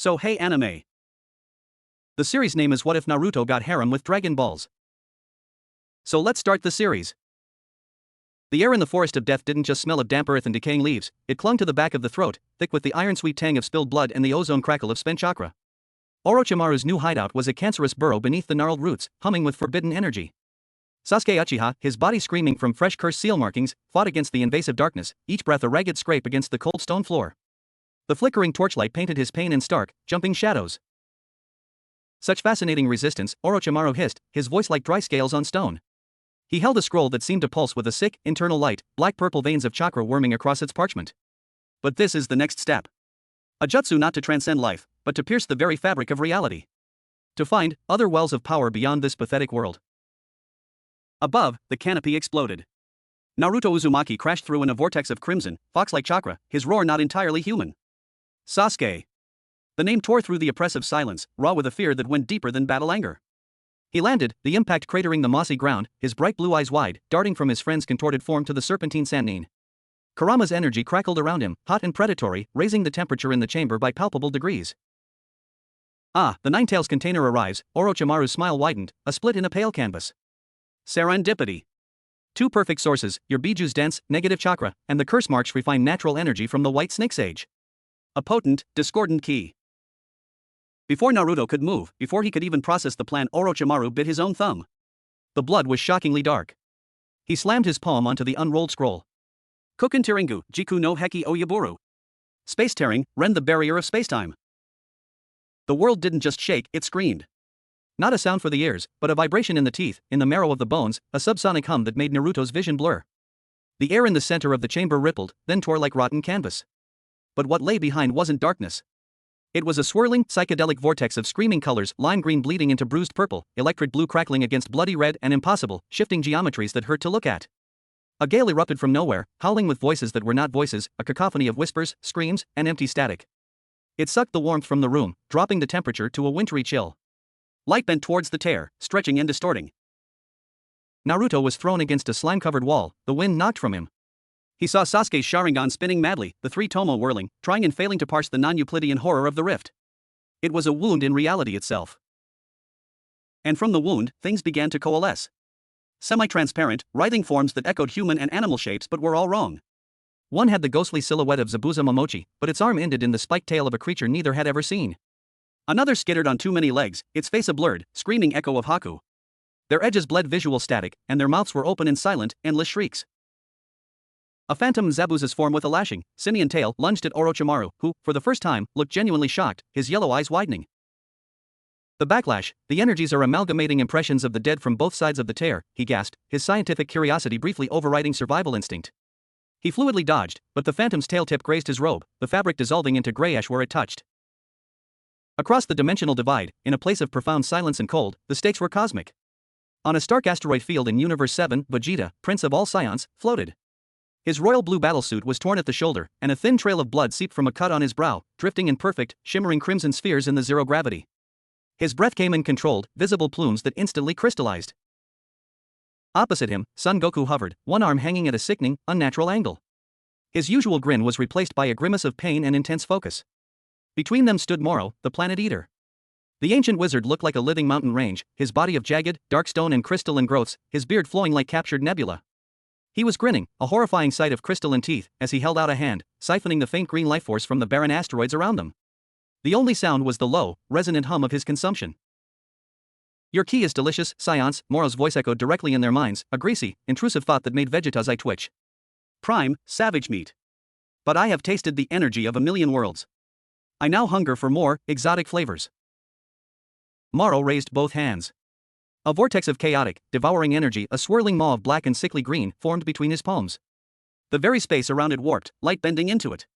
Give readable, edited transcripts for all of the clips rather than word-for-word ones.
So hey anime. The series name is What If Naruto Got Harem with Dragon Balls? So let's start the series. The air in the forest of death didn't just smell of damp earth and decaying leaves, it clung to the back of the throat, thick with the iron-sweet tang of spilled blood and the ozone crackle of spent chakra. Orochimaru's new hideout was a cancerous burrow beneath the gnarled roots, humming with forbidden energy. Sasuke Uchiha, his body screaming from fresh cursed seal markings, fought against the invasive darkness, each breath a ragged scrape against the cold stone floor. The flickering torchlight painted his pain in stark, jumping shadows. Such fascinating resistance, Orochimaru hissed, his voice like dry scales on stone. He held a scroll that seemed to pulse with a sick, internal light, black-purple veins of chakra worming across its parchment. But this is the next step. A jutsu not to transcend life, but to pierce the very fabric of reality. To find other wells of power beyond this pathetic world. Above, the canopy exploded. Naruto Uzumaki crashed through in a vortex of crimson, fox-like chakra, his roar not entirely human. Sasuke. The name tore through the oppressive silence, raw with a fear that went deeper than battle anger. He landed, the impact cratering the mossy ground, his bright blue eyes wide, darting from his friend's contorted form to the serpentine Sannin. Kurama's energy crackled around him, hot and predatory, raising the temperature in the chamber by palpable degrees. Ah, the Ninetales container arrives, Orochimaru's smile widened, a split in a pale canvas. Serendipity. Two perfect sources, your Biju's dense, negative chakra, and the curse marks refine natural energy from the white snake sage. A potent, discordant key. Before Naruto could move, before he could even process the plan, Orochimaru bit his own thumb. The blood was shockingly dark. He slammed his palm onto the unrolled scroll. Koken Tiringu, Jiku no Heki Oyaburu. Space tearing, rend the barrier of spacetime. The world didn't just shake, it screamed. Not a sound for the ears, but a vibration in the teeth, in the marrow of the bones, a subsonic hum that made Naruto's vision blur. The air in the center of the chamber rippled, then tore like rotten canvas. But what lay behind wasn't darkness. It was a swirling, psychedelic vortex of screaming colors, lime green bleeding into bruised purple, electric blue crackling against bloody red, and impossible, shifting geometries that hurt to look at. A gale erupted from nowhere, howling with voices that were not voices, a cacophony of whispers, screams, and empty static. It sucked the warmth from the room, dropping the temperature to a wintry chill. Light bent towards the tear, stretching and distorting. Naruto was thrown against a slime-covered wall, the wind knocked from him. He saw Sasuke's Sharingan spinning madly, the three tomo whirling, trying and failing to parse the non-Euclidean horror of the rift. It was a wound in reality itself. And from the wound, things began to coalesce. Semi-transparent, writhing forms that echoed human and animal shapes but were all wrong. One had the ghostly silhouette of Zabuza Momochi, but its arm ended in the spiked tail of a creature neither had ever seen. Another skittered on too many legs, its face a blurred, screaming echo of Haku. Their edges bled visual static, and their mouths were open in silent, endless shrieks. A phantom Zabuza's form with a lashing, simian tail lunged at Orochimaru, who, for the first time, looked genuinely shocked, his yellow eyes widening. The backlash, the energies are amalgamating impressions of the dead from both sides of the tear, he gasped, his scientific curiosity briefly overriding survival instinct. He fluidly dodged, but the phantom's tail tip grazed his robe, the fabric dissolving into gray ash where it touched. Across the dimensional divide, in a place of profound silence and cold, the stakes were cosmic. On a stark asteroid field in Universe 7, Vegeta, prince of all scions, floated. His royal blue battlesuit was torn at the shoulder, and a thin trail of blood seeped from a cut on his brow, drifting in perfect, shimmering crimson spheres in the zero gravity. His breath came in controlled, visible plumes that instantly crystallized. Opposite him, Son Goku hovered, one arm hanging at a sickening, unnatural angle. His usual grin was replaced by a grimace of pain and intense focus. Between them stood Moro, the planet eater. The ancient wizard looked like a living mountain range, his body of jagged, dark stone and crystalline growths, his beard flowing like captured nebula. He was grinning, a horrifying sight of crystalline teeth, as he held out a hand, siphoning the faint green life force from the barren asteroids around them. The only sound was the low, resonant hum of his consumption. Your key is delicious, science, Moro's voice echoed directly in their minds, a greasy, intrusive thought that made Vegeta's eye twitch. Prime, savage meat. But I have tasted the energy of a million worlds. I now hunger for more, exotic flavors. Moro raised both hands. A vortex of chaotic, devouring energy, a swirling maw of black and sickly green, formed between his palms. The very space around it warped, light bending into it.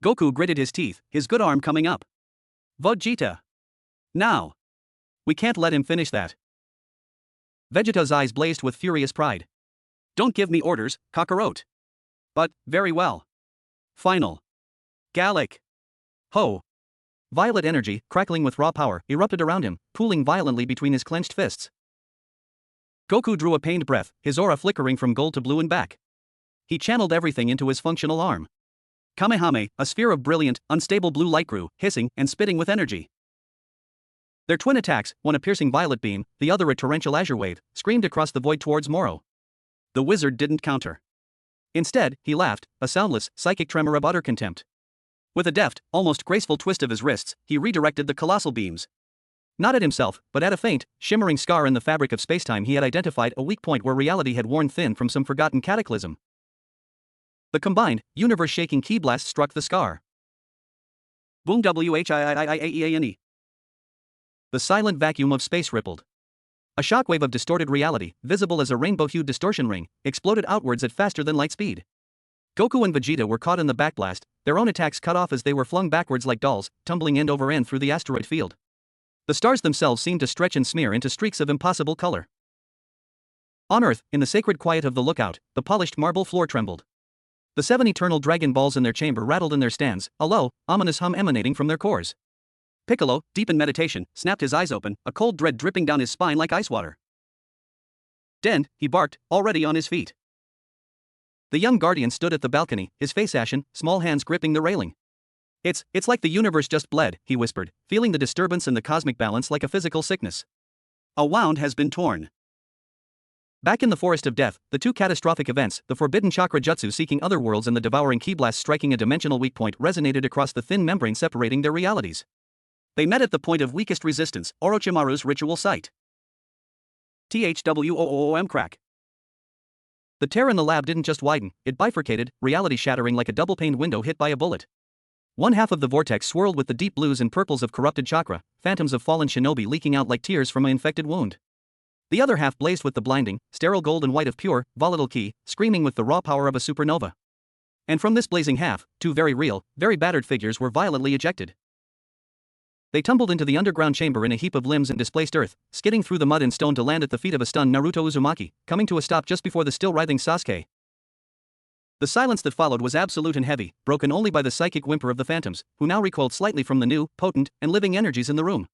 Goku gritted his teeth, his good arm coming up. Vegeta. Now. We can't let him finish that. Vegeta's eyes blazed with furious pride. Don't give me orders, Kakarot. But, very well. Final. Gallic. Ho. Violet energy, crackling with raw power, erupted around him, pooling violently between his clenched fists. Goku drew a pained breath, his aura flickering from gold to blue and back. He channeled everything into his functional arm. Kamehame, a sphere of brilliant, unstable blue light grew, hissing and spitting with energy. Their twin attacks, one a piercing violet beam, the other a torrential azure wave, screamed across the void towards Moro. The wizard didn't counter. Instead, he laughed, a soundless, psychic tremor of utter contempt. With a deft, almost graceful twist of his wrists, he redirected the colossal beams. Not at himself, but at a faint, shimmering scar in the fabric of spacetime he had identified, a weak point where reality had worn thin from some forgotten cataclysm. The combined, universe-shaking ki blast struck the scar. Boom whiiiaeane. The silent vacuum of space rippled. A shockwave of distorted reality, visible as a rainbow-hued distortion ring, exploded outwards at faster than light speed. Goku and Vegeta were caught in the backblast, their own attacks cut off as they were flung backwards like dolls, tumbling end over end through the asteroid field. The stars themselves seemed to stretch and smear into streaks of impossible color. On Earth, in the sacred quiet of the lookout, the polished marble floor trembled. The 7 eternal Dragon Balls in their chamber rattled in their stands, a low, ominous hum emanating from their cores. Piccolo, deep in meditation, snapped his eyes open, a cold dread dripping down his spine like ice water. Den, he barked, already on his feet. The young guardian stood at the balcony, his face ashen, small hands gripping the railing. It's like the universe just bled, he whispered, feeling the disturbance in the cosmic balance like a physical sickness. A wound has been torn. Back in the forest of death, the two catastrophic events, the forbidden chakra jutsu seeking other worlds and the devouring ki blast striking a dimensional weak point, resonated across the thin membrane separating their realities. They met at the point of weakest resistance, Orochimaru's ritual site. THWOOM crack. The tear in the lab didn't just widen, it bifurcated, reality shattering like a double-paned window hit by a bullet. One half of the vortex swirled with the deep blues and purples of corrupted chakra, phantoms of fallen shinobi leaking out like tears from an infected wound. The other half blazed with the blinding, sterile gold and white of pure, volatile ki, screaming with the raw power of a supernova. And from this blazing half, 2 very real, very battered figures were violently ejected. They tumbled into the underground chamber in a heap of limbs and displaced earth, skidding through the mud and stone to land at the feet of a stunned Naruto Uzumaki, coming to a stop just before the still writhing Sasuke. The silence that followed was absolute and heavy, broken only by the psychic whimper of the phantoms, who now recoiled slightly from the new, potent, and living energies in the room.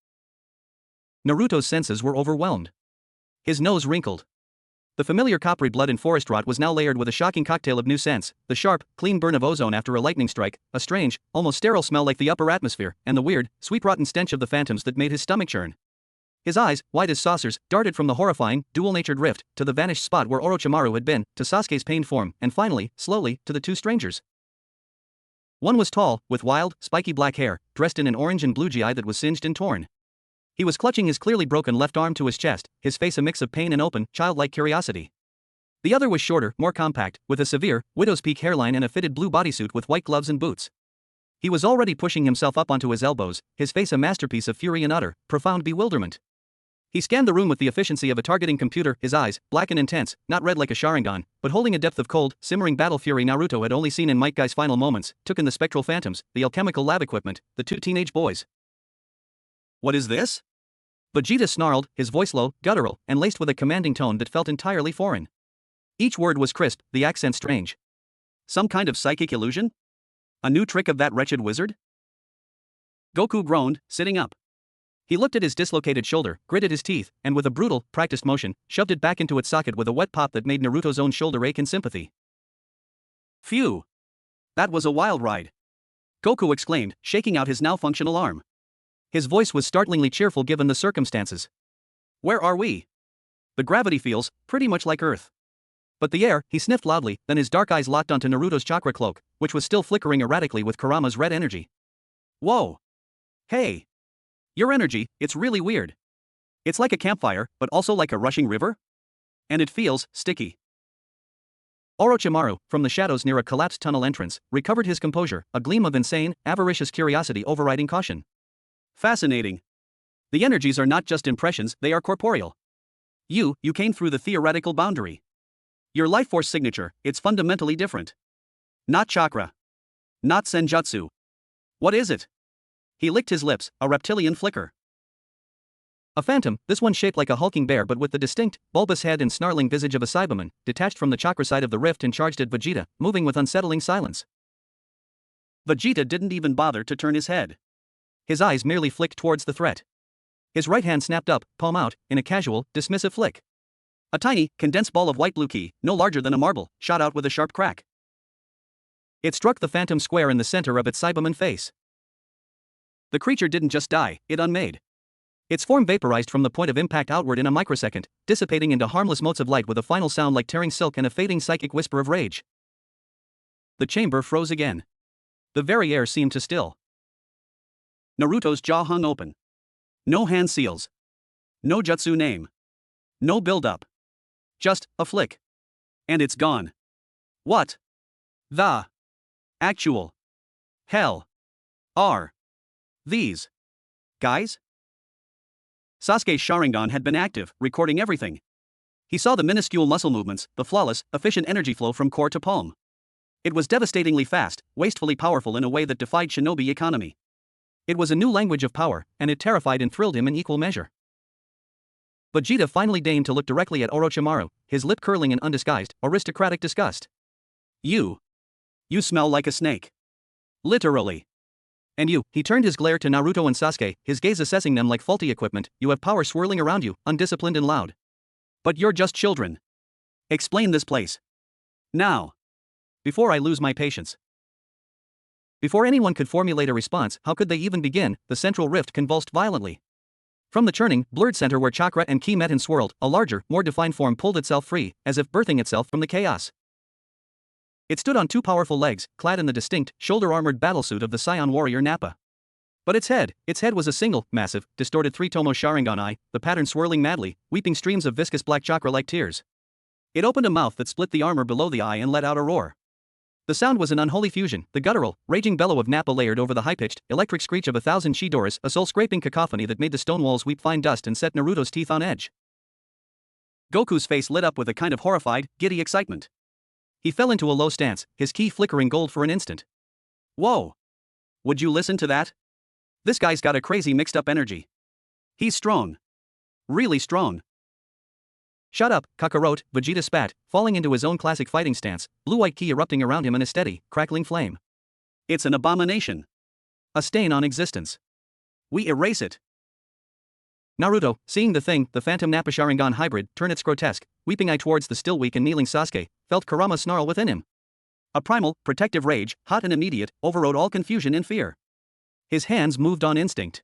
Naruto's senses were overwhelmed. His nose wrinkled. The familiar coppery blood and forest rot was now layered with a shocking cocktail of new scents, the sharp, clean burn of ozone after a lightning strike, a strange, almost sterile smell like the upper atmosphere, and the weird, sweet-rotten stench of the phantoms that made his stomach churn. His eyes, wide as saucers, darted from the horrifying, dual-natured rift, to the vanished spot where Orochimaru had been, to Sasuke's pained form, and finally, slowly, to the 2 strangers. One was tall, with wild, spiky black hair, dressed in an orange and blue gi that was singed and torn. He was clutching his clearly broken left arm to his chest, his face a mix of pain and open, childlike curiosity. The other was shorter, more compact, with a severe, widow's peak hairline and a fitted blue bodysuit with white gloves and boots. He was already pushing himself up onto his elbows, his face a masterpiece of fury and utter, profound bewilderment. He scanned the room with the efficiency of a targeting computer, his eyes, black and intense, not red like a Sharingan, but holding a depth of cold, simmering battle fury Naruto had only seen in Might Guy's final moments, took in the spectral phantoms, the alchemical lab equipment, the 2 teenage boys. What is this? Vegeta snarled, his voice low, guttural, and laced with a commanding tone that felt entirely foreign. Each word was crisp, the accent strange. Some kind of psychic illusion? A new trick of that wretched wizard? Goku groaned, sitting up. He looked at his dislocated shoulder, gritted his teeth, and with a brutal, practiced motion, shoved it back into its socket with a wet pop that made Naruto's own shoulder ache in sympathy. Phew! That was a wild ride. Goku exclaimed, shaking out his now functional arm. His voice was startlingly cheerful given the circumstances. Where are we? The gravity feels pretty much like Earth. But the air, he sniffed loudly, then his dark eyes locked onto Naruto's chakra cloak, which was still flickering erratically with Kurama's red energy. Whoa! Hey! Your energy, it's really weird. It's like a campfire, but also like a rushing river? And it feels sticky. Orochimaru, from the shadows near a collapsed tunnel entrance, recovered his composure, a gleam of insane, avaricious curiosity overriding caution. Fascinating. The energies are not just impressions, they are corporeal. You came through the theoretical boundary. Your life force signature, it's fundamentally different. Not chakra. Not senjutsu. What is it? He licked his lips, a reptilian flicker. A phantom, this one shaped like a hulking bear but with the distinct, bulbous head and snarling visage of a Cyberman, detached from the chakra side of the rift and charged at Vegeta, moving with unsettling silence. Vegeta didn't even bother to turn his head. His eyes merely flicked towards the threat. His right hand snapped up, palm out, in a casual, dismissive flick. A tiny, condensed ball of white blue ki, no larger than a marble, shot out with a sharp crack. It struck the phantom square in the center of its Cyberman face. The creature didn't just die, it unmade. Its form vaporized from the point of impact outward in a microsecond, dissipating into harmless motes of light with a final sound like tearing silk and a fading psychic whisper of rage. The chamber froze again. The very air seemed to still. Naruto's jaw hung open. No hand seals. No jutsu name. No build-up. Just a flick. And it's gone. What the actual hell are these guys? Sasuke's Sharingan had been active, recording everything. He saw the minuscule muscle movements, the flawless, efficient energy flow from core to palm. It was devastatingly fast, wastefully powerful in a way that defied shinobi economy. It was a new language of power, and it terrified and thrilled him in equal measure. Vegeta finally deigned to look directly at Orochimaru, his lip curling in undisguised, aristocratic disgust. You smell like a snake. Literally. And you, he turned his glare to Naruto and Sasuke, his gaze assessing them like faulty equipment. You have power swirling around you, undisciplined and loud. But you're just children. Explain this place. Now. Before I lose my patience. Before anyone could formulate a response, how could they even begin? The central rift convulsed violently. From the churning, blurred center where chakra and ki met and swirled, a larger, more defined form pulled itself free, as if birthing itself from the chaos. It stood on two powerful legs, clad in the distinct, shoulder-armored battlesuit of the Scion warrior Nappa. But its head was a single, massive, distorted three-tomo Sharingan eye, the pattern swirling madly, weeping streams of viscous black chakra like tears. It opened a mouth that split the armor below the eye and let out a roar. The sound was an unholy fusion, the guttural, raging bellow of Nappa layered over the high-pitched, electric screech of 1,000 Shidoras, a soul-scraping cacophony that made the stone walls weep fine dust and set Naruto's teeth on edge. Goku's face lit up with a kind of horrified, giddy excitement. He fell into a low stance, his ki flickering gold for an instant. Whoa! Would you listen to that? This guy's got a crazy mixed-up energy. He's strong. Really strong. Shut up, Kakarot, Vegeta spat, falling into his own classic fighting stance, blue-white ki erupting around him in a steady, crackling flame. It's an abomination. A stain on existence. We erase it. Naruto, seeing the thing, the phantom Nappa Sharingan hybrid, turn its grotesque, weeping eye towards the still weak and kneeling Sasuke, felt Kurama snarl within him. A primal, protective rage, hot and immediate, overrode all confusion and fear. His hands moved on instinct.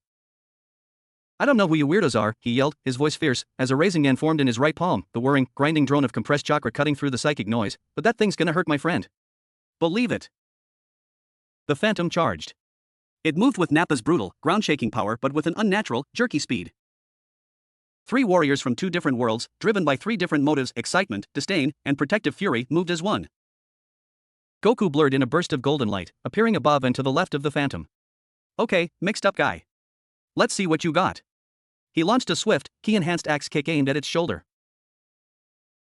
I don't know who you weirdos are, he yelled, his voice fierce, as a Rasengan formed in his right palm, the whirring, grinding drone of compressed chakra cutting through the psychic noise, but that thing's gonna hurt my friend. Believe it. The phantom charged. It moved with Nappa's brutal, ground-shaking power but with an unnatural, jerky speed. Three warriors from two different worlds, driven by three different motives, excitement, disdain, and protective fury, moved as one. Goku blurred in a burst of golden light, appearing above and to the left of the phantom. Okay, mixed up guy. Let's see what you got. He launched a swift, ki-enhanced axe kick aimed at its shoulder.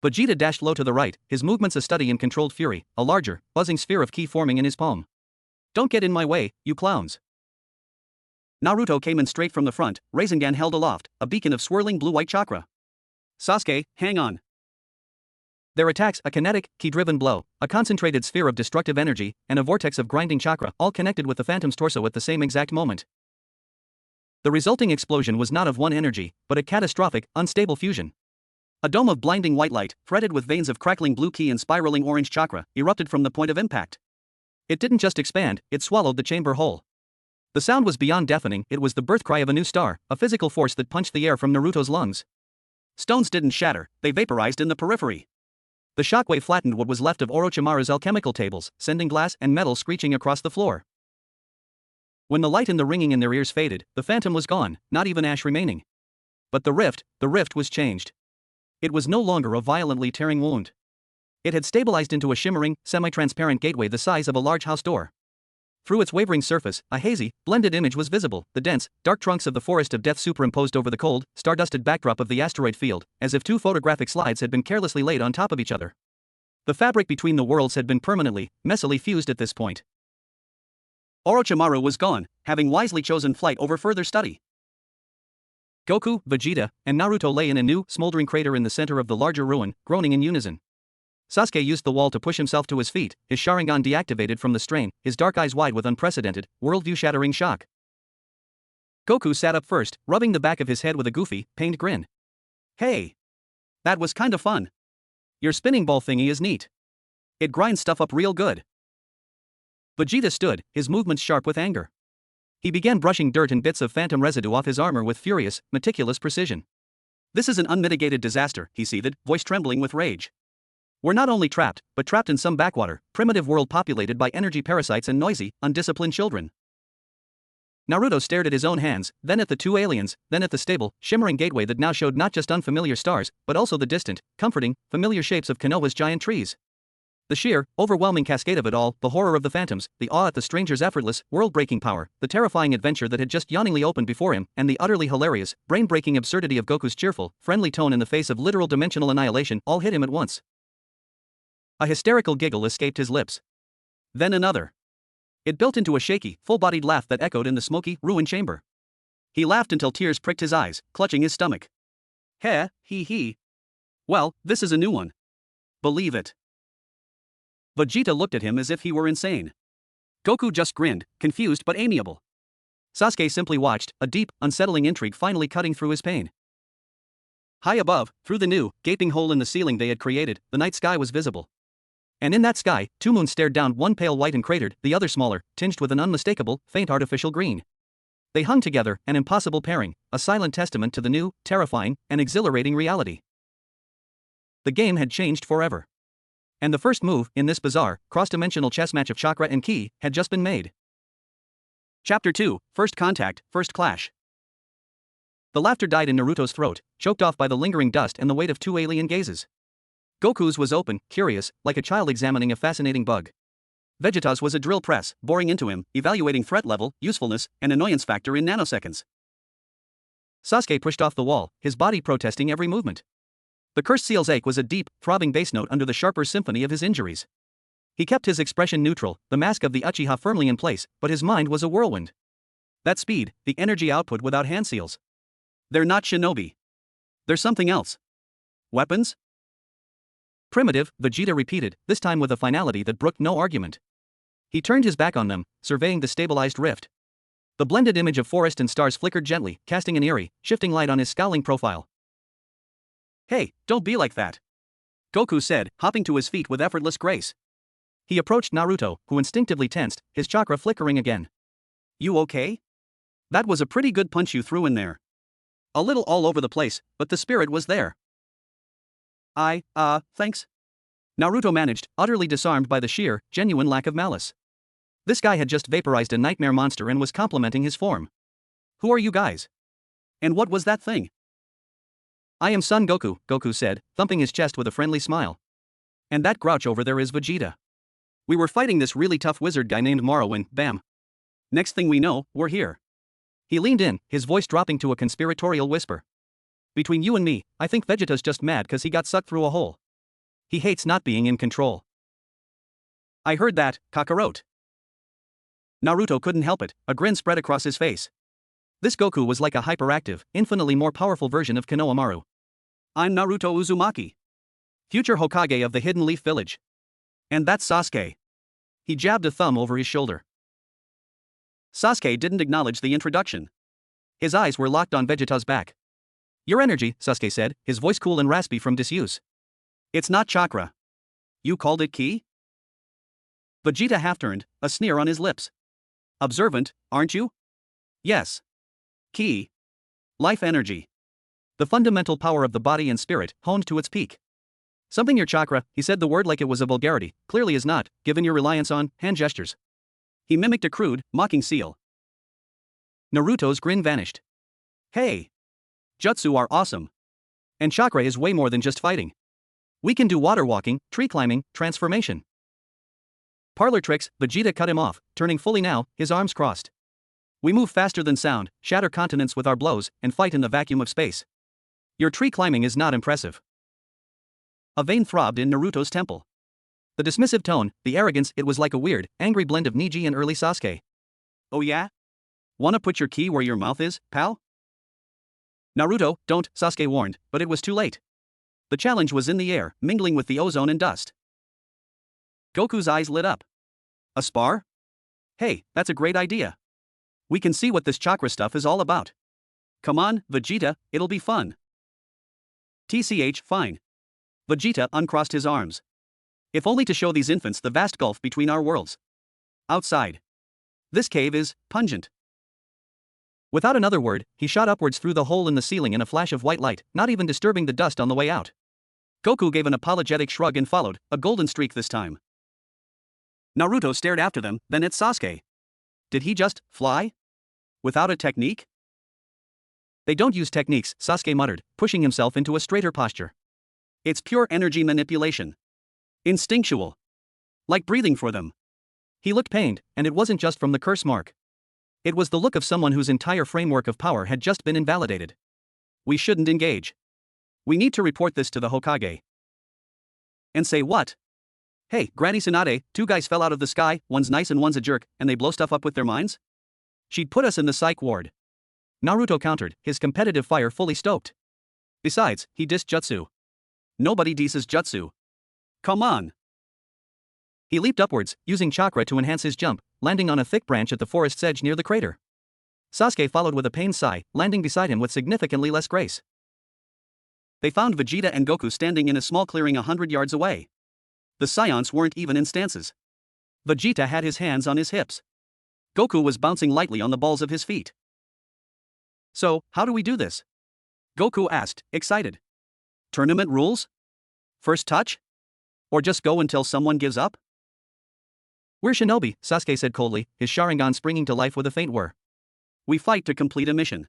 Vegeta dashed low to the right, his movements a study in controlled fury, a larger, buzzing sphere of ki forming in his palm. Don't get in my way, you clowns. Naruto came in straight from the front, Rasengan held aloft, a beacon of swirling blue-white chakra. Sasuke, hang on. Their attacks, a kinetic, ki-driven blow, a concentrated sphere of destructive energy, and a vortex of grinding chakra, all connected with the phantom's torso at the same exact moment. The resulting explosion was not of one energy, but a catastrophic, unstable fusion. A dome of blinding white light, threaded with veins of crackling blue ki and spiraling orange chakra, erupted from the point of impact. It didn't just expand, it swallowed the chamber whole. The sound was beyond deafening, it was the birth cry of a new star, a physical force that punched the air from Naruto's lungs. Stones didn't shatter, they vaporized in the periphery. The shockwave flattened what was left of Orochimaru's alchemical tables, sending glass and metal screeching across the floor. When the light and the ringing in their ears faded, the phantom was gone, not even ash remaining. But the rift was changed. It was no longer a violently tearing wound. It had stabilized into a shimmering, semi-transparent gateway the size of a large house door. Through its wavering surface, a hazy, blended image was visible, the dense, dark trunks of the forest of death superimposed over the cold, star-dusted backdrop of the asteroid field, as if two photographic slides had been carelessly laid on top of each other. The fabric between the worlds had been permanently, messily fused at this point. Orochimaru was gone, having wisely chosen flight over further study. Goku, Vegeta, and Naruto lay in a new, smoldering crater in the center of the larger ruin, groaning in unison. Sasuke used the wall to push himself to his feet, his Sharingan deactivated from the strain, his dark eyes wide with unprecedented, worldview-shattering shock. Goku sat up first, rubbing the back of his head with a goofy, pained grin. Hey! That was kinda fun. Your spinning ball thingy is neat. It grinds stuff up real good. Vegeta stood, his movements sharp with anger. He began brushing dirt and bits of phantom residue off his armor with furious, meticulous precision. This is an unmitigated disaster, he seethed, voice trembling with rage. We're not only trapped, but trapped in some backwater, primitive world populated by energy parasites and noisy, undisciplined children. Naruto stared at his own hands, then at the two aliens, then at the stable, shimmering gateway that now showed not just unfamiliar stars, but also the distant, comforting, familiar shapes of Konoha's giant trees. The sheer, overwhelming cascade of it all, the horror of the phantoms, the awe at the stranger's effortless, world-breaking power, the terrifying adventure that had just yawningly opened before him, and the utterly hilarious, brain-breaking absurdity of Goku's cheerful, friendly tone in the face of literal dimensional annihilation all hit him at once. A hysterical giggle escaped his lips. Then another. It built into a shaky, full-bodied laugh that echoed in the smoky, ruined chamber. He laughed until tears pricked his eyes, clutching his stomach. Heh, he. Well, this is a new one. Believe it. Vegeta looked at him as if he were insane. Goku just grinned, confused but amiable. Sasuke simply watched, a deep, unsettling intrigue finally cutting through his pain. High above, through the new, gaping hole in the ceiling they had created, the night sky was visible. And in that sky, two moons stared down, one pale white and cratered, the other smaller, tinged with an unmistakable, faint artificial green. They hung together, an impossible pairing, a silent testament to the new, terrifying, and exhilarating reality. The game had changed forever. And the first move, in this bizarre, cross-dimensional chess match of chakra and ki, had just been made. Chapter 2, First Contact, First Clash. The laughter died in Naruto's throat, choked off by the lingering dust and the weight of two alien gazes. Goku's was open, curious, like a child examining a fascinating bug. Vegeta's was a drill press, boring into him, evaluating threat level, usefulness, and annoyance factor in nanoseconds. Sasuke pushed off the wall, his body protesting every movement. The cursed seal's ache was a deep, throbbing bass note under the sharper symphony of his injuries. He kept his expression neutral, the mask of the Uchiha firmly in place, but his mind was a whirlwind. That speed, the energy output without hand seals. They're not shinobi. There's something else. Weapons? Primitive, Vegeta repeated, this time with a finality that brooked no argument. He turned his back on them, surveying the stabilized rift. The blended image of forest and stars flickered gently, casting an eerie, shifting light on his scowling profile. Hey, don't be like that. Goku said, hopping to his feet with effortless grace. He approached Naruto, who instinctively tensed, his chakra flickering again. You okay? That was a pretty good punch you threw in there. A little all over the place, but the spirit was there. Thanks. Naruto managed, utterly disarmed by the sheer, genuine lack of malice. This guy had just vaporized a nightmare monster and was complimenting his form. Who are you guys? And what was that thing? I am Son Goku, Goku said, thumping his chest with a friendly smile. And that grouch over there is Vegeta. We were fighting this really tough wizard guy named Maro when, bam. Next thing we know, we're here. He leaned in, his voice dropping to a conspiratorial whisper. Between you and me, I think Vegeta's just mad cause he got sucked through a hole. He hates not being in control. I heard that, Kakarot. Naruto couldn't help it, a grin spread across his face. This Goku was like a hyperactive, infinitely more powerful version of Konohamaru. I'm Naruto Uzumaki. Future Hokage of the Hidden Leaf Village. And that's Sasuke. He jabbed a thumb over his shoulder. Sasuke didn't acknowledge the introduction. His eyes were locked on Vegeta's back. Your energy, Sasuke said, his voice cool and raspy from disuse. It's not chakra. You called it ki? Vegeta half-turned, a sneer on his lips. Observant, aren't you? Yes. Ki. Life energy. The fundamental power of the body and spirit, honed to its peak. Something your chakra, he said the word like it was a vulgarity, clearly is not, given your reliance on hand gestures. He mimicked a crude, mocking seal. Naruto's grin vanished. Hey. Jutsu are awesome. And chakra is way more than just fighting. We can do water walking, tree climbing, transformation. Parlor tricks, Vegeta cut him off, turning fully now, his arms crossed. We move faster than sound, shatter continents with our blows, and fight in the vacuum of space. Your tree climbing is not impressive. A vein throbbed in Naruto's temple. The dismissive tone, the arrogance, it was like a weird, angry blend of Neji and early Sasuke. Oh yeah? Wanna put your key where your mouth is, pal? Naruto, don't, Sasuke warned, but it was too late. The challenge was in the air, mingling with the ozone and dust. Goku's eyes lit up. A spar? Hey, that's a great idea. We can see what this chakra stuff is all about. Come on, Vegeta, it'll be fun. TCH, fine. Vegeta uncrossed his arms. If only to show these infants the vast gulf between our worlds. Outside. This cave is pungent. Without another word, he shot upwards through the hole in the ceiling in a flash of white light, not even disturbing the dust on the way out. Goku gave an apologetic shrug and followed, a golden streak this time. Naruto stared after them, then at Sasuke. Did he just fly? Without a technique? They don't use techniques, Sasuke muttered, pushing himself into a straighter posture. It's pure energy manipulation. Instinctual. Like breathing for them. He looked pained, and it wasn't just from the curse mark. It was the look of someone whose entire framework of power had just been invalidated. We shouldn't engage. We need to report this to the Hokage. And say what? Hey, Granny Tsunade, 2 guys fell out of the sky, one's nice and one's a jerk, and they blow stuff up with their minds? She'd put us in the psych ward. Naruto countered, his competitive fire fully stoked. Besides, he dissed jutsu. Nobody disses jutsu. Come on. He leaped upwards, using chakra to enhance his jump, landing on a thick branch at the forest's edge near the crater. Sasuke followed with a pained sigh, landing beside him with significantly less grace. They found Vegeta and Goku standing in a small clearing 100 yards away. The Scions weren't even in stances. Vegeta had his hands on his hips. Goku was bouncing lightly on the balls of his feet. So, how do we do this? Goku asked, excited. Tournament rules? First touch? Or just go until someone gives up? We're shinobi, Sasuke said coldly, his Sharingan springing to life with a faint whir. We fight to complete a mission.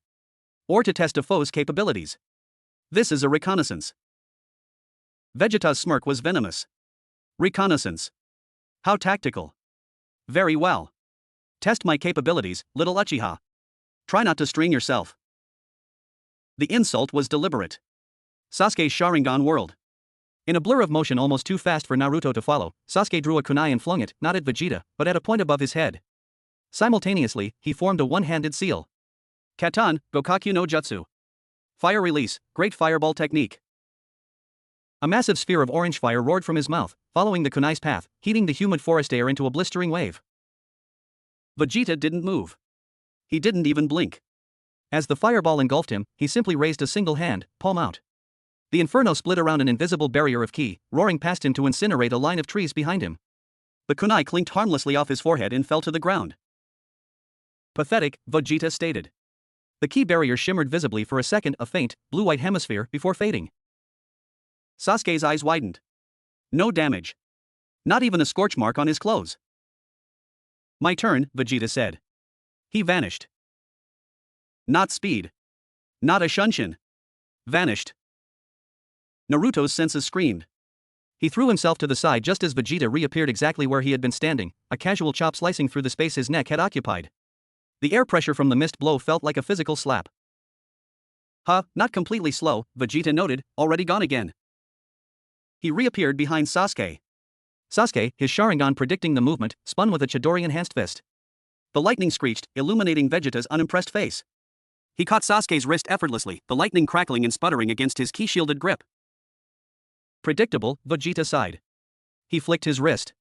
Or to test a foe's capabilities. This is a reconnaissance. Vegeta's smirk was venomous. Reconnaissance. How tactical. Very well. Test my capabilities, little Uchiha. Try not to strain yourself. The insult was deliberate. Sasuke's Sharingan whirled. In a blur of motion almost too fast for Naruto to follow, Sasuke drew a kunai and flung it, not at Vegeta, but at a point above his head. Simultaneously, he formed a one-handed seal. Katan, Gokakyu no Jutsu. Fire release, great fireball technique. A massive sphere of orange fire roared from his mouth, following the kunai's path, heating the humid forest air into a blistering wave. Vegeta didn't move. He didn't even blink. As the fireball engulfed him, he simply raised a single hand, palm out. The inferno split around an invisible barrier of ki, roaring past him to incinerate a line of trees behind him. The kunai clinked harmlessly off his forehead and fell to the ground. Pathetic, Vegeta stated. The ki barrier shimmered visibly for a second, a faint, blue-white hemisphere, before fading. Sasuke's eyes widened. No damage. Not even a scorch mark on his clothes. My turn, Vegeta said. He vanished. Not speed. Not a shunshin. Vanished. Naruto's senses screamed. He threw himself to the side just as Vegeta reappeared exactly where he had been standing, a casual chop slicing through the space his neck had occupied. The air pressure from the mist blow felt like a physical slap. Not completely slow, Vegeta noted, already gone again. He reappeared behind Sasuke. Sasuke, his Sharingan predicting the movement, spun with a Chidori-enhanced fist. The lightning screeched, illuminating Vegeta's unimpressed face. He caught Sasuke's wrist effortlessly, the lightning crackling and sputtering against his ki-shielded grip. Predictable, Vegeta sighed. He flicked his wrist.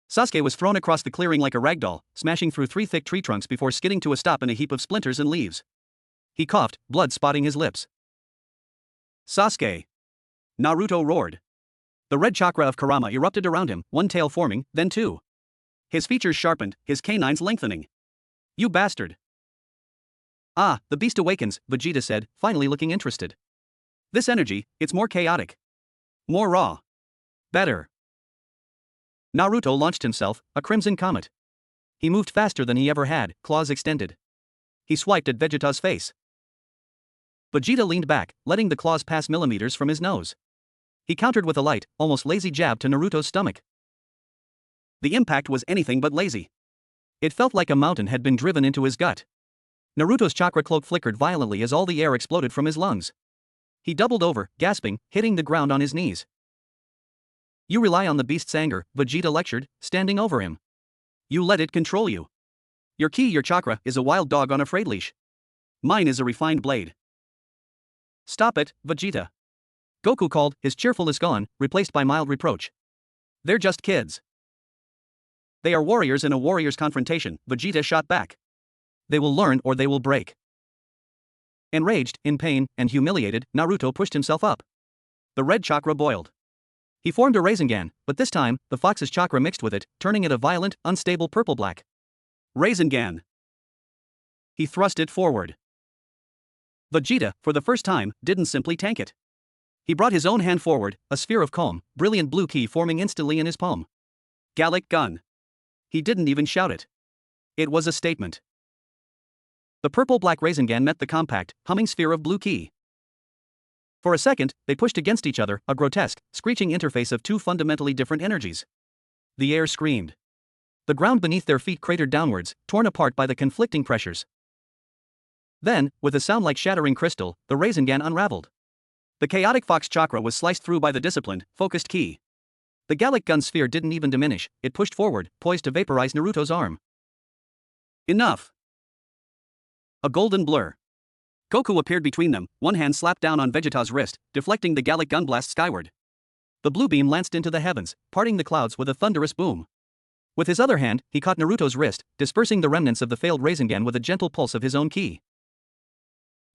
Sasuke was thrown across the clearing like a ragdoll, smashing through 3 thick tree trunks before skidding to a stop in a heap of splinters and leaves. He coughed, blood spotting his lips. Sasuke! Naruto roared. The red chakra of Kurama erupted around him, one tail forming, then 2. His features sharpened, his canines lengthening. You bastard! Ah, the beast awakens, Vegeta said, finally looking interested. This energy, it's more chaotic. More raw. Better. Naruto launched himself, a crimson comet. He moved faster than he ever had, claws extended. He swiped at Vegeta's face. Vegeta leaned back, letting the claws pass millimeters from his nose. He countered with a light, almost lazy jab to Naruto's stomach. The impact was anything but lazy. It felt like a mountain had been driven into his gut. Naruto's chakra cloak flickered violently as all the air exploded from his lungs. He doubled over, gasping, hitting the ground on his knees. You rely on the beast's anger, Vegeta lectured, standing over him. You let it control you. Your ki, your chakra, is a wild dog on a frayed leash. Mine is a refined blade. Stop it, Vegeta. Goku called, his cheerfulness gone, replaced by mild reproach. They're just kids. They are warriors in a warrior's confrontation, Vegeta shot back. They will learn or they will break. Enraged, in pain, and humiliated, Naruto pushed himself up. The red chakra boiled. He formed a Rasengan, but this time, the fox's chakra mixed with it, turning it a violent, unstable purple-black. Rasengan. He thrust it forward. Vegeta, for the first time, didn't simply tank it. He brought his own hand forward, a sphere of calm, brilliant blue ki forming instantly in his palm. Gallic Gun. He didn't even shout it. It was a statement. The purple-black Rasengan met the compact, humming sphere of blue ki. For a second, they pushed against each other, a grotesque, screeching interface of two fundamentally different energies. The air screamed. The ground beneath their feet cratered downwards, torn apart by the conflicting pressures. Then, with a sound like shattering crystal, the Rasengan unraveled. The chaotic fox chakra was sliced through by the disciplined, focused ki. The Gallic Gun sphere didn't even diminish, it pushed forward, poised to vaporize Naruto's arm. Enough! A golden blur. Goku appeared between them, one hand slapped down on Vegeta's wrist, deflecting the Gallic Gun blast skyward. The blue beam lanced into the heavens, parting the clouds with a thunderous boom. With his other hand, he caught Naruto's wrist, dispersing the remnants of the failed Rasengan with a gentle pulse of his own ki.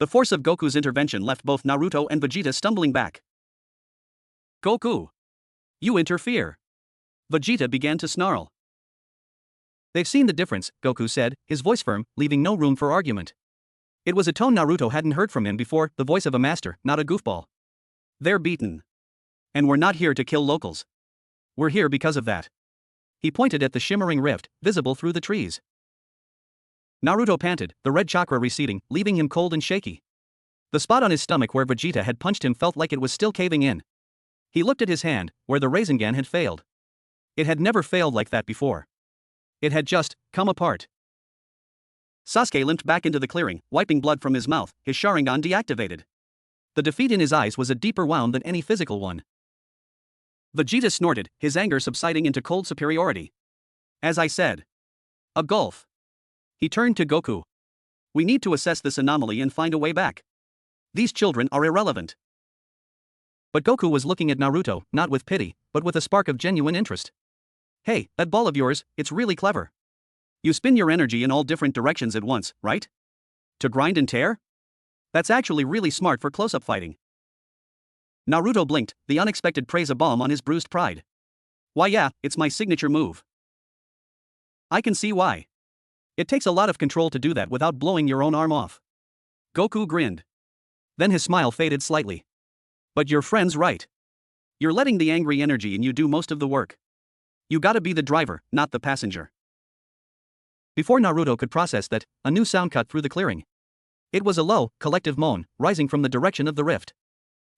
The force of Goku's intervention left both Naruto and Vegeta stumbling back. Goku! You interfere! Vegeta began to snarl. They've seen the difference, Goku said, his voice firm, leaving no room for argument. It was a tone Naruto hadn't heard from him before, the voice of a master, not a goofball. They're beaten. And we're not here to kill locals. We're here because of that. He pointed at the shimmering rift, visible through the trees. Naruto panted, the red chakra receding, leaving him cold and shaky. The spot on his stomach where Vegeta had punched him felt like it was still caving in. He looked at his hand, where the Rasengan had failed. It had never failed like that before. It had just come apart. Sasuke limped back into the clearing, wiping blood from his mouth, his Sharingan deactivated. The defeat in his eyes was a deeper wound than any physical one. Vegeta snorted, his anger subsiding into cold superiority. As I said. A gulf. He turned to Goku. We need to assess this anomaly and find a way back. These children are irrelevant. But Goku was looking at Naruto, not with pity, but with a spark of genuine interest. Hey, that ball of yours, it's really clever. You spin your energy in all different directions at once, right? To grind and tear? That's actually really smart for close-up fighting. Naruto blinked, the unexpected praise a balm on his bruised pride. Why yeah, it's my signature move. I can see why. It takes a lot of control to do that without blowing your own arm off. Goku grinned. Then his smile faded slightly. But your friend's right. You're letting the angry energy in you do most of the work. You gotta be the driver, not the passenger. Before Naruto could process that, a new sound cut through the clearing. It was a low, collective moan, rising from the direction of the rift.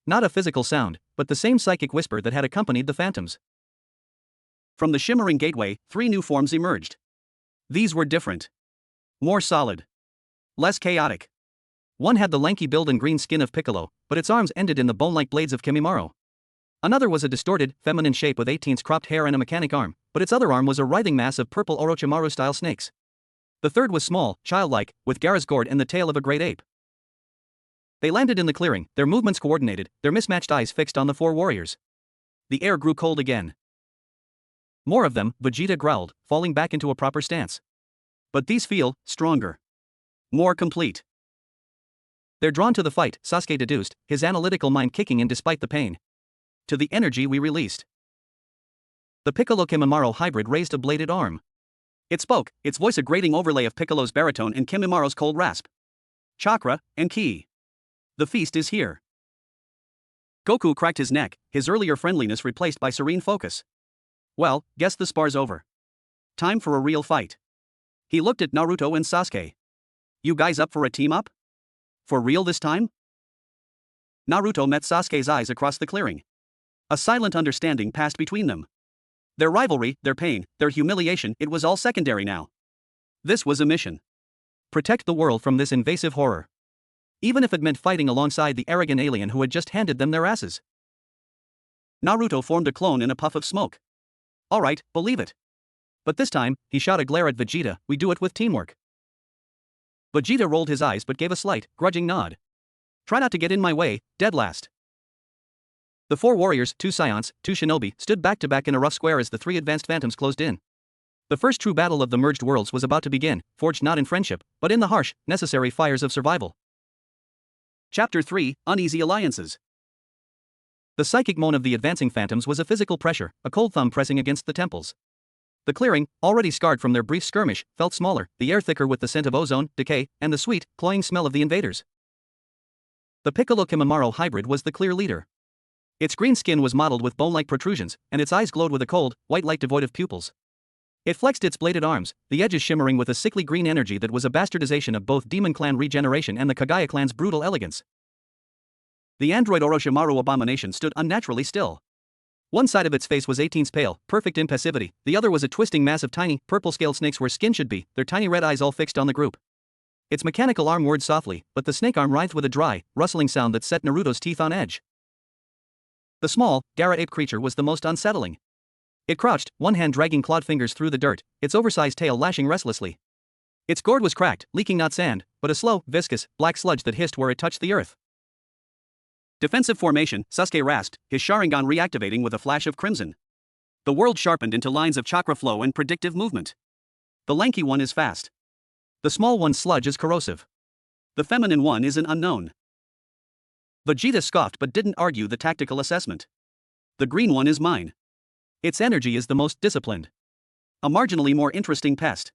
Not a physical sound, but the same psychic whisper that had accompanied the phantoms. From the shimmering gateway, 3 new forms emerged. These were different. More solid. Less chaotic. One had the lanky build and green skin of Piccolo, but its arms ended in the bone-like blades of Kimimaro. Another was a distorted, feminine shape with 18's cropped hair and a mechanic arm, but its other arm was a writhing mass of purple Orochimaru-style snakes. The third was small, childlike, with Gaara's gourd and the tail of a great ape. They landed in the clearing, their movements coordinated, their mismatched eyes fixed on the 4 warriors. The air grew cold again. More of them, Vegeta growled, falling back into a proper stance. But these feel stronger. More complete. They're drawn to the fight, Sasuke deduced, his analytical mind kicking in despite the pain. To the energy we released. The Piccolo Kimimaro hybrid raised a bladed arm. It spoke, its voice a grating overlay of Piccolo's baritone and Kimimaro's cold rasp. Chakra and ki. The feast is here. Goku cracked his neck, his earlier friendliness replaced by serene focus. Well, guess the spar's over. Time for a real fight. He looked at Naruto and Sasuke. You guys up for a team-up? For real this time? Naruto met Sasuke's eyes across the clearing. A silent understanding passed between them. Their rivalry, their pain, their humiliation, it was all secondary now. This was a mission. Protect the world from this invasive horror. Even if it meant fighting alongside the arrogant alien who had just handed them their asses. Naruto formed a clone in a puff of smoke. Alright, believe it. But this time, he shot a glare at Vegeta, we do it with teamwork. Vegeta rolled his eyes but gave a slight, grudging nod. Try not to get in my way, dead last. The 4 warriors, 2 scions, 2 shinobi, stood back to back in a rough square as the 3 advanced phantoms closed in. The first true battle of the merged worlds was about to begin, forged not in friendship, but in the harsh, necessary fires of survival. Chapter 3, Uneasy Alliances. The psychic moan of the advancing phantoms was a physical pressure, a cold thumb pressing against the temples. The clearing, already scarred from their brief skirmish, felt smaller, the air thicker with the scent of ozone, decay, and the sweet, cloying smell of the invaders. The Piccolo Kimimaro hybrid was the clear leader. Its green skin was mottled with bone-like protrusions, and its eyes glowed with a cold, white light devoid of pupils. It flexed its bladed arms, the edges shimmering with a sickly green energy that was a bastardization of both Demon Clan regeneration and the Kagaya clan's brutal elegance. The android Orochimaru abomination stood unnaturally still. One side of its face was 18's pale, perfect impassivity, the other was a twisting mass of tiny, purple-scaled snakes where skin should be, their tiny red eyes all fixed on the group. Its mechanical arm whirred softly, but the snake arm writhed with a dry, rustling sound that set Naruto's teeth on edge. The small, Gara ape creature was the most unsettling. It crouched, one hand dragging clawed fingers through the dirt, its oversized tail lashing restlessly. Its gourd was cracked, leaking not sand, but a slow, viscous, black sludge that hissed where it touched the earth. Defensive formation, Sasuke rasped, his Sharingan reactivating with a flash of crimson. The world sharpened into lines of chakra flow and predictive movement. The lanky one is fast. The small one's sludge is corrosive. The feminine one is an unknown. Vegeta scoffed but didn't argue the tactical assessment. The green one is mine. Its energy is the most disciplined. A marginally more interesting pest.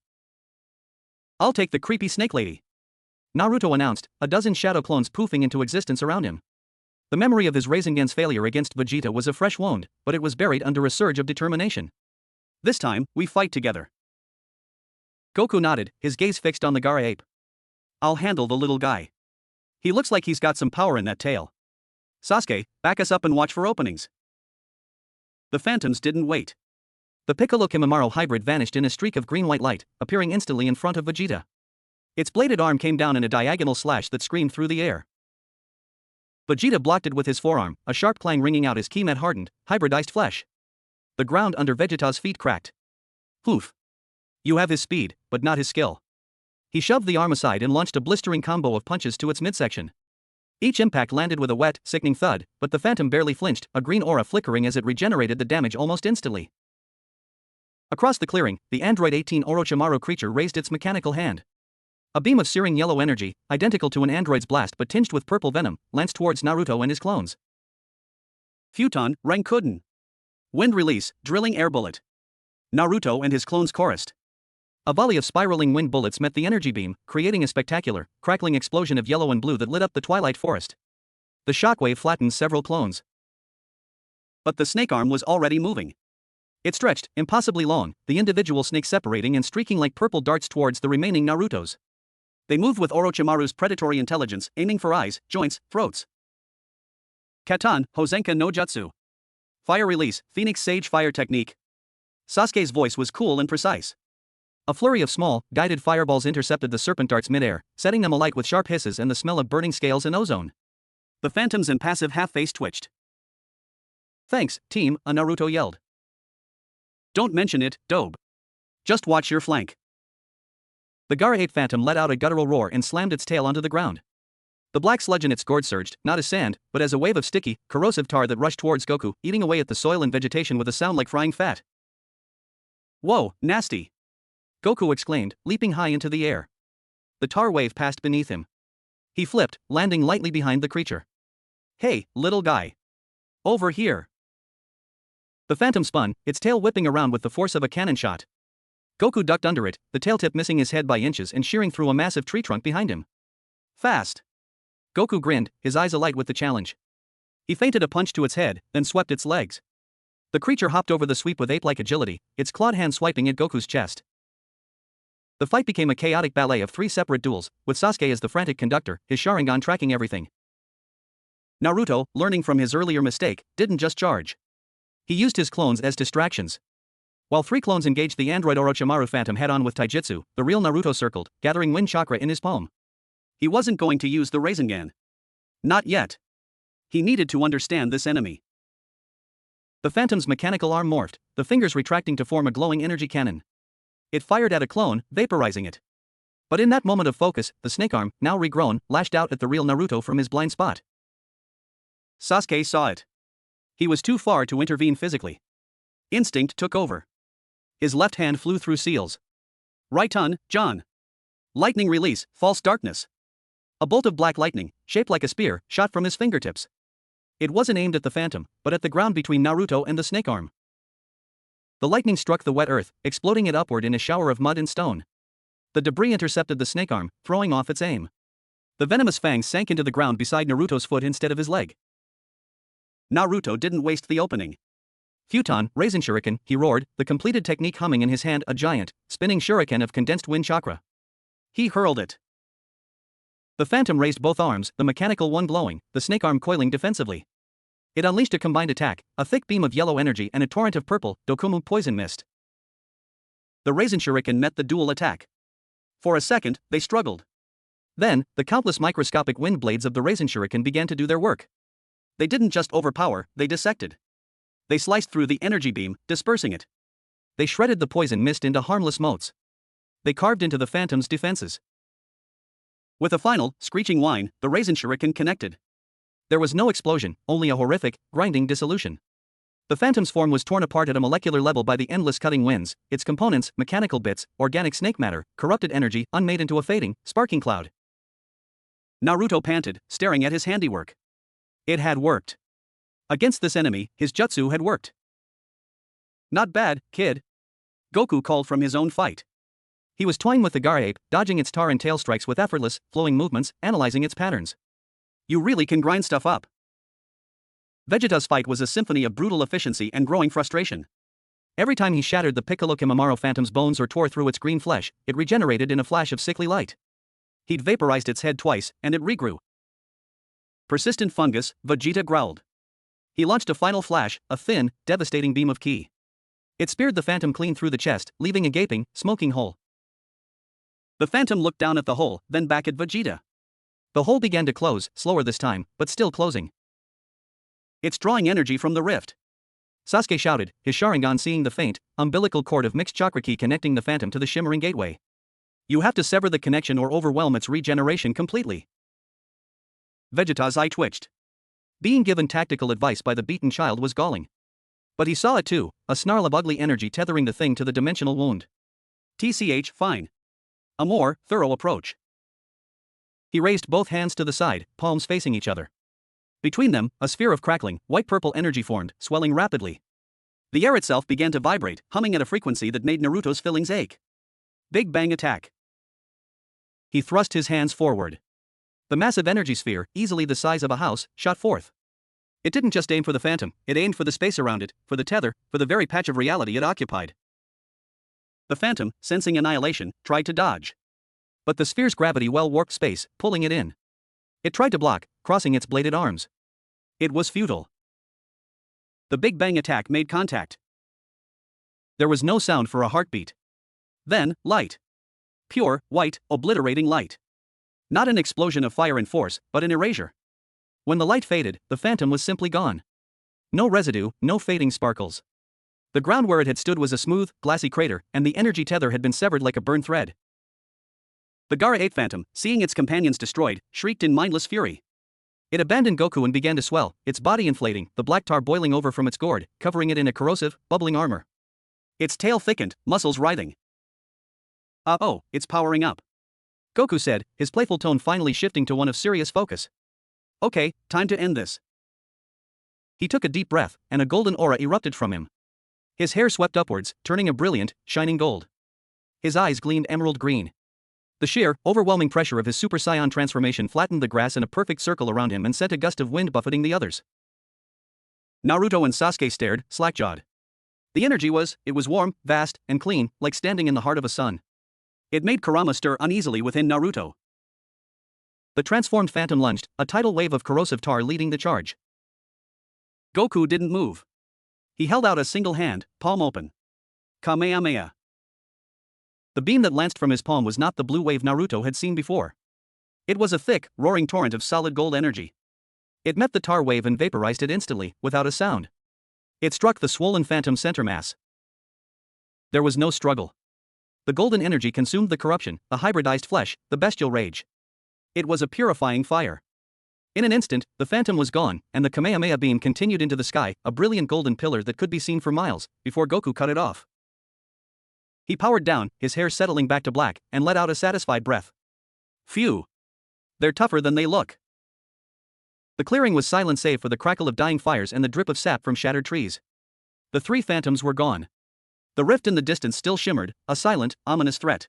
I'll take the creepy snake lady. Naruto announced, a dozen shadow clones poofing into existence around him. The memory of his Rasengan's failure against Vegeta was a fresh wound, but it was buried under a surge of determination. This time, we fight together. Goku nodded, his gaze fixed on the Gara ape. I'll handle the little guy. He looks like he's got some power in that tail. Sasuke, back us up and watch for openings. The phantoms didn't wait. The Piccolo Kimimaro hybrid vanished in a streak of green-white light, appearing instantly in front of Vegeta. Its bladed arm came down in a diagonal slash that screamed through the air. Vegeta blocked it with his forearm, a sharp clang ringing out his ki met hardened, hybridized flesh. The ground under Vegeta's feet cracked. Poof. You have his speed, but not his skill. He shoved the arm aside and launched a blistering combo of punches to its midsection. Each impact landed with a wet, sickening thud, but the phantom barely flinched, a green aura flickering as it regenerated the damage almost instantly. Across the clearing, the android 18 Orochimaru creature raised its mechanical hand. A beam of searing yellow energy, identical to an android's blast but tinged with purple venom, lanced towards Naruto and his clones. Futon, Rankuden. Wind release, drilling air bullet. Naruto and his clones chorused. A volley of spiraling wind bullets met the energy beam, creating a spectacular, crackling explosion of yellow and blue that lit up the twilight forest. The shockwave flattened several clones. But the snake arm was already moving. It stretched, impossibly long, the individual snakes separating and streaking like purple darts towards the remaining Narutos. They moved with Orochimaru's predatory intelligence, aiming for eyes, joints, throats. Katan, Hosenka no Jutsu. Fire release, Phoenix Sage Fire Technique. Sasuke's voice was cool and precise. A flurry of small, guided fireballs intercepted the serpent darts midair, setting them alight with sharp hisses and the smell of burning scales and ozone. The phantom's impassive half-face twitched. Thanks, team, a Naruto yelled. Don't mention it, Dobe. Just watch your flank. The Gara ape phantom let out a guttural roar and slammed its tail onto the ground. The black sludge in its gourd surged, not as sand, but as a wave of sticky, corrosive tar that rushed towards Goku, eating away at the soil and vegetation with a sound like frying fat. Whoa, nasty! Goku exclaimed, leaping high into the air. The tar wave passed beneath him. He flipped, landing lightly behind the creature. Hey, little guy. Over here. The phantom spun, its tail whipping around with the force of a cannon shot. Goku ducked under it, the tail tip missing his head by inches and shearing through a massive tree trunk behind him. Fast. Goku grinned, his eyes alight with the challenge. He feinted a punch to its head, then swept its legs. The creature hopped over the sweep with ape-like agility, its clawed hand swiping at Goku's chest. The fight became a chaotic ballet of three separate duels, with Sasuke as the frantic conductor, his Sharingan tracking everything. Naruto, learning from his earlier mistake, didn't just charge. He used his clones as distractions. While three clones engaged the android Orochimaru phantom head-on with taijutsu, the real Naruto circled, gathering wind chakra in his palm. He wasn't going to use the Rasengan. Not yet. He needed to understand this enemy. The phantom's mechanical arm morphed, the fingers retracting to form a glowing energy cannon. It fired at a clone, vaporizing it. But in that moment of focus, the snake arm, now regrown, lashed out at the real Naruto from his blind spot. Sasuke saw it. He was too far to intervene physically. Instinct took over. His left hand flew through seals. Right on, John. Lightning release, false darkness. A bolt of black lightning, shaped like a spear, shot from his fingertips. It wasn't aimed at the phantom, but at the ground between Naruto and the snake arm. The lightning struck the wet earth, exploding it upward in a shower of mud and stone. The debris intercepted the snake arm, throwing off its aim. The venomous fangs sank into the ground beside Naruto's foot instead of his leg. Naruto didn't waste the opening. Futon, Raisin Shuriken, he roared, the completed technique humming in his hand, a giant, spinning shuriken of condensed wind chakra. He hurled it. The phantom raised both arms, the mechanical one glowing, the snake arm coiling defensively. It unleashed a combined attack, a thick beam of yellow energy and a torrent of purple, Dokumu poison mist. The Raisin Shuriken met the dual attack. For a second, they struggled. Then, the countless microscopic wind blades of the Raisin Shuriken began to do their work. They didn't just overpower, they dissected. They sliced through the energy beam, dispersing it. They shredded the poison mist into harmless motes. They carved into the phantom's defenses. With a final, screeching whine, the Raisin Shuriken connected. There was no explosion, only a horrific, grinding dissolution. The phantom's form was torn apart at a molecular level by the endless cutting winds, its components, mechanical bits, organic snake matter, corrupted energy, unmade into a fading, sparking cloud. Naruto panted, staring at his handiwork. It had worked. Against this enemy, his jutsu had worked. Not bad, kid. Goku called from his own fight. He was toying with the Gar ape, dodging its tar and tail strikes with effortless, flowing movements, analyzing its patterns. You really can grind stuff up. Vegeta's fight was a symphony of brutal efficiency and growing frustration. Every time he shattered the Piccolo Kimimaro phantom's bones or tore through its green flesh, it regenerated in a flash of sickly light. He'd vaporized its head twice, and it regrew. Persistent fungus, Vegeta growled. He launched a final flash, a thin, devastating beam of ki. It speared the phantom clean through the chest, leaving a gaping, smoking hole. The phantom looked down at the hole, then back at Vegeta. The hole began to close, slower this time, but still closing. It's drawing energy from the rift. Sasuke shouted, his Sharingan seeing the faint, umbilical cord of mixed chakra ki connecting the phantom to the shimmering gateway. You have to sever the connection or overwhelm its regeneration completely. Vegeta's eye twitched. Being given tactical advice by the beaten child was galling. But he saw it too, a snarl of ugly energy tethering the thing to the dimensional wound. TCH, fine. A more thorough approach. He raised both hands to the side, palms facing each other. Between them, a sphere of crackling, white-purple energy formed, swelling rapidly. The air itself began to vibrate, humming at a frequency that made Naruto's fillings ache. Big bang attack. He thrust his hands forward. The massive energy sphere, easily the size of a house, shot forth. It didn't just aim for the phantom, it aimed for the space around it, for the tether, for the very patch of reality it occupied. The phantom, sensing annihilation, tried to dodge. But the sphere's gravity well-warped space, pulling it in. It tried to block, crossing its bladed arms. It was futile. The Big Bang attack made contact. There was no sound for a heartbeat. Then, light. Pure, white, obliterating light. Not an explosion of fire and force, but an erasure. When the light faded, the phantom was simply gone. No residue, no fading sparkles. The ground where it had stood was a smooth, glassy crater, and the energy tether had been severed like a burned thread. The Gaara 8 phantom, seeing its companions destroyed, shrieked in mindless fury. It abandoned Goku and began to swell, its body inflating, the black tar boiling over from its gourd, covering it in a corrosive, bubbling armor. Its tail thickened, muscles writhing. Oh, it's powering up. Goku said, his playful tone finally shifting to one of serious focus. Okay, time to end this. He took a deep breath, and a golden aura erupted from him. His hair swept upwards, turning a brilliant, shining gold. His eyes gleamed emerald green. The sheer, overwhelming pressure of his Super Saiyan transformation flattened the grass in a perfect circle around him and sent a gust of wind buffeting the others. Naruto and Sasuke stared, slack-jawed. The energy was warm, vast, and clean, like standing in the heart of a sun. It made Kurama stir uneasily within Naruto. The transformed phantom lunged, a tidal wave of corrosive tar leading the charge. Goku didn't move. He held out a single hand, palm open. Kamehameha. The beam that lanced from his palm was not the blue wave Naruto had seen before. It was a thick, roaring torrent of solid gold energy. It met the tar wave and vaporized it instantly, without a sound. It struck the swollen phantom center mass. There was no struggle. The golden energy consumed the corruption, the hybridized flesh, the bestial rage. It was a purifying fire. In an instant, the phantom was gone, and the Kamehameha beam continued into the sky, a brilliant golden pillar that could be seen for miles, before Goku cut it off. He powered down, his hair settling back to black, and let out a satisfied breath. Phew. They're tougher than they look. The clearing was silent save for the crackle of dying fires and the drip of sap from shattered trees. The three phantoms were gone. The rift in the distance still shimmered, a silent, ominous threat.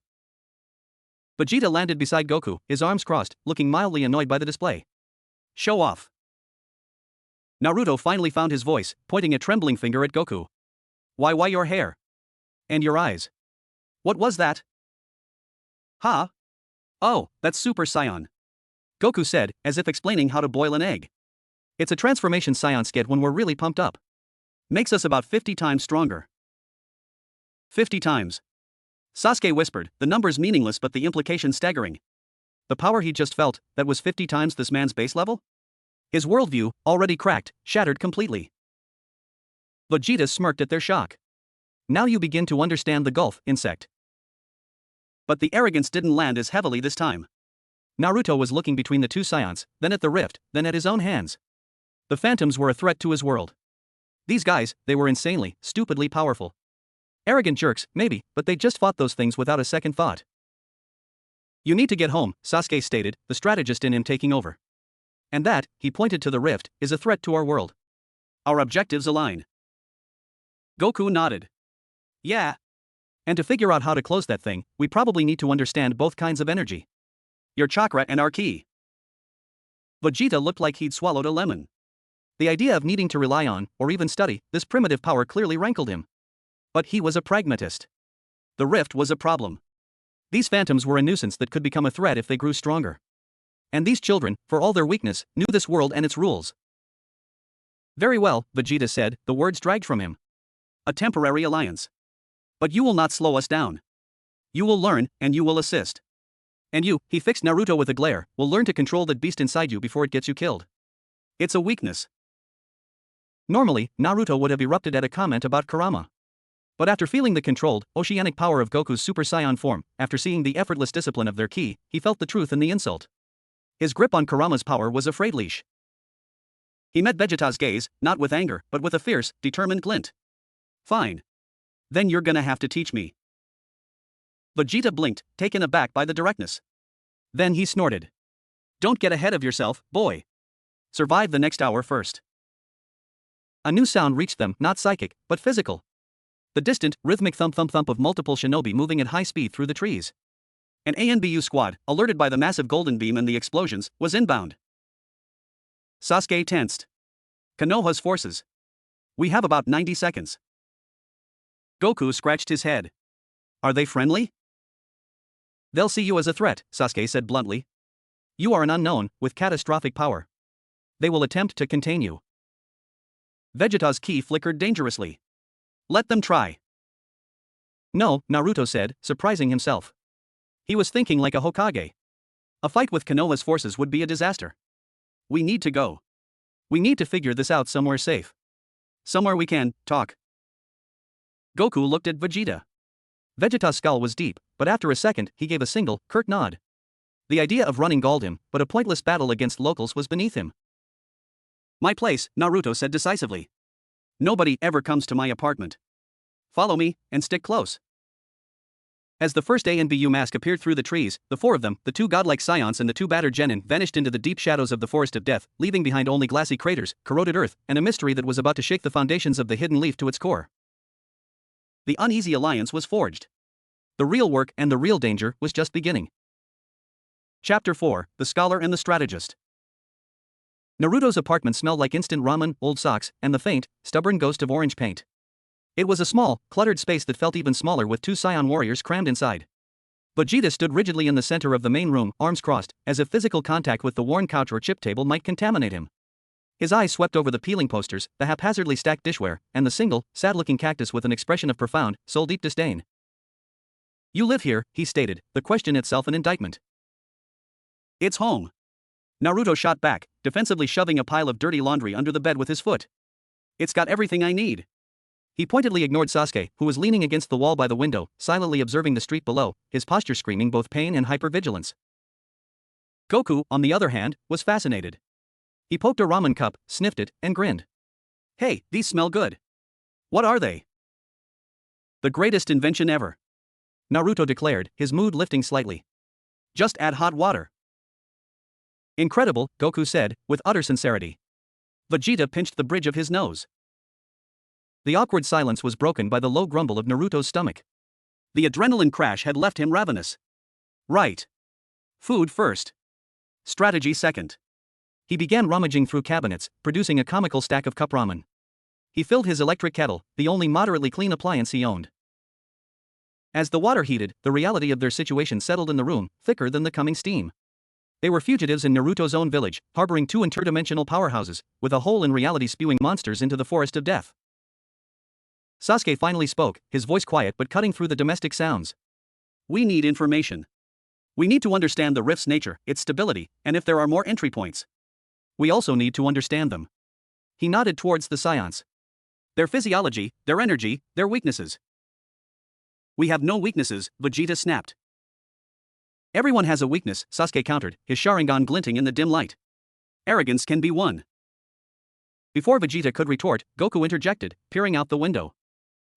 Vegeta landed beside Goku, his arms crossed, looking mildly annoyed by the display. Show off. Naruto finally found his voice, pointing a trembling finger at Goku. Why your hair? And your eyes? What was that? Huh? Oh, that's Super Saiyan. Goku said, as if explaining how to boil an egg. It's a transformation Saiyan get when we're really pumped up. Makes us about 50 times stronger. 50 times. Sasuke whispered, the numbers meaningless but the implication staggering. The power he just felt, that was 50 times this man's base level? His worldview, already cracked, shattered completely. Vegeta smirked at their shock. Now you begin to understand the gulf, insect. But the arrogance didn't land as heavily this time. Naruto was looking between the two Saiyans, then at the rift, then at his own hands. The phantoms were a threat to his world. These guys, they were insanely, stupidly powerful. Arrogant jerks, maybe, but they just fought those things without a second thought. You need to get home, Sasuke stated, the strategist in him taking over. And that, he pointed to the rift, is a threat to our world. Our objectives align. Goku nodded. Yeah. And to figure out how to close that thing, we probably need to understand both kinds of energy. Your chakra and our ki. Vegeta looked like he'd swallowed a lemon. The idea of needing to rely on, or even study, this primitive power clearly rankled him. But he was a pragmatist. The rift was a problem. These phantoms were a nuisance that could become a threat if they grew stronger. And these children, for all their weakness, knew this world and its rules. Very well, Vegeta said, the words dragged from him. A temporary alliance. But you will not slow us down. You will learn, and you will assist. And you, he fixed Naruto with a glare, will learn to control that beast inside you before it gets you killed. It's a weakness. Normally, Naruto would have erupted at a comment about Kurama. But after feeling the controlled, oceanic power of Goku's Super Saiyan form, after seeing the effortless discipline of their ki, he felt the truth in the insult. His grip on Kurama's power was a frayed leash. He met Vegeta's gaze, not with anger, but with a fierce, determined glint. Fine. Then you're gonna have to teach me. Vegeta blinked, taken aback by the directness. Then he snorted. Don't get ahead of yourself, boy. Survive the next hour first. A new sound reached them, not psychic, but physical. The distant, rhythmic thump-thump-thump of multiple shinobi moving at high speed through the trees. An ANBU squad, alerted by the massive golden beam and the explosions, was inbound. Sasuke tensed. Konoha's forces. We have about 90 seconds. Goku scratched his head. Are they friendly? They'll see you as a threat, Sasuke said bluntly. You are an unknown, with catastrophic power. They will attempt to contain you. Vegeta's ki flickered dangerously. Let them try. No, Naruto said, surprising himself. He was thinking like a Hokage. A fight with Konoha's forces would be a disaster. We need to go. We need to figure this out somewhere safe. Somewhere we can talk. Goku looked at Vegeta. Vegeta's skull was deep, but after a second, he gave a single, curt nod. The idea of running galled him, but a pointless battle against locals was beneath him. My place, Naruto said decisively. Nobody ever comes to my apartment. Follow me, and stick close. As the first ANBU mask appeared through the trees, the four of them, the two godlike Saiyans and the two battered genin, vanished into the deep shadows of the forest of death, leaving behind only glassy craters, corroded earth, and a mystery that was about to shake the foundations of the hidden leaf to its core. The uneasy alliance was forged. The real work and the real danger was just beginning. Chapter 4, The Scholar and the Strategist. Naruto's apartment smelled like instant ramen, old socks, and the faint, stubborn ghost of orange paint. It was a small, cluttered space that felt even smaller with two Saiyan warriors crammed inside. Vegeta stood rigidly in the center of the main room, arms crossed, as if physical contact with the worn couch or chip table might contaminate him. His eyes swept over the peeling posters, the haphazardly stacked dishware, and the single, sad-looking cactus with an expression of profound, soul-deep disdain. You live here, he stated, the question itself an indictment. It's home. Naruto shot back, defensively shoving a pile of dirty laundry under the bed with his foot. It's got everything I need. He pointedly ignored Sasuke, who was leaning against the wall by the window, silently observing the street below, his posture screaming both pain and hypervigilance. Goku, on the other hand, was fascinated. He poked a ramen cup, sniffed it, and grinned. Hey, these smell good. What are they? The greatest invention ever. Naruto declared, his mood lifting slightly. Just add hot water. Incredible, Goku said, with utter sincerity. Vegeta pinched the bridge of his nose. The awkward silence was broken by the low grumble of Naruto's stomach. The adrenaline crash had left him ravenous. Right. Food first. Strategy second. He began rummaging through cabinets, producing a comical stack of cup ramen. He filled his electric kettle, the only moderately clean appliance he owned. As the water heated, the reality of their situation settled in the room, thicker than the coming steam. They were fugitives in Naruto's own village, harboring two interdimensional powerhouses, with a hole in reality spewing monsters into the forest of death. Sasuke finally spoke, his voice quiet but cutting through the domestic sounds. We need information. We need to understand the rift's nature, its stability, and if there are more entry points. We also need to understand them. He nodded towards the scions. Their physiology, their energy, their weaknesses. We have no weaknesses, Vegeta snapped. Everyone has a weakness, Sasuke countered, his Sharingan glinting in the dim light. Arrogance can be one. Before Vegeta could retort, Goku interjected, peering out the window.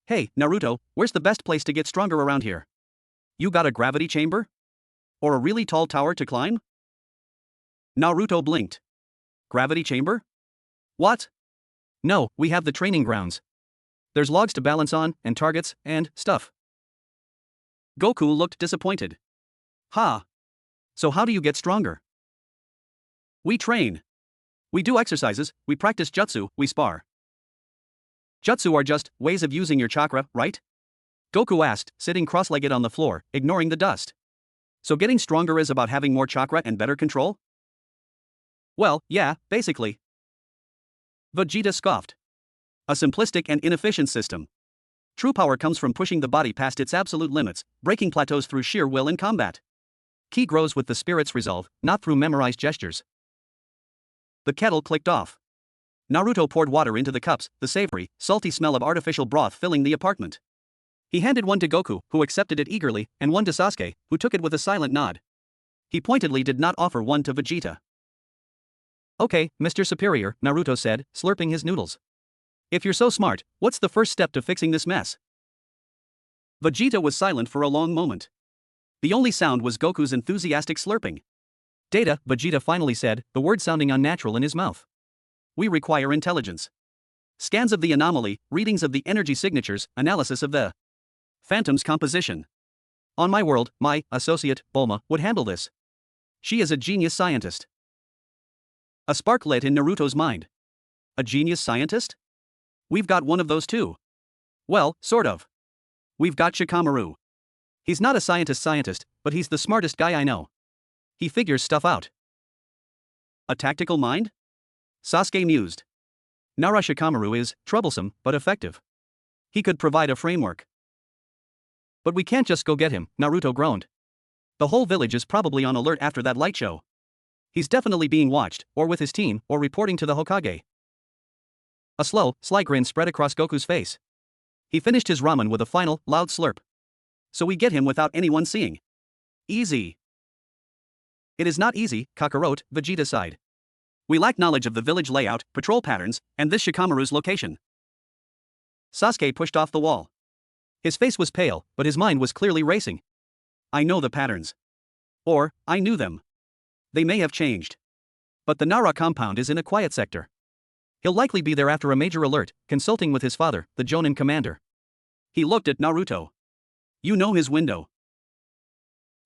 Hey, Naruto, where's the best place to get stronger around here? You got a gravity chamber? Or a really tall tower to climb? Naruto blinked. Gravity chamber? What? No, we have the training grounds. There's logs to balance on, and targets, and stuff. Goku looked disappointed. Ha! So how do you get stronger? We train. We do exercises, we practice jutsu, we spar. Jutsu are just ways of using your chakra, right? Goku asked, sitting cross-legged on the floor, ignoring the dust. So getting stronger is about having more chakra and better control? Well, yeah, basically. Vegeta scoffed. A simplistic and inefficient system. True power comes from pushing the body past its absolute limits, breaking plateaus through sheer will in combat. Ki grows with the spirit's resolve, not through memorized gestures. The kettle clicked off. Naruto poured water into the cups, the savory, salty smell of artificial broth filling the apartment. He handed one to Goku, who accepted it eagerly, and one to Sasuke, who took it with a silent nod. He pointedly did not offer one to Vegeta. Okay, Mr. Superior, Naruto said, slurping his noodles. If you're so smart, what's the first step to fixing this mess? Vegeta was silent for a long moment. The only sound was Goku's enthusiastic slurping. Data, Vegeta finally said, the word sounding unnatural in his mouth. We require intelligence. Scans of the anomaly, readings of the energy signatures, analysis of the Phantom's composition. On my world, my associate, Bulma, would handle this. She is a genius scientist. A spark lit in Naruto's mind. A genius scientist? We've got one of those too. Well, sort of. We've got Shikamaru. He's not a scientist, but he's the smartest guy I know. He figures stuff out. A tactical mind? Sasuke mused. Nara Shikamaru is troublesome, but effective. He could provide a framework. But we can't just go get him, Naruto groaned. The whole village is probably on alert after that light show. He's definitely being watched, or with his team, or reporting to the Hokage. A slow, sly grin spread across Goku's face. He finished his ramen with a final, loud slurp. So we get him without anyone seeing. Easy. It is not easy, Kakarot, Vegeta sighed. We lack knowledge of the village layout, patrol patterns, and this Shikamaru's location. Sasuke pushed off the wall. His face was pale, but his mind was clearly racing. I know the patterns. Or, I knew them. They may have changed. But the Nara compound is in a quiet sector. He'll likely be there after a major alert, consulting with his father, the Jonin commander. He looked at Naruto. You know his window.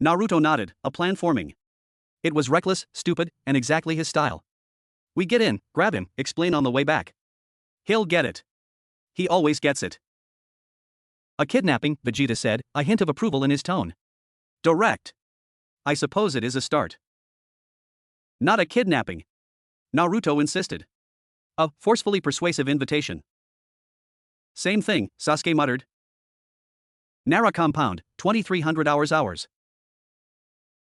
Naruto nodded, a plan forming. It was reckless, stupid, and exactly his style. We get in, grab him, explain on the way back. He'll get it. He always gets it. A kidnapping, Vegeta said, a hint of approval in his tone. Direct. I suppose it is a start. Not a kidnapping. Naruto insisted. A forcefully persuasive invitation. Same thing, Sasuke muttered. Nara compound, 2300 hours.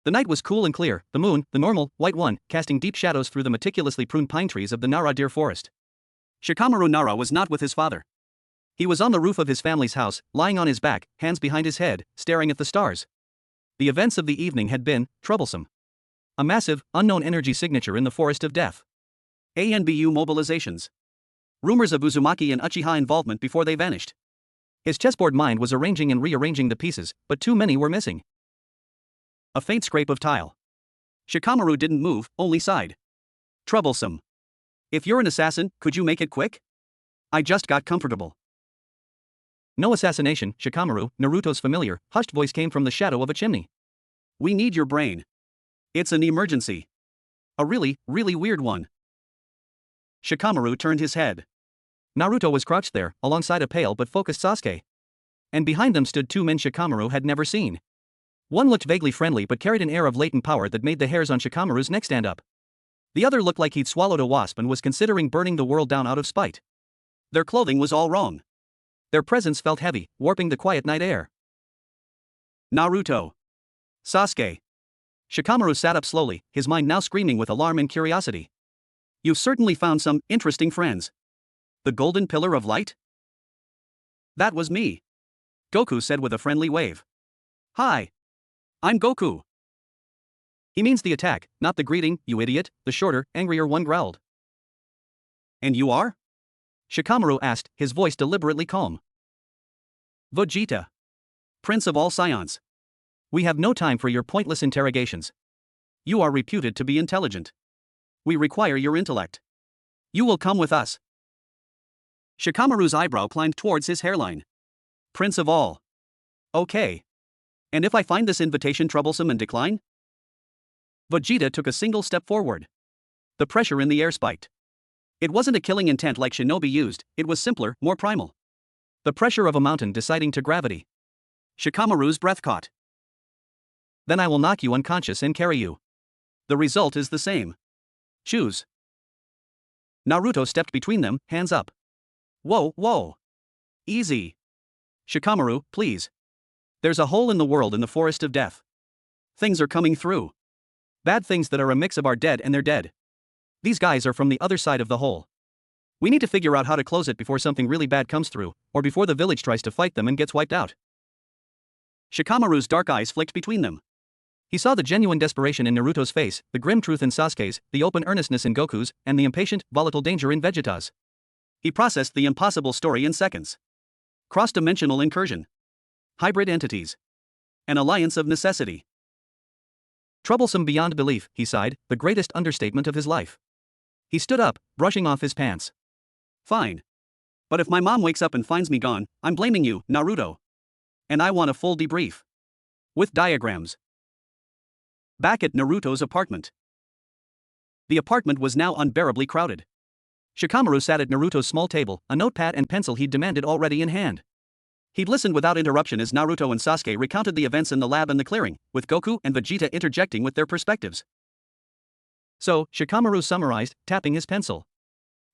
The night was cool and clear, the moon, the normal, white one, casting deep shadows through the meticulously pruned pine trees of the Nara deer forest. Shikamaru Nara was not with his father. He was on the roof of his family's house, lying on his back, hands behind his head, staring at the stars. The events of the evening had been troublesome. A massive, unknown energy signature in the forest of death. ANBU mobilizations. Rumors of Uzumaki and Uchiha involvement before they vanished. His chessboard mind was arranging and rearranging the pieces, but too many were missing. A faint scrape of tile. Shikamaru didn't move, only sighed. Troublesome. If you're an assassin, could you make it quick? I just got comfortable. No assassination, Shikamaru, Naruto's familiar, hushed voice came from the shadow of a chimney. We need your brain. It's an emergency. A really, really weird one. Shikamaru turned his head. Naruto was crouched there, alongside a pale but focused Sasuke. And behind them stood two men Shikamaru had never seen. One looked vaguely friendly but carried an air of latent power that made the hairs on Shikamaru's neck stand up. The other looked like he'd swallowed a wasp and was considering burning the world down out of spite. Their clothing was all wrong. Their presence felt heavy, warping the quiet night air. Naruto. Sasuke. Shikamaru sat up slowly, his mind now screaming with alarm and curiosity. You've certainly found some interesting friends. The Golden Pillar of Light? That was me. Goku said with a friendly wave. Hi. I'm Goku. He means the attack, not the greeting, you idiot, the shorter, angrier one growled. And you are? Shikamaru asked, his voice deliberately calm. Vegeta. Prince of all Scions. We have no time for your pointless interrogations. You are reputed to be intelligent. We require your intellect. You will come with us. Shikamaru's eyebrow climbed towards his hairline. Prince of all. Okay. And if I find this invitation troublesome and decline? Vegeta took a single step forward. The pressure in the air spiked. It wasn't a killing intent like Shinobi used, it was simpler, more primal. The pressure of a mountain deciding to gravity. Shikamaru's breath caught. Then I will knock you unconscious and carry you. The result is the same. Choose. Naruto stepped between them, hands up. Whoa, whoa. Easy. Shikamaru, please. There's a hole in the world in the forest of death. Things are coming through. Bad things that are a mix of our dead and their dead. These guys are from the other side of the hole. We need to figure out how to close it before something really bad comes through, or before the village tries to fight them and gets wiped out. Shikamaru's dark eyes flicked between them. He saw the genuine desperation in Naruto's face, the grim truth in Sasuke's, the open earnestness in Goku's, and the impatient, volatile danger in Vegeta's. He processed the impossible story in seconds. Cross-dimensional incursion. Hybrid entities. An alliance of necessity. Troublesome beyond belief, he sighed, the greatest understatement of his life. He stood up, brushing off his pants. Fine. But if my mom wakes up and finds me gone, I'm blaming you, Naruto. And I want a full debrief. With diagrams. Back at Naruto's apartment. The apartment was now unbearably crowded. Shikamaru sat at Naruto's small table, a notepad and pencil he'd demanded already in hand. He'd listened without interruption as Naruto and Sasuke recounted the events in the lab and the clearing, with Goku and Vegeta interjecting with their perspectives. So, Shikamaru summarized, tapping his pencil.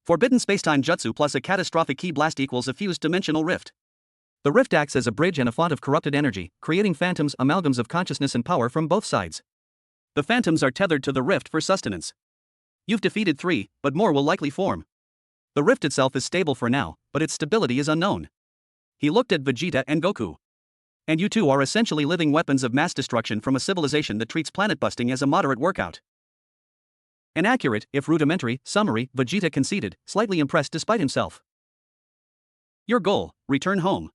Forbidden spacetime jutsu plus a catastrophic ki blast equals a fused dimensional rift. The rift acts as a bridge and a font of corrupted energy, creating phantoms, amalgams of consciousness and power from both sides. The phantoms are tethered to the rift for sustenance. You've defeated 3, but more will likely form. The rift itself is stable for now, but its stability is unknown. He looked at Vegeta and Goku. And you two are essentially living weapons of mass destruction from a civilization that treats planet busting as a moderate workout. An accurate, if rudimentary, summary, Vegeta conceded, slightly impressed despite himself. Your goal, return home.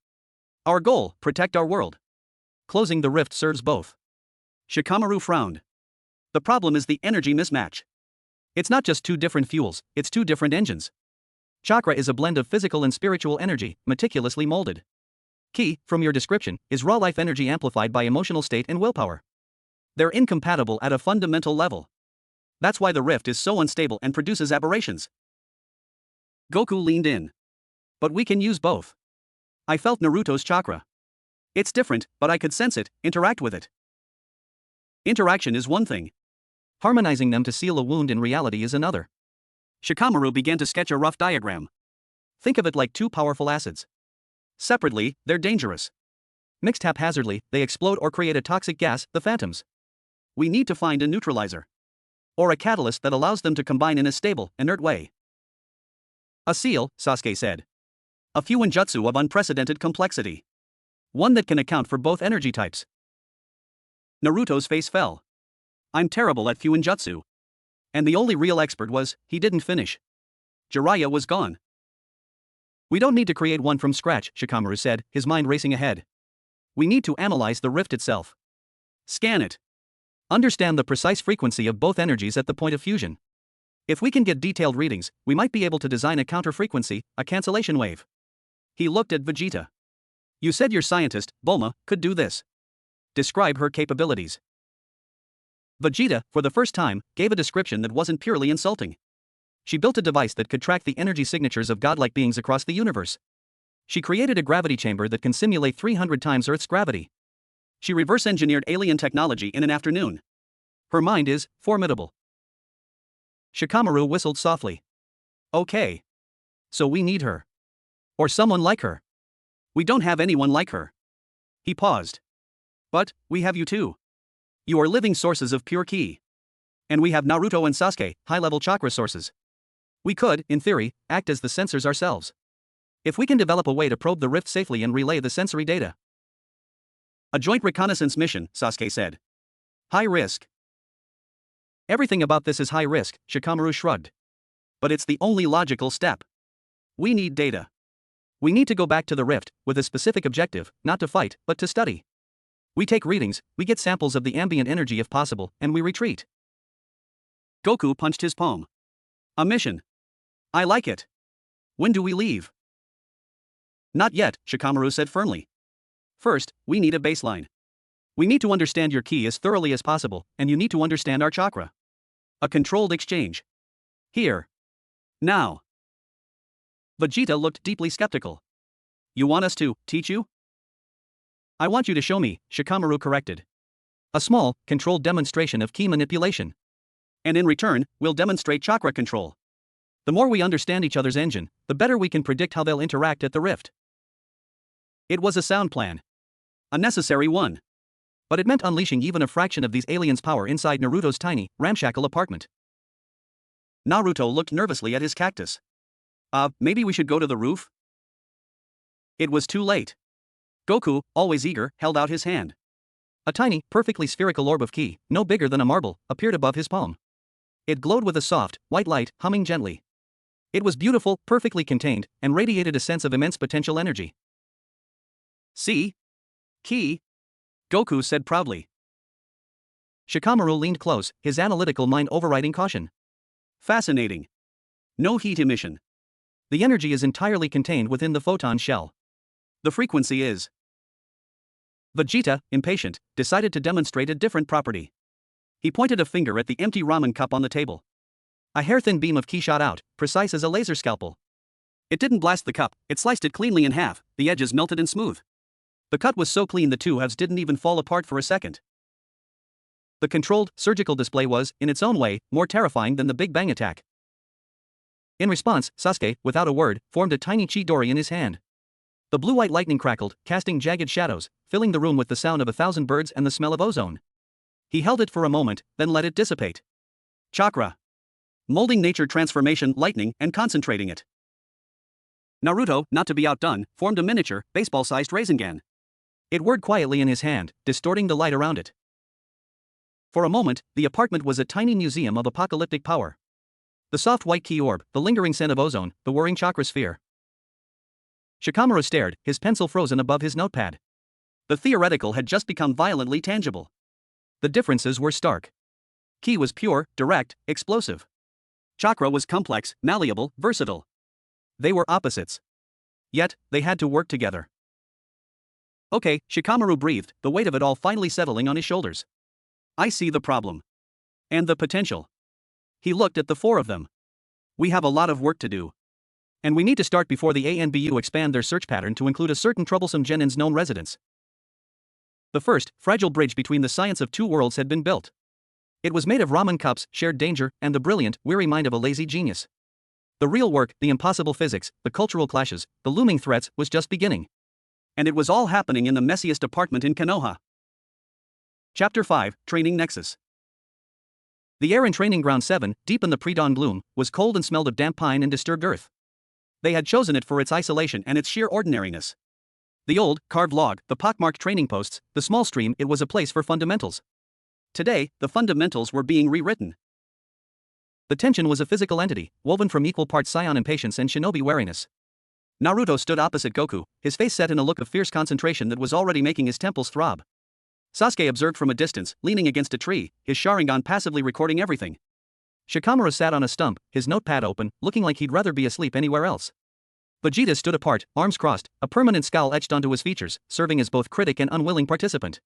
Our goal, protect our world. Closing the rift serves both. Shikamaru frowned. The problem is the energy mismatch. It's not just two different fuels, it's two different engines. Chakra is a blend of physical and spiritual energy, meticulously molded. Ki, from your description, is raw life energy amplified by emotional state and willpower. They're incompatible at a fundamental level. That's why the rift is so unstable and produces aberrations. Goku leaned in. But we can use both. I felt Naruto's chakra. It's different, but I could sense it, interact with it. Interaction is one thing. Harmonizing them to seal a wound in reality is another. Shikamaru began to sketch a rough diagram. Think of it like two powerful acids. Separately, they're dangerous. Mixed haphazardly, they explode or create a toxic gas, the phantoms. We need to find a neutralizer. Or a catalyst that allows them to combine in a stable, inert way. A seal, Sasuke said. A Fuinjutsu of unprecedented complexity. One that can account for both energy types. Naruto's face fell. I'm terrible at Fuinjutsu. And the only real expert was, he didn't finish. Jiraiya was gone. We don't need to create one from scratch, Shikamaru said, his mind racing ahead. We need to analyze the rift itself. Scan it. Understand the precise frequency of both energies at the point of fusion. If we can get detailed readings, we might be able to design a counter-frequency, a cancellation wave. He looked at Vegeta. You said your scientist, Bulma, could do this. Describe her capabilities. Vegeta, for the first time, gave a description that wasn't purely insulting. She built a device that could track the energy signatures of godlike beings across the universe. She created a gravity chamber that can simulate 300 times Earth's gravity. She reverse-engineered alien technology in an afternoon. Her mind is formidable. Shikamaru whistled softly. Okay. So we need her. Or someone like her. We don't have anyone like her. He paused. But, we have you too. You are living sources of pure ki. And we have Naruto and Sasuke, high-level chakra sources. We could, in theory, act as the sensors ourselves. If we can develop a way to probe the rift safely and relay the sensory data. A joint reconnaissance mission, Sasuke said. High risk. Everything about this is high risk, Shikamaru shrugged. But it's the only logical step. We need data. We need to go back to the rift, with a specific objective, not to fight, but to study. We take readings, we get samples of the ambient energy if possible, and we retreat. Goku punched his palm. A mission. I like it. When do we leave? Not yet, Shikamaru said firmly. First, we need a baseline. We need to understand your ki as thoroughly as possible, and you need to understand our chakra. A controlled exchange. Here. Now. Vegeta looked deeply skeptical. You want us to teach you? I want you to show me, Shikamaru corrected. A small, controlled demonstration of ki manipulation. And in return, we'll demonstrate chakra control. The more we understand each other's engine, the better we can predict how they'll interact at the rift. It was a sound plan. A necessary one. But it meant unleashing even a fraction of these aliens' power inside Naruto's tiny, ramshackle apartment. Naruto looked nervously at his cactus. Maybe we should go to the roof? It was too late. Goku, always eager, held out his hand. A tiny, perfectly spherical orb of ki, no bigger than a marble, appeared above his palm. It glowed with a soft, white light, humming gently. It was beautiful, perfectly contained, and radiated a sense of immense potential energy. See? Ki? Goku said proudly. Shikamaru leaned close, his analytical mind overriding caution. Fascinating. No heat emission. The energy is entirely contained within the photon shell. The frequency is. Vegeta, impatient, decided to demonstrate a different property. He pointed a finger at the empty ramen cup on the table. A hair-thin beam of ki shot out, precise as a laser scalpel. It didn't blast the cup, it sliced it cleanly in half, the edges melted and smooth. The cut was so clean the two halves didn't even fall apart for a second. The controlled, surgical display was, in its own way, more terrifying than the Big Bang attack. In response, Sasuke, without a word, formed a tiny Chidori in his hand. The blue-white lightning crackled, casting jagged shadows, filling the room with the sound of 1,000 birds and the smell of ozone. He held it for a moment, then let it dissipate. Chakra. Molding nature transformation, lightning, and concentrating it. Naruto, not to be outdone, formed a miniature, baseball-sized Rasengan. It whirred quietly in his hand, distorting the light around it. For a moment, the apartment was a tiny museum of apocalyptic power. The soft white ki orb, the lingering scent of ozone, the whirring chakra sphere. Shikamaru stared, his pencil frozen above his notepad. The theoretical had just become violently tangible. The differences were stark. Ki was pure, direct, explosive. Chakra was complex, malleable, versatile. They were opposites. Yet, they had to work together. Okay, Shikamaru breathed, the weight of it all finally settling on his shoulders. I see the problem. And the potential. He looked at the four of them. We have a lot of work to do. And we need to start before the ANBU expand their search pattern to include a certain troublesome genin's known residents. The first, fragile bridge between the science of two worlds had been built. It was made of ramen cups, shared danger, and the brilliant, weary mind of a lazy genius. The real work, the impossible physics, the cultural clashes, the looming threats, was just beginning. And it was all happening in the messiest apartment in Konoha. Chapter 5, Training Nexus. The air in Training Ground 7, deep in the pre-dawn gloom, was cold and smelled of damp pine and disturbed earth. They had chosen it for its isolation and its sheer ordinariness. The old, carved log, the pockmarked training posts, the small stream, it was a place for fundamentals. Today, the fundamentals were being rewritten. The tension was a physical entity, woven from equal parts scion impatience and shinobi wariness. Naruto stood opposite Goku, his face set in a look of fierce concentration that was already making his temples throb. Sasuke observed from a distance, leaning against a tree, his Sharingan passively recording everything. Shikamaru sat on a stump, his notepad open, looking like he'd rather be asleep anywhere else. Vegeta stood apart, arms crossed, a permanent scowl etched onto his features, serving as both critic and unwilling participant.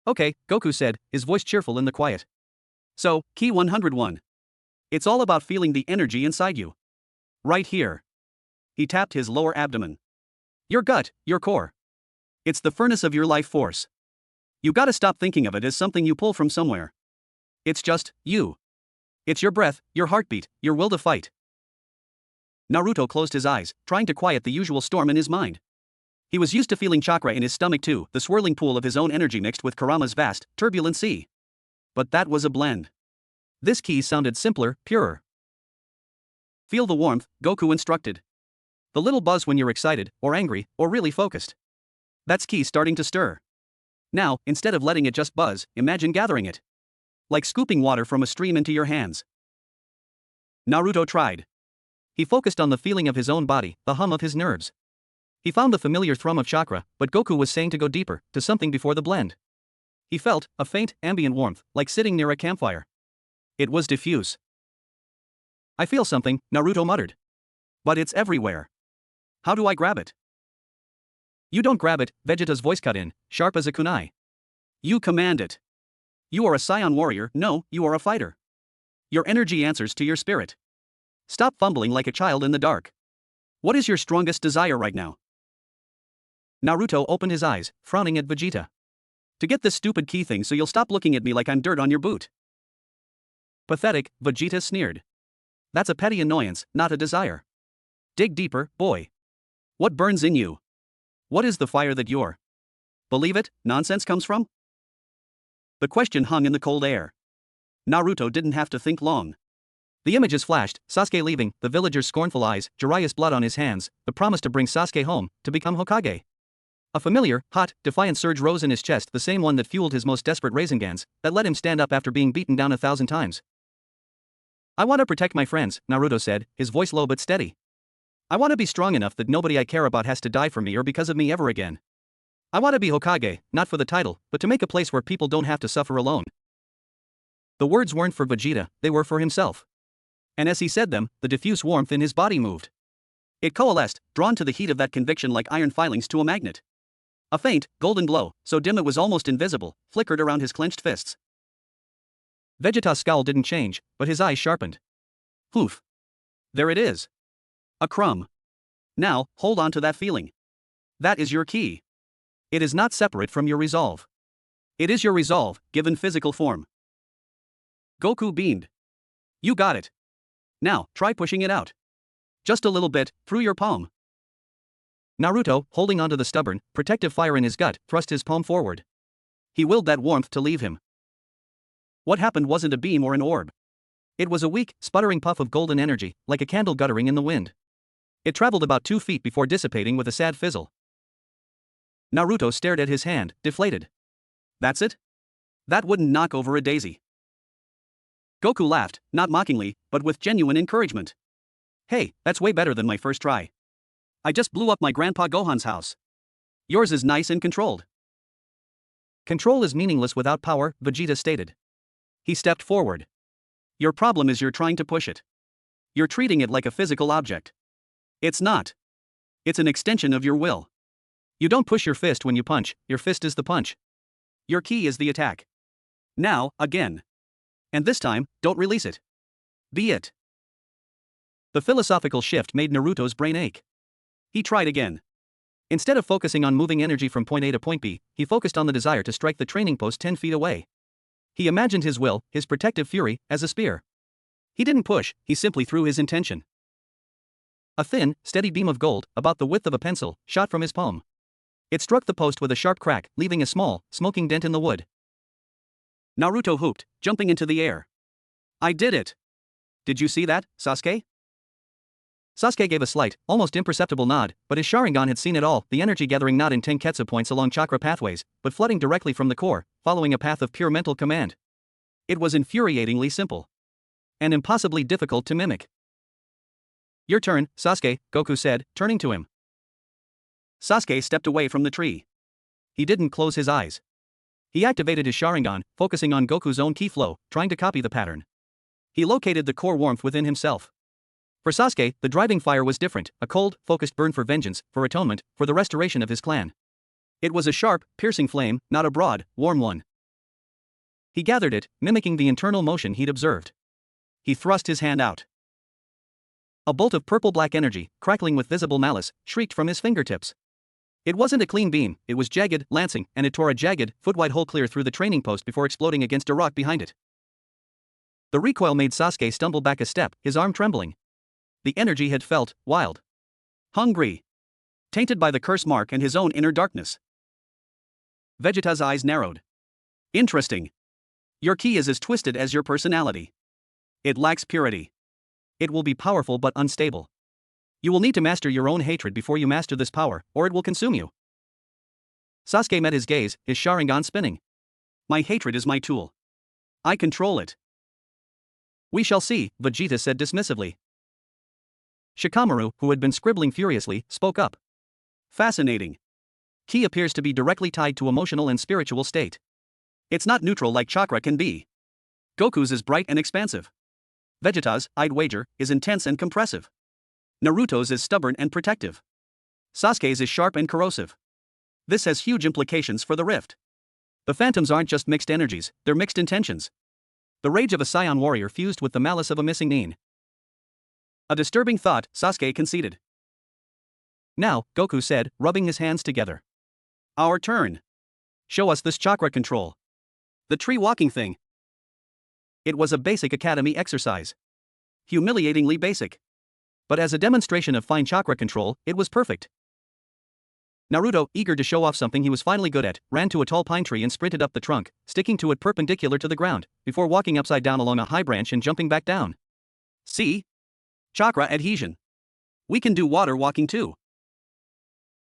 Okay, Goku said, his voice cheerful in the quiet. So, Key 101. It's all about feeling the energy inside you. Right here. He tapped his lower abdomen. Your gut, your core. It's the furnace of your life force. You gotta stop thinking of it as something you pull from somewhere. It's just, you. It's your breath, your heartbeat, your will to fight. Naruto closed his eyes, trying to quiet the usual storm in his mind. He was used to feeling chakra in his stomach too, the swirling pool of his own energy mixed with Kurama's vast, turbulent sea. But that was a blend. This ki sounded simpler, purer. Feel the warmth, Goku instructed. The little buzz when you're excited, or angry, or really focused. That's ki starting to stir. Now, instead of letting it just buzz, imagine gathering it. Like scooping water from a stream into your hands. Naruto tried. He focused on the feeling of his own body, the hum of his nerves. He found the familiar thrum of chakra, but Goku was saying to go deeper, to something before the blend. He felt a faint, ambient warmth, like sitting near a campfire. It was diffuse. I feel something, Naruto muttered. But it's everywhere. How do I grab it? You don't grab it, Vegeta's voice cut in, sharp as a kunai. You command it. You are a Saiyan warrior, no, you are a fighter. Your energy answers to your spirit. Stop fumbling like a child in the dark. What is your strongest desire right now? Naruto opened his eyes, frowning at Vegeta. To get this stupid key thing so you'll stop looking at me like I'm dirt on your boot. Pathetic, Vegeta sneered. That's a petty annoyance, not a desire. Dig deeper, boy. What burns in you? What is the fire that your believe it, nonsense comes from? The question hung in the cold air. Naruto didn't have to think long. The images flashed, Sasuke leaving, the villager's scornful eyes, Jiraiya's blood on his hands, the promise to bring Sasuke home, to become Hokage. A familiar, hot, defiant surge rose in his chest, the same one that fueled his most desperate Raisengans, that let him stand up after being beaten down 1,000 times. I want to protect my friends, Naruto said, his voice low but steady. I want to be strong enough that nobody I care about has to die for me or because of me ever again. I want to be Hokage, not for the title, but to make a place where people don't have to suffer alone. The words weren't for Vegeta, they were for himself. And as he said them, the diffuse warmth in his body moved. It coalesced, drawn to the heat of that conviction like iron filings to a magnet. A faint, golden glow, so dim it was almost invisible, flickered around his clenched fists. Vegeta's scowl didn't change, but his eyes sharpened. Poof. There it is. A crumb. Now, hold on to that feeling. That is your key. It is not separate from your resolve. It is your resolve, given physical form. Goku beamed. You got it. Now, try pushing it out. Just a little bit, through your palm. Naruto, holding onto the stubborn, protective fire in his gut, thrust his palm forward. He willed that warmth to leave him. What happened wasn't a beam or an orb. It was a weak, sputtering puff of golden energy, like a candle guttering in the wind. It traveled about 2 feet before dissipating with a sad fizzle. Naruto stared at his hand, deflated. That's it? That wouldn't knock over a daisy. Goku laughed, not mockingly, but with genuine encouragement. Hey, that's way better than my first try. I just blew up my Grandpa Gohan's house. Yours is nice and controlled. Control is meaningless without power, Vegeta stated. He stepped forward. Your problem is you're trying to push it. You're treating it like a physical object. It's not. It's an extension of your will. You don't push your fist when you punch, your fist is the punch. Your key is the attack. Now, again. And this time, don't release it. Be it. The philosophical shift made Naruto's brain ache. He tried again. Instead of focusing on moving energy from point A to point B, he focused on the desire to strike the training post 10 feet away. He imagined his will, his protective fury, as a spear. He didn't push, he simply threw his intention. A thin, steady beam of gold, about the width of a pencil, shot from his palm. It struck the post with a sharp crack, leaving a small, smoking dent in the wood. Naruto whooped, jumping into the air. I did it! Did you see that, Sasuke? Sasuke gave a slight, almost imperceptible nod, but his Sharingan had seen it all, the energy gathering not in Tenketsu points along chakra pathways, but flooding directly from the core, following a path of pure mental command. It was infuriatingly simple. And impossibly difficult to mimic. Your turn, Sasuke, Goku said, turning to him. Sasuke stepped away from the tree. He didn't close his eyes. He activated his Sharingan, focusing on Goku's own ki flow, trying to copy the pattern. He located the core warmth within himself. For Sasuke, the driving fire was different, a cold, focused burn for vengeance, for atonement, for the restoration of his clan. It was a sharp, piercing flame, not a broad, warm one. He gathered it, mimicking the internal motion he'd observed. He thrust his hand out. A bolt of purple-black energy, crackling with visible malice, shrieked from his fingertips. It wasn't a clean beam, it was jagged, lancing, and it tore a jagged, foot-wide hole clear through the training post before exploding against a rock behind it. The recoil made Sasuke stumble back a step, his arm trembling. The energy had felt wild, hungry, tainted by the curse mark and his own inner darkness. Vegeta's eyes narrowed. Interesting. Your ki is as twisted as your personality. It lacks purity. It will be powerful but unstable. You will need to master your own hatred before you master this power, or it will consume you. Sasuke met his gaze, his Sharingan spinning. My hatred is my tool. I control it. We shall see, Vegeta said dismissively. Shikamaru, who had been scribbling furiously, spoke up. Fascinating. Ki appears to be directly tied to emotional and spiritual state. It's not neutral like chakra can be. Goku's is bright and expansive. Vegeta's, I'd wager, is intense and compressive. Naruto's is stubborn and protective. Sasuke's is sharp and corrosive. This has huge implications for the rift. The phantoms aren't just mixed energies, they're mixed intentions. The rage of a scion warrior fused with the malice of a missing nin. A disturbing thought, Sasuke conceded. Now, Goku said, rubbing his hands together. Our turn. Show us this chakra control. The tree walking thing. It was a basic academy exercise. Humiliatingly basic. But as a demonstration of fine chakra control, it was perfect. Naruto, eager to show off something he was finally good at, ran to a tall pine tree and sprinted up the trunk, sticking to it perpendicular to the ground, before walking upside down along a high branch and jumping back down. See? Chakra adhesion. We can do water walking too.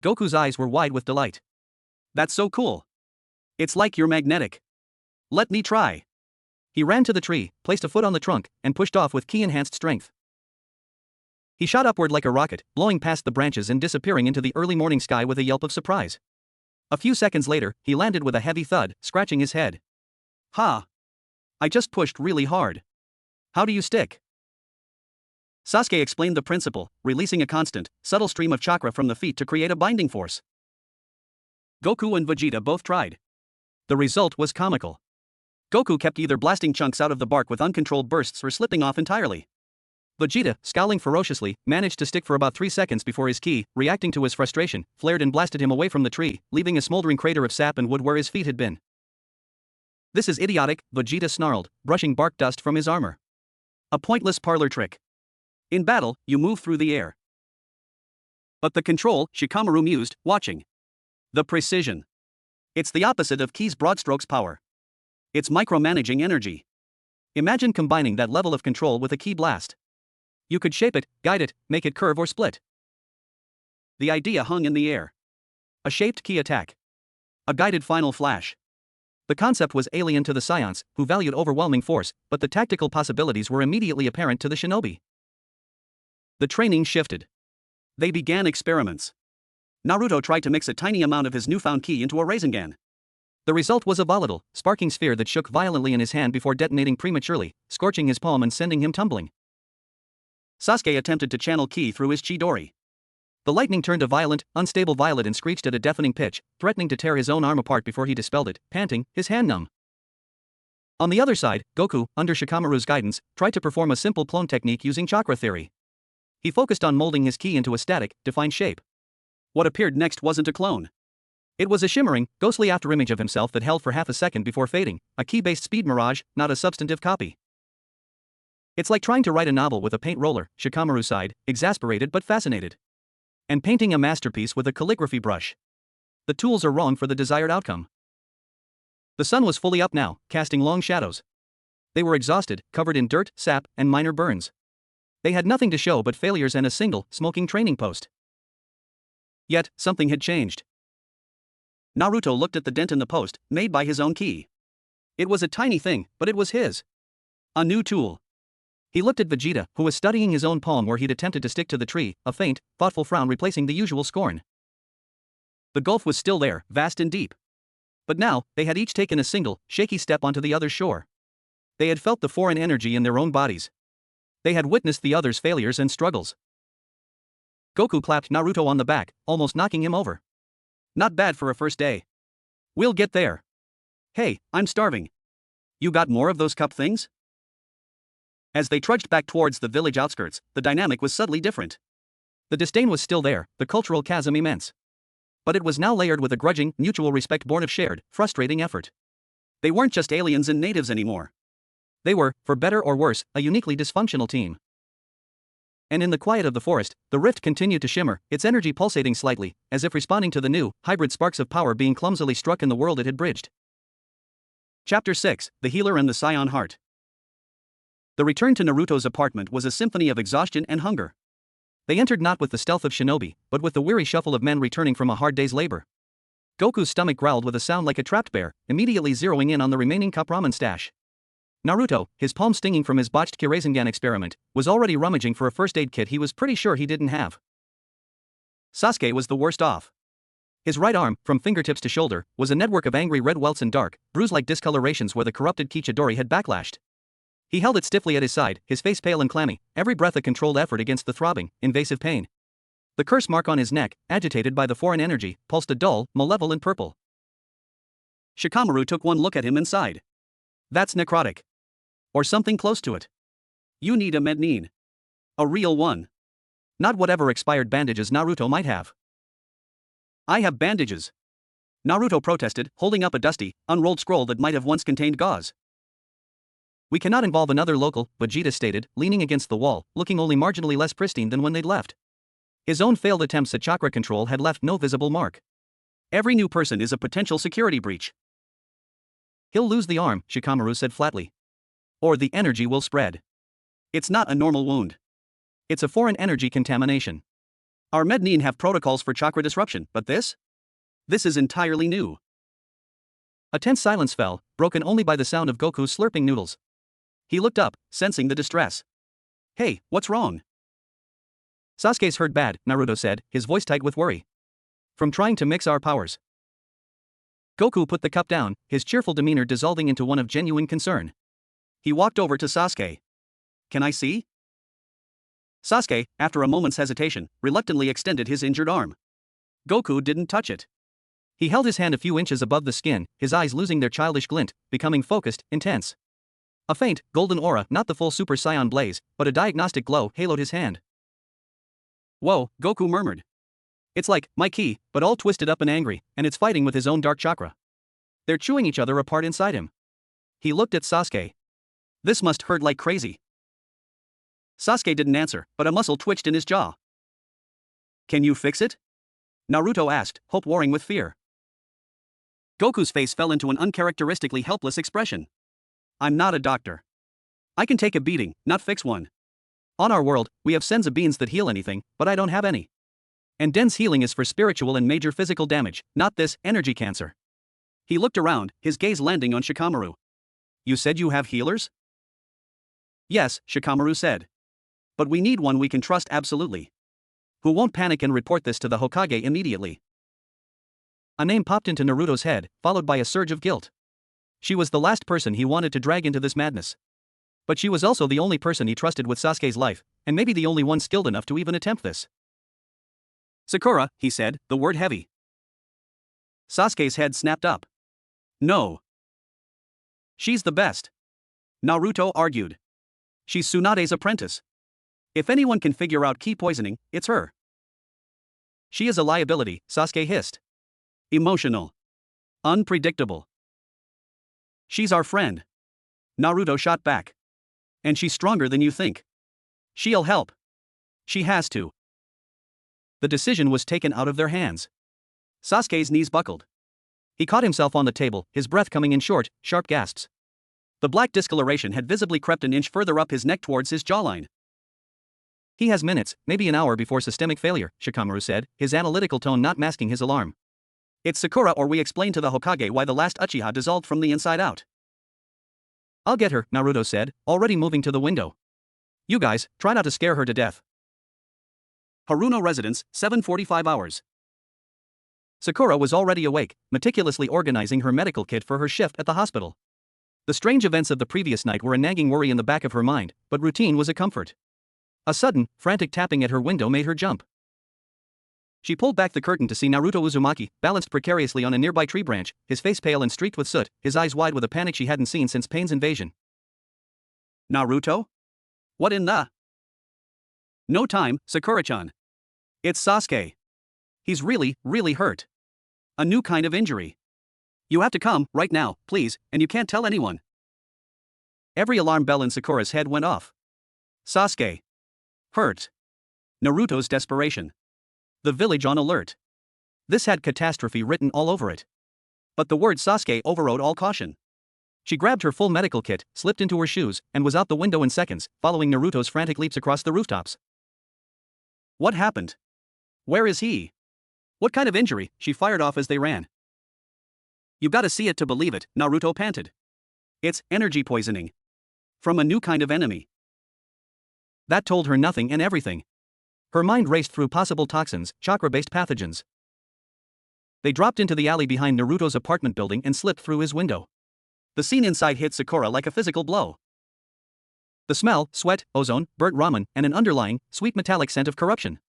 Goku's eyes were wide with delight. That's so cool. It's like you're magnetic. Let me try. He ran to the tree, placed a foot on the trunk, and pushed off with ki-enhanced strength. He shot upward like a rocket, blowing past the branches and disappearing into the early morning sky with a yelp of surprise. A few seconds later, he landed with a heavy thud, scratching his head. Ha! I just pushed really hard. How do you stick? Sasuke explained the principle, releasing a constant, subtle stream of chakra from the feet to create a binding force. Goku and Vegeta both tried. The result was comical. Goku kept either blasting chunks out of the bark with uncontrolled bursts or slipping off entirely. Vegeta, scowling ferociously, managed to stick for about 3 seconds before his ki, reacting to his frustration, flared and blasted him away from the tree, leaving a smoldering crater of sap and wood where his feet had been. This is idiotic, Vegeta snarled, brushing bark dust from his armor. A pointless parlor trick. In battle, you move through the air. But the control, Shikamaru mused, watching. The precision. It's the opposite of ki's broad strokes power. It's micromanaging energy. Imagine combining that level of control with a ki blast. You could shape it, guide it, make it curve or split. The idea hung in the air. A shaped ki attack. A guided final flash. The concept was alien to the scions, who valued overwhelming force, but the tactical possibilities were immediately apparent to the shinobi. The training shifted. They began experiments. Naruto tried to mix a tiny amount of his newfound ki into a Rasengan. The result was a volatile, sparking sphere that shook violently in his hand before detonating prematurely, scorching his palm and sending him tumbling. Sasuke attempted to channel ki through his Chidori. The lightning turned a violent, unstable violet and screeched at a deafening pitch, threatening to tear his own arm apart before he dispelled it, panting, his hand numb. On the other side, Goku, under Shikamaru's guidance, tried to perform a simple clone technique using chakra theory. He focused on molding his ki into a static, defined shape. What appeared next wasn't a clone. It was a shimmering, ghostly afterimage of himself that held for half a second before fading, a ki-based speed mirage, not a substantive copy. It's like trying to write a novel with a paint roller, Shikamaru sighed, exasperated but fascinated. And painting a masterpiece with a calligraphy brush. The tools are wrong for the desired outcome. The sun was fully up now, casting long shadows. They were exhausted, covered in dirt, sap, and minor burns. They had nothing to show but failures and a single, smoking training post. Yet, something had changed. Naruto looked at the dent in the post, made by his own ki. It was a tiny thing, but it was his. A new tool. He looked at Vegeta, who was studying his own palm where he'd attempted to stick to the tree, a faint, thoughtful frown replacing the usual scorn. The gulf was still there, vast and deep. But now, they had each taken a single, shaky step onto the other's shore. They had felt the foreign energy in their own bodies. They had witnessed the other's failures and struggles. Goku clapped Naruto on the back, almost knocking him over. Not bad for a first day. We'll get there. Hey, I'm starving. You got more of those cup things? As they trudged back towards the village outskirts, the dynamic was subtly different. The disdain was still there, the cultural chasm immense. But it was now layered with a grudging, mutual respect born of shared, frustrating effort. They weren't just aliens and natives anymore. They were, for better or worse, a uniquely dysfunctional team. And in the quiet of the forest, the rift continued to shimmer, its energy pulsating slightly, as if responding to the new, hybrid sparks of power being clumsily struck in the world it had bridged. Chapter 6, The Healer and the Scion Heart. The return to Naruto's apartment was a symphony of exhaustion and hunger. They entered not with the stealth of shinobi, but with the weary shuffle of men returning from a hard day's labor. Goku's stomach growled with a sound like a trapped bear, immediately zeroing in on the remaining cup ramen stash. Naruto, his palm stinging from his botched Kirasengan experiment, was already rummaging for a first aid kit he was pretty sure he didn't have. Sasuke was the worst off. His right arm, from fingertips to shoulder, was a network of angry red welts and dark, bruise-like discolorations where the corrupted Kichidori had backlashed. He held it stiffly at his side, his face pale and clammy, every breath a controlled effort against the throbbing, invasive pain. The curse mark on his neck, agitated by the foreign energy, pulsed a dull, malevolent purple. Shikamaru took one look at him and sighed. That's necrotic. Or something close to it. You need a mednin. A real one. Not whatever expired bandages Naruto might have. I have bandages. Naruto protested, holding up a dusty, unrolled scroll that might have once contained gauze. We cannot involve another local, Vegeta stated, leaning against the wall, looking only marginally less pristine than when they'd left. His own failed attempts at chakra control had left no visible mark. Every new person is a potential security breach. He'll lose the arm, Shikamaru said flatly. Or the energy will spread. It's not a normal wound. It's a foreign energy contamination. Our mednin have protocols for chakra disruption, but this? This is entirely new. A tense silence fell, broken only by the sound of Goku slurping noodles. He looked up, sensing the distress. Hey, what's wrong? Sasuke's hurt bad, Naruto said, his voice tight with worry. From trying to mix our powers. Goku put the cup down, his cheerful demeanor dissolving into one of genuine concern. He walked over to Sasuke. Can I see? Sasuke, after a moment's hesitation, reluctantly extended his injured arm. Goku didn't touch it. He held his hand a few inches above the skin, his eyes losing their childish glint, becoming focused, intense. A faint, golden aura, not the full Super Saiyan blaze, but a diagnostic glow, haloed his hand. Whoa, Goku murmured. It's like my ki, but all twisted up and angry, and it's fighting with his own dark chakra. They're chewing each other apart inside him. He looked at Sasuke. This must hurt like crazy. Sasuke didn't answer, but a muscle twitched in his jaw. Can you fix it? Naruto asked, hope warring with fear. Goku's face fell into an uncharacteristically helpless expression. I'm not a doctor. I can take a beating, not fix one. On our world, we have senzu beans that heal anything, but I don't have any. And Den's healing is for spiritual and major physical damage, not this energy cancer. He looked around, his gaze landing on Shikamaru. You said you have healers? Yes, Shikamaru said. But we need one we can trust absolutely. Who won't panic and report this to the Hokage immediately. A name popped into Naruto's head, followed by a surge of guilt. She was the last person he wanted to drag into this madness. But she was also the only person he trusted with Sasuke's life, and maybe the only one skilled enough to even attempt this. Sakura, he said, the word heavy. Sasuke's head snapped up. No. She's the best. Naruto argued. She's Tsunade's apprentice. If anyone can figure out ki poisoning, it's her. She is a liability, Sasuke hissed. Emotional. Unpredictable. She's our friend. Naruto shot back. And she's stronger than you think. She'll help. She has to. The decision was taken out of their hands. Sasuke's knees buckled. He caught himself on the table, his breath coming in short, sharp gasps. The black discoloration had visibly crept an inch further up his neck towards his jawline. He has minutes, maybe an hour before systemic failure, Shikamaru said, his analytical tone not masking his alarm. It's Sakura or we explain to the Hokage why the last Uchiha dissolved from the inside out. I'll get her, Naruto said, already moving to the window. You guys, try not to scare her to death. Haruno Residence, 7:45 hours. Sakura was already awake, meticulously organizing her medical kit for her shift at the hospital. The strange events of the previous night were a nagging worry in the back of her mind, but routine was a comfort. A sudden, frantic tapping at her window made her jump. She pulled back the curtain to see Naruto Uzumaki, balanced precariously on a nearby tree branch, his face pale and streaked with soot, his eyes wide with a panic she hadn't seen since Pain's invasion. Naruto? What in the? No time, Sakura-chan. It's Sasuke. He's really, really hurt. A new kind of injury. You have to come, right now, please, and you can't tell anyone. Every alarm bell in Sakura's head went off. Sasuke. Hurt. Naruto's desperation. The village on alert. This had catastrophe written all over it. But the word Sasuke overrode all caution. She grabbed her full medical kit, slipped into her shoes, and was out the window in seconds, following Naruto's frantic leaps across the rooftops. What happened? Where is he? What kind of injury? She fired off as they ran. You gotta see it to believe it, Naruto panted. It's energy poisoning. From a new kind of enemy. That told her nothing and everything. Her mind raced through possible toxins, chakra-based pathogens. They dropped into the alley behind Naruto's apartment building and slipped through his window. The scene inside hit Sakura like a physical blow. The smell, sweat, ozone, burnt ramen, and an underlying, sweet metallic scent of corruption.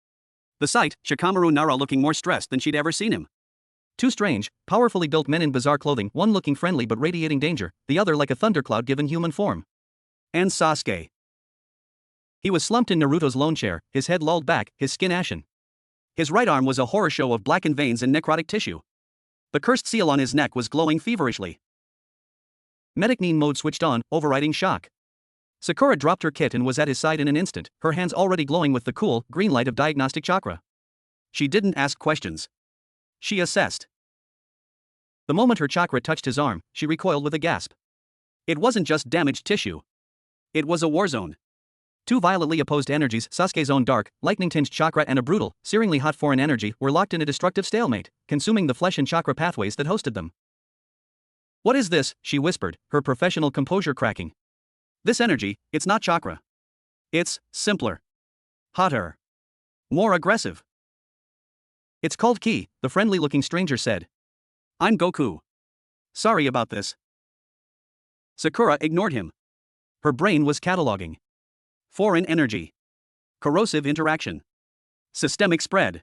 The sight, Shikamaru Nara looking more stressed than she'd ever seen him. Two strange, powerfully built men in bizarre clothing, one looking friendly but radiating danger, the other like a thundercloud given human form. And Sasuke. He was slumped in Naruto's lone chair, his head lolled back, his skin ashen. His right arm was a horror show of blackened veins and necrotic tissue. The cursed seal on his neck was glowing feverishly. Medic Nin mode switched on, overriding shock. Sakura dropped her kit and was at his side in an instant, her hands already glowing with the cool, green light of diagnostic chakra. She didn't ask questions. She assessed. The moment her chakra touched his arm, she recoiled with a gasp. It wasn't just damaged tissue. It was a war zone. Two violently opposed energies, Sasuke's own dark, lightning-tinged chakra and a brutal, searingly hot foreign energy, were locked in a destructive stalemate, consuming the flesh and chakra pathways that hosted them. What is this? She whispered, her professional composure cracking. This energy, it's not chakra. It's simpler. Hotter. More aggressive. It's called ki, the friendly-looking stranger said. I'm Goku. Sorry about this. Sakura ignored him. Her brain was cataloging. Foreign energy. Corrosive interaction. Systemic spread.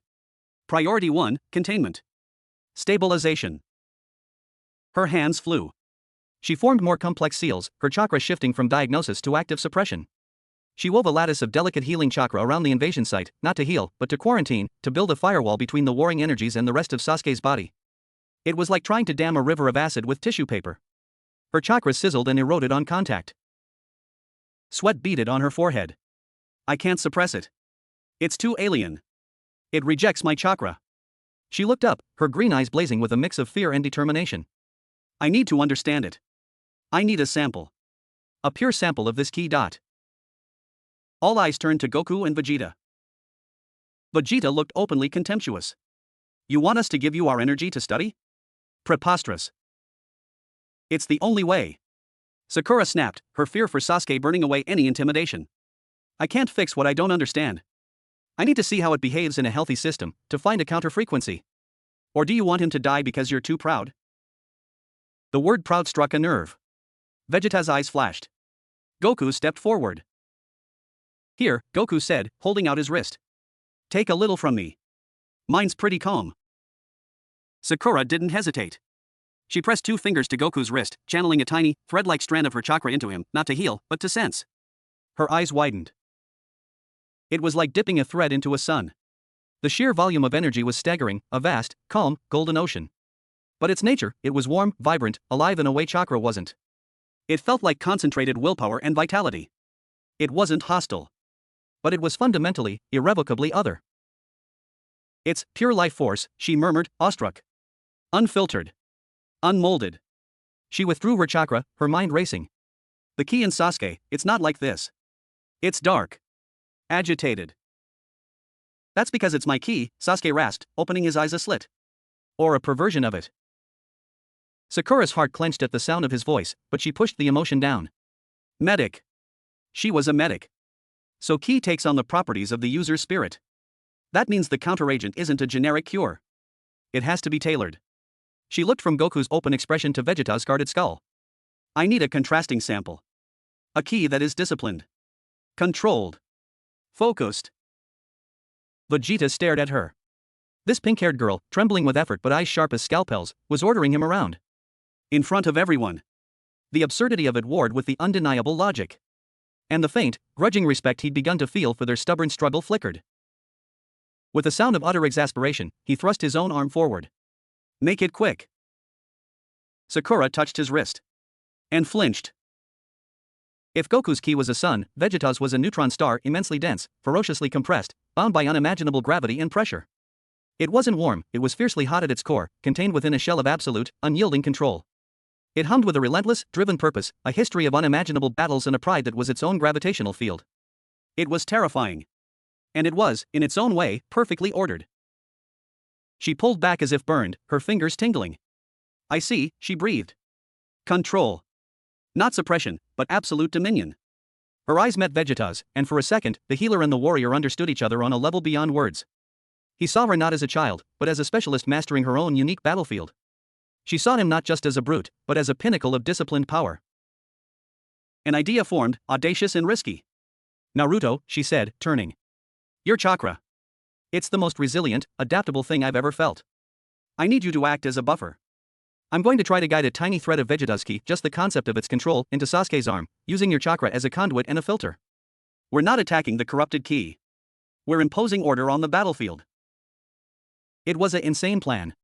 Priority 1, containment. Stabilization. Her hands flew. She formed more complex seals, her chakra shifting from diagnosis to active suppression. She wove a lattice of delicate healing chakra around the invasion site, not to heal, but to quarantine, to build a firewall between the warring energies and the rest of Sasuke's body. It was like trying to dam a river of acid with tissue paper. Her chakras sizzled and eroded on contact. Sweat beaded on her forehead. I can't suppress it. It's too alien. It rejects my chakra. She looked up, her green eyes blazing with a mix of fear and determination. I need to understand it. I need a sample. A pure sample of this key dot. All eyes turned to Goku and Vegeta. Vegeta looked openly contemptuous. You want us to give you our energy to study? Preposterous. It's the only way. Sakura snapped, her fear for Sasuke burning away any intimidation. I can't fix what I don't understand. I need to see how it behaves in a healthy system, to find a counter-frequency. Or do you want him to die because you're too proud? The word proud struck a nerve. Vegeta's eyes flashed. Goku stepped forward. Here, Goku said, holding out his wrist. Take a little from me. Mine's pretty calm. Sakura didn't hesitate. She pressed two fingers to Goku's wrist, channeling a tiny, thread-like strand of her chakra into him, not to heal, but to sense. Her eyes widened. It was like dipping a thread into a sun. The sheer volume of energy was staggering, a vast, calm, golden ocean. But its nature, it was warm, vibrant, alive in a way chakra wasn't. It felt like concentrated willpower and vitality. It wasn't hostile. But it was fundamentally, irrevocably other. It's pure life force, she murmured, awestruck. Unfiltered. Unmolded. She withdrew her chakra, her mind racing. The key in Sasuke, it's not like this. It's dark. Agitated. That's because it's my key, Sasuke rasped, opening his eyes a slit. Or a perversion of it. Sakura's heart clenched at the sound of his voice, but she pushed the emotion down. Medic. She was a medic. So ki takes on the properties of the user's spirit. That means the counteragent isn't a generic cure. it has to be tailored. She looked from Goku's open expression to Vegeta's guarded skull. I need a contrasting sample. A ki that is disciplined. Controlled. Focused. Vegeta stared at her. This pink-haired girl, trembling with effort but eyes sharp as scalpels, was ordering him around. In front of everyone. The absurdity of it warred with the undeniable logic. And the faint, grudging respect he'd begun to feel for their stubborn struggle flickered. With a sound of utter exasperation, he thrust his own arm forward. Make it quick. Sakura touched his wrist. And flinched. If Goku's ki was a sun, Vegeta's was a neutron star immensely dense, ferociously compressed, bound by unimaginable gravity and pressure. It wasn't warm, it was fiercely hot at its core, contained within a shell of absolute, unyielding control. It hummed with a relentless, driven purpose, a history of unimaginable battles and a pride that was its own gravitational field. It was terrifying. And it was, in its own way, perfectly ordered. She pulled back as if burned, her fingers tingling. I see, she breathed. Control. Not suppression, but absolute dominion. Her eyes met Vegeta's, and for a second, the healer and the warrior understood each other on a level beyond words. He saw her not as a child, but as a specialist mastering her own unique battlefield. She saw him not just as a brute, but as a pinnacle of disciplined power. An idea formed, audacious and risky. Naruto, she said, turning. Your chakra. It's the most resilient, adaptable thing I've ever felt. I need you to act as a buffer. I'm going to try to guide a tiny thread of Vegeta's ki, just the concept of its control, into Sasuke's arm, using your chakra as a conduit and a filter. We're not attacking the corrupted ki. We're imposing order on the battlefield. It was an insane plan.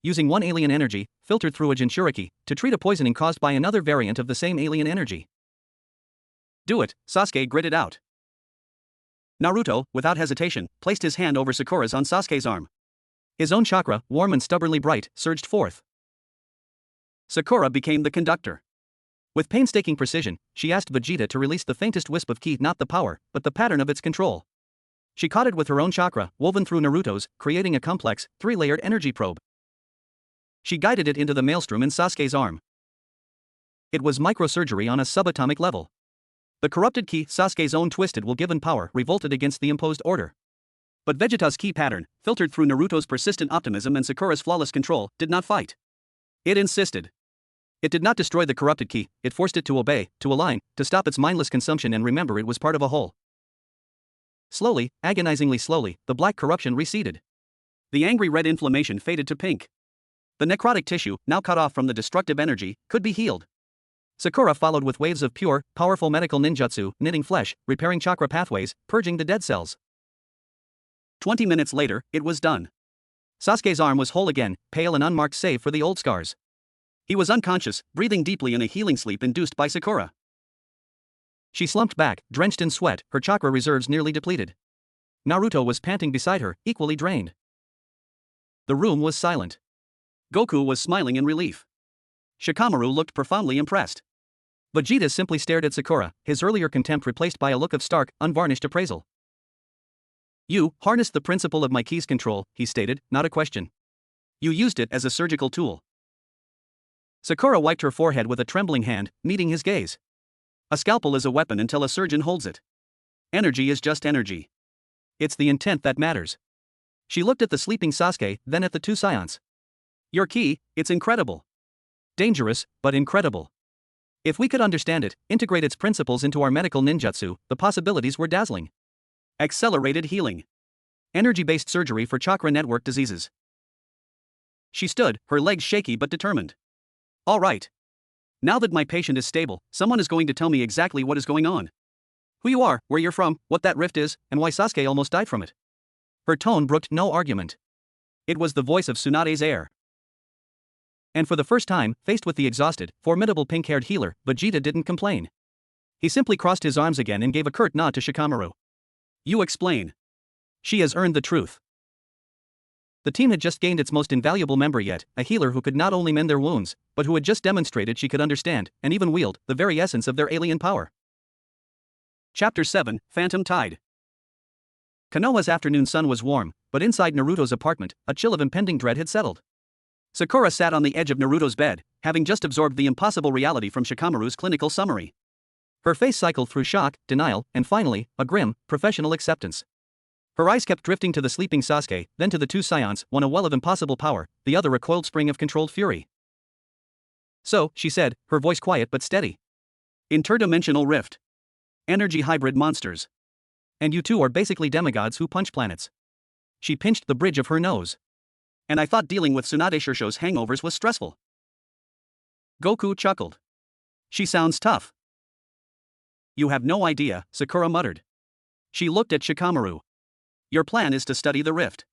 Using one alien energy, filtered through a Jinchuriki, to treat a poisoning caused by another variant of the same alien energy. Do it, Sasuke gritted out. Naruto, without hesitation, placed his hand over Sakura's on Sasuke's arm. His own chakra, warm and stubbornly bright, surged forth. Sakura became the conductor. With painstaking precision, she asked Vegeta to release the faintest wisp of ki, not the power, but the pattern of its control. She caught it with her own chakra, woven through Naruto's, creating a complex, three-layered energy probe. She guided it into the maelstrom in Sasuke's arm. It was microsurgery on a subatomic level. The corrupted ki, Sasuke's own twisted will-given power, revolted against the imposed order. But Vegeta's ki pattern, filtered through Naruto's persistent optimism and Sakura's flawless control, did not fight. It insisted. It did not destroy the corrupted ki, it forced it to obey, to align, to stop its mindless consumption and remember it was part of a whole. Slowly, agonizingly slowly, the black corruption receded. The angry red inflammation faded to pink. The necrotic tissue, now cut off from the destructive energy, could be healed. Sakura followed with waves of pure, powerful medical ninjutsu, knitting flesh, repairing chakra pathways, purging the dead cells. 20 minutes later, it was done. Sasuke's arm was whole again, pale and unmarked save for the old scars. He was unconscious, breathing deeply in a healing sleep induced by Sakura. She slumped back, drenched in sweat, her chakra reserves nearly depleted. Naruto was panting beside her, equally drained. The room was silent. Goku was smiling in relief. Shikamaru looked profoundly impressed. Vegeta simply stared at Sakura, his earlier contempt replaced by a look of stark, unvarnished appraisal. You harnessed the principle of my ki's control, he stated, not a question. You used it as a surgical tool. Sakura wiped her forehead with a trembling hand, meeting his gaze. A scalpel is a weapon until a surgeon holds it. Energy is just energy. It's the intent that matters. She looked at the sleeping Sasuke, then at the two scions. Your ki, it's incredible. Dangerous, but incredible. If we could understand it, integrate its principles into our medical ninjutsu, the possibilities were dazzling. Accelerated healing. Energy-based surgery for chakra network diseases. She stood, her legs shaky but determined. All right. Now that my patient is stable, someone is going to tell me exactly what is going on. Who you are, where you're from, what that rift is, and why Sasuke almost died from it. Her tone brooked no argument. It was the voice of Tsunade's heir. And for the first time, faced with the exhausted, formidable pink-haired healer, Vegeta didn't complain. He simply crossed his arms again and gave a curt nod to Shikamaru. You explain. She has earned the truth. The team had just gained its most invaluable member yet, a healer who could not only mend their wounds, but who had just demonstrated she could understand, and even wield, the very essence of their alien power. Chapter 7, Phantom Tide. Konoha's afternoon sun was warm, but inside Naruto's apartment, a chill of impending dread had settled. Sakura sat on the edge of Naruto's bed, having just absorbed the impossible reality from Shikamaru's clinical summary. Her face cycled through shock, denial, and finally, a grim, professional acceptance. Her eyes kept drifting to the sleeping Sasuke, then to the two scions, one a well of impossible power, the other a coiled spring of controlled fury. So, she said, her voice quiet but steady. Interdimensional rift. Energy hybrid monsters. And you two are basically demigods who punch planets. She pinched the bridge of her nose. And I thought dealing with Tsunade Shirosho's hangovers was stressful. Goku chuckled. She sounds tough. You have no idea, Sakura muttered. She looked at Shikamaru. Your plan is to study the rift.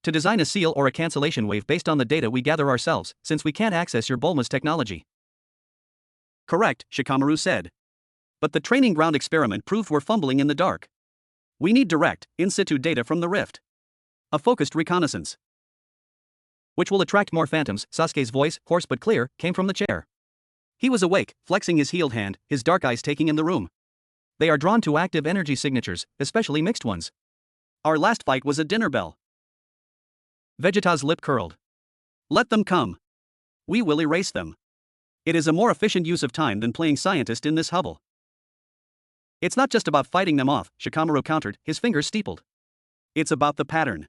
To design a seal or a cancellation wave based on the data we gather ourselves, since we can't access your Bulma's technology. Correct, Shikamaru said. But the training ground experiment proved we're fumbling in the dark. We need direct, in situ data from the rift. A focused reconnaissance. Which will attract more phantoms. Sasuke's voice, hoarse but clear, came from the chair. He was awake, flexing his healed hand, his dark eyes taking in the room. They are drawn to active energy signatures, especially mixed ones. Our last fight was a dinner bell. Vegeta's lip curled. Let them come. We will erase them. It is a more efficient use of time than playing scientist in this hovel. It's not just about fighting them off, Shikamaru countered, his fingers steepled. It's about the pattern.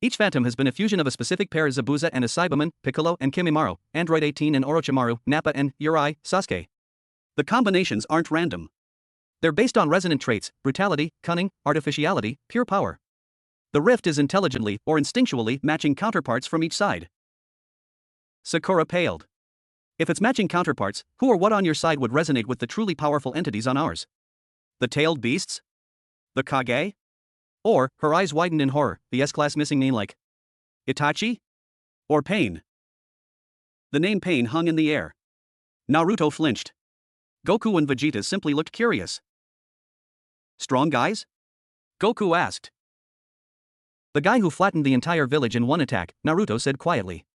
Each phantom has been a fusion of a specific pair: Zabuza and a Saibaman, Piccolo and Kimimaro, Android 18 and Orochimaru, Nappa and Uri, Sasuke. The combinations aren't random. They're based on resonant traits: brutality, cunning, artificiality, pure power. The rift is intelligently or instinctually matching counterparts from each side. Sakura paled. If it's matching counterparts, who or what on your side would resonate with the truly powerful entities on ours? The tailed beasts? The Kage? Or, her eyes widened in horror, the S-class missing name like Itachi? Or Pain? The name Pain hung in the air. Naruto flinched. Goku and Vegeta simply looked curious. Strong guys? Goku asked. The guy who flattened the entire village in one attack, Naruto said quietly.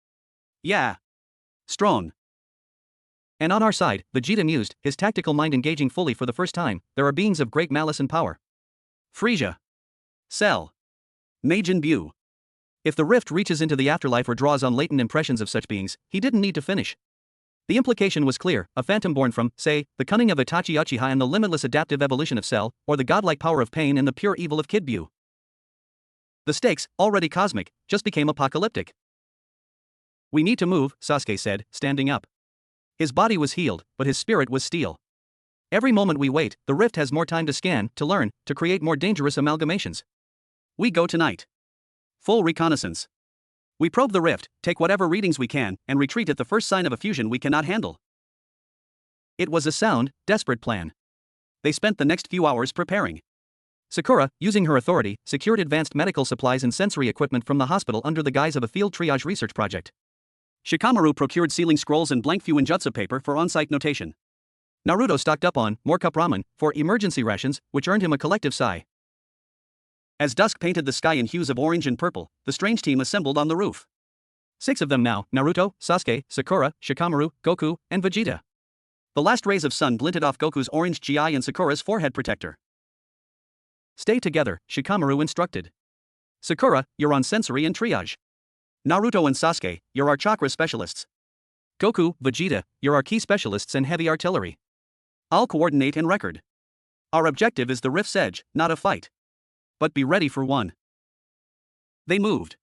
Yeah. Strong. And on our side, Vegeta mused, his tactical mind engaging fully for the first time, there are beings of great malice and power. Frisia. Cell. Majin Buu. If the rift reaches into the afterlife or draws on latent impressions of such beings, he didn't need to finish. The implication was clear: a phantom born from, say, the cunning of Itachi Uchiha and the limitless adaptive evolution of Cell, or the godlike power of Pain and the pure evil of Kid Buu. The stakes, already cosmic, just became apocalyptic. We need to move, Sasuke said, standing up. His body was healed, but his spirit was steel. Every moment we wait, the rift has more time to scan, to learn, to create more dangerous amalgamations. We go tonight. Full reconnaissance. We probe the rift, take whatever readings we can, and retreat at the first sign of a fusion we cannot handle. It was a sound, desperate plan. They spent the next few hours preparing. Sakura, using her authority, secured advanced medical supplies and sensory equipment from the hospital under the guise of a field triage research project. Shikamaru procured sealing scrolls and blank Fuinjutsu paper for on-site notation. Naruto stocked up on more cup ramen for emergency rations, which earned him a collective sigh. As dusk painted the sky in hues of orange and purple, the strange team assembled on the roof. 6 of them now: Naruto, Sasuke, Sakura, Shikamaru, Goku, and Vegeta. The last rays of sun glinted off Goku's orange GI and Sakura's forehead protector. Stay together, Shikamaru instructed. Sakura, you're on sensory and triage. Naruto and Sasuke, you're our chakra specialists. Goku, Vegeta, you're our key specialists and heavy artillery. I'll coordinate and record. Our objective is the rift's edge, not a fight. But be ready for one. They moved.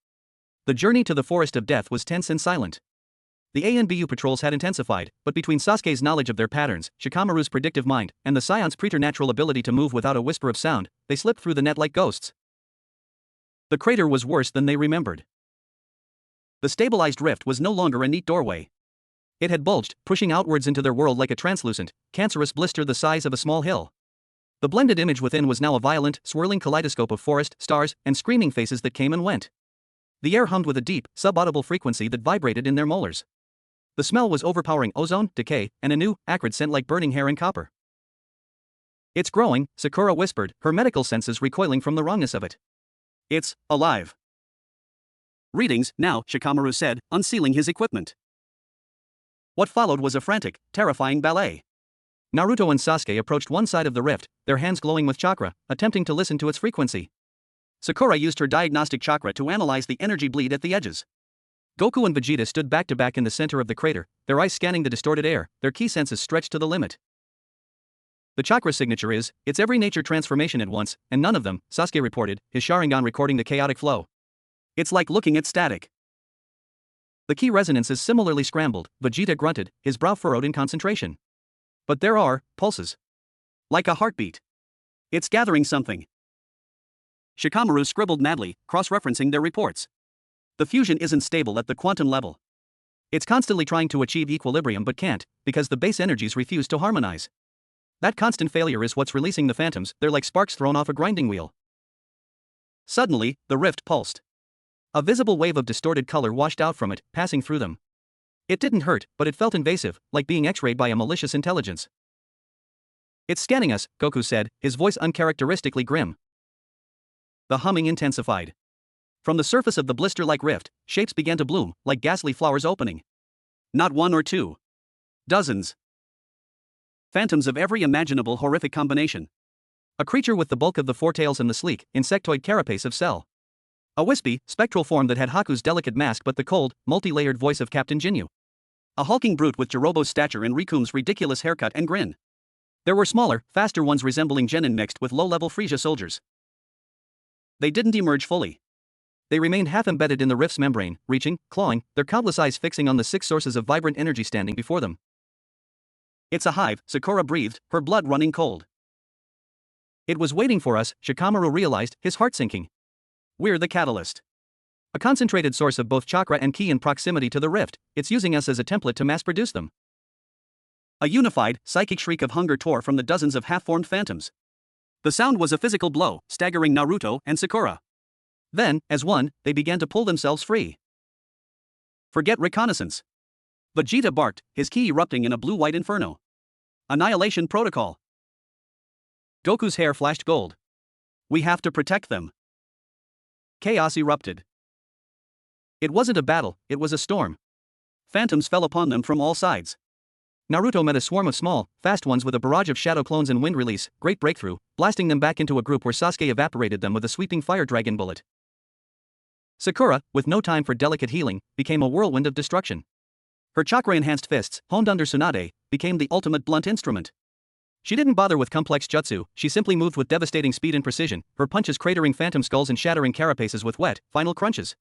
The journey to the Forest of Death was tense and silent. The ANBU patrols had intensified, but between Sasuke's knowledge of their patterns, Shikamaru's predictive mind, and the Scion's preternatural ability to move without a whisper of sound, they slipped through the net like ghosts. The crater was worse than they remembered. The stabilized rift was no longer a neat doorway. It had bulged, pushing outwards into their world like a translucent, cancerous blister the size of a small hill. The blended image within was now a violent, swirling kaleidoscope of forest, stars, and screaming faces that came and went. The air hummed with a deep, subaudible frequency that vibrated in their molars. The smell was overpowering: ozone, decay, and a new, acrid scent like burning hair and copper. It's growing, Sakura whispered, her medical senses recoiling from the wrongness of it. It's alive. Readings, now, Shikamaru said, unsealing his equipment. What followed was a frantic, terrifying ballet. Naruto and Sasuke approached one side of the rift, their hands glowing with chakra, attempting to listen to its frequency. Sakura used her diagnostic chakra to analyze the energy bleed at the edges. Goku and Vegeta stood back to back in the center of the crater, their eyes scanning the distorted air, their key senses stretched to the limit. The chakra signature is, it's every nature transformation at once, and none of them, Sasuke reported, his Sharingan recording the chaotic flow. It's like looking at static. The key resonance is similarly scrambled, Vegeta grunted, his brow furrowed in concentration. But there are pulses. Like a heartbeat. It's gathering something. Shikamaru scribbled madly, cross-referencing their reports. The fusion isn't stable at the quantum level. It's constantly trying to achieve equilibrium but can't, because the base energies refuse to harmonize. That constant failure is what's releasing the phantoms, they're like sparks thrown off a grinding wheel. Suddenly, the rift pulsed. A visible wave of distorted color washed out from it, passing through them. It didn't hurt, but it felt invasive, like being X-rayed by a malicious intelligence. It's scanning us, Goku said, his voice uncharacteristically grim. The humming intensified. From the surface of the blister-like rift, shapes began to bloom, like ghastly flowers opening. Not one or two. Dozens. Phantoms of every imaginable horrific combination. A creature with the bulk of the four tails and the sleek, insectoid carapace of Cell. A wispy, spectral form that had Haku's delicate mask but the cold, multi-layered voice of Captain Jinyu. A hulking brute with Jirobo's stature and Riku's ridiculous haircut and grin. There were smaller, faster ones resembling genin mixed with low-level Frisia soldiers. They didn't emerge fully. They remained half-embedded in the rift's membrane, reaching, clawing, their countless eyes fixing on the 6 sources of vibrant energy standing before them. It's a hive, Sakura breathed, her blood running cold. It was waiting for us, Shikamaru realized, his heart sinking. We're the catalyst. A concentrated source of both chakra and ki in proximity to the rift, it's using us as a template to mass-produce them. A unified, psychic shriek of hunger tore from the dozens of half-formed phantoms. The sound was a physical blow, staggering Naruto and Sakura. Then, as one, they began to pull themselves free. Forget reconnaissance. Vegeta barked, his ki erupting in a blue-white inferno. Annihilation protocol. Goku's hair flashed gold. We have to protect them. Chaos erupted. It wasn't a battle, it was a storm. Phantoms fell upon them from all sides. Naruto met a swarm of small, fast ones with a barrage of shadow clones and wind release, great breakthrough, blasting them back into a group where Sasuke evaporated them with a sweeping fire dragon bullet. Sakura, with no time for delicate healing, became a whirlwind of destruction. Her chakra-enhanced fists, honed under Tsunade, became the ultimate blunt instrument. She didn't bother with complex jutsu, she simply moved with devastating speed and precision, her punches cratering phantom skulls and shattering carapaces with wet, final crunches.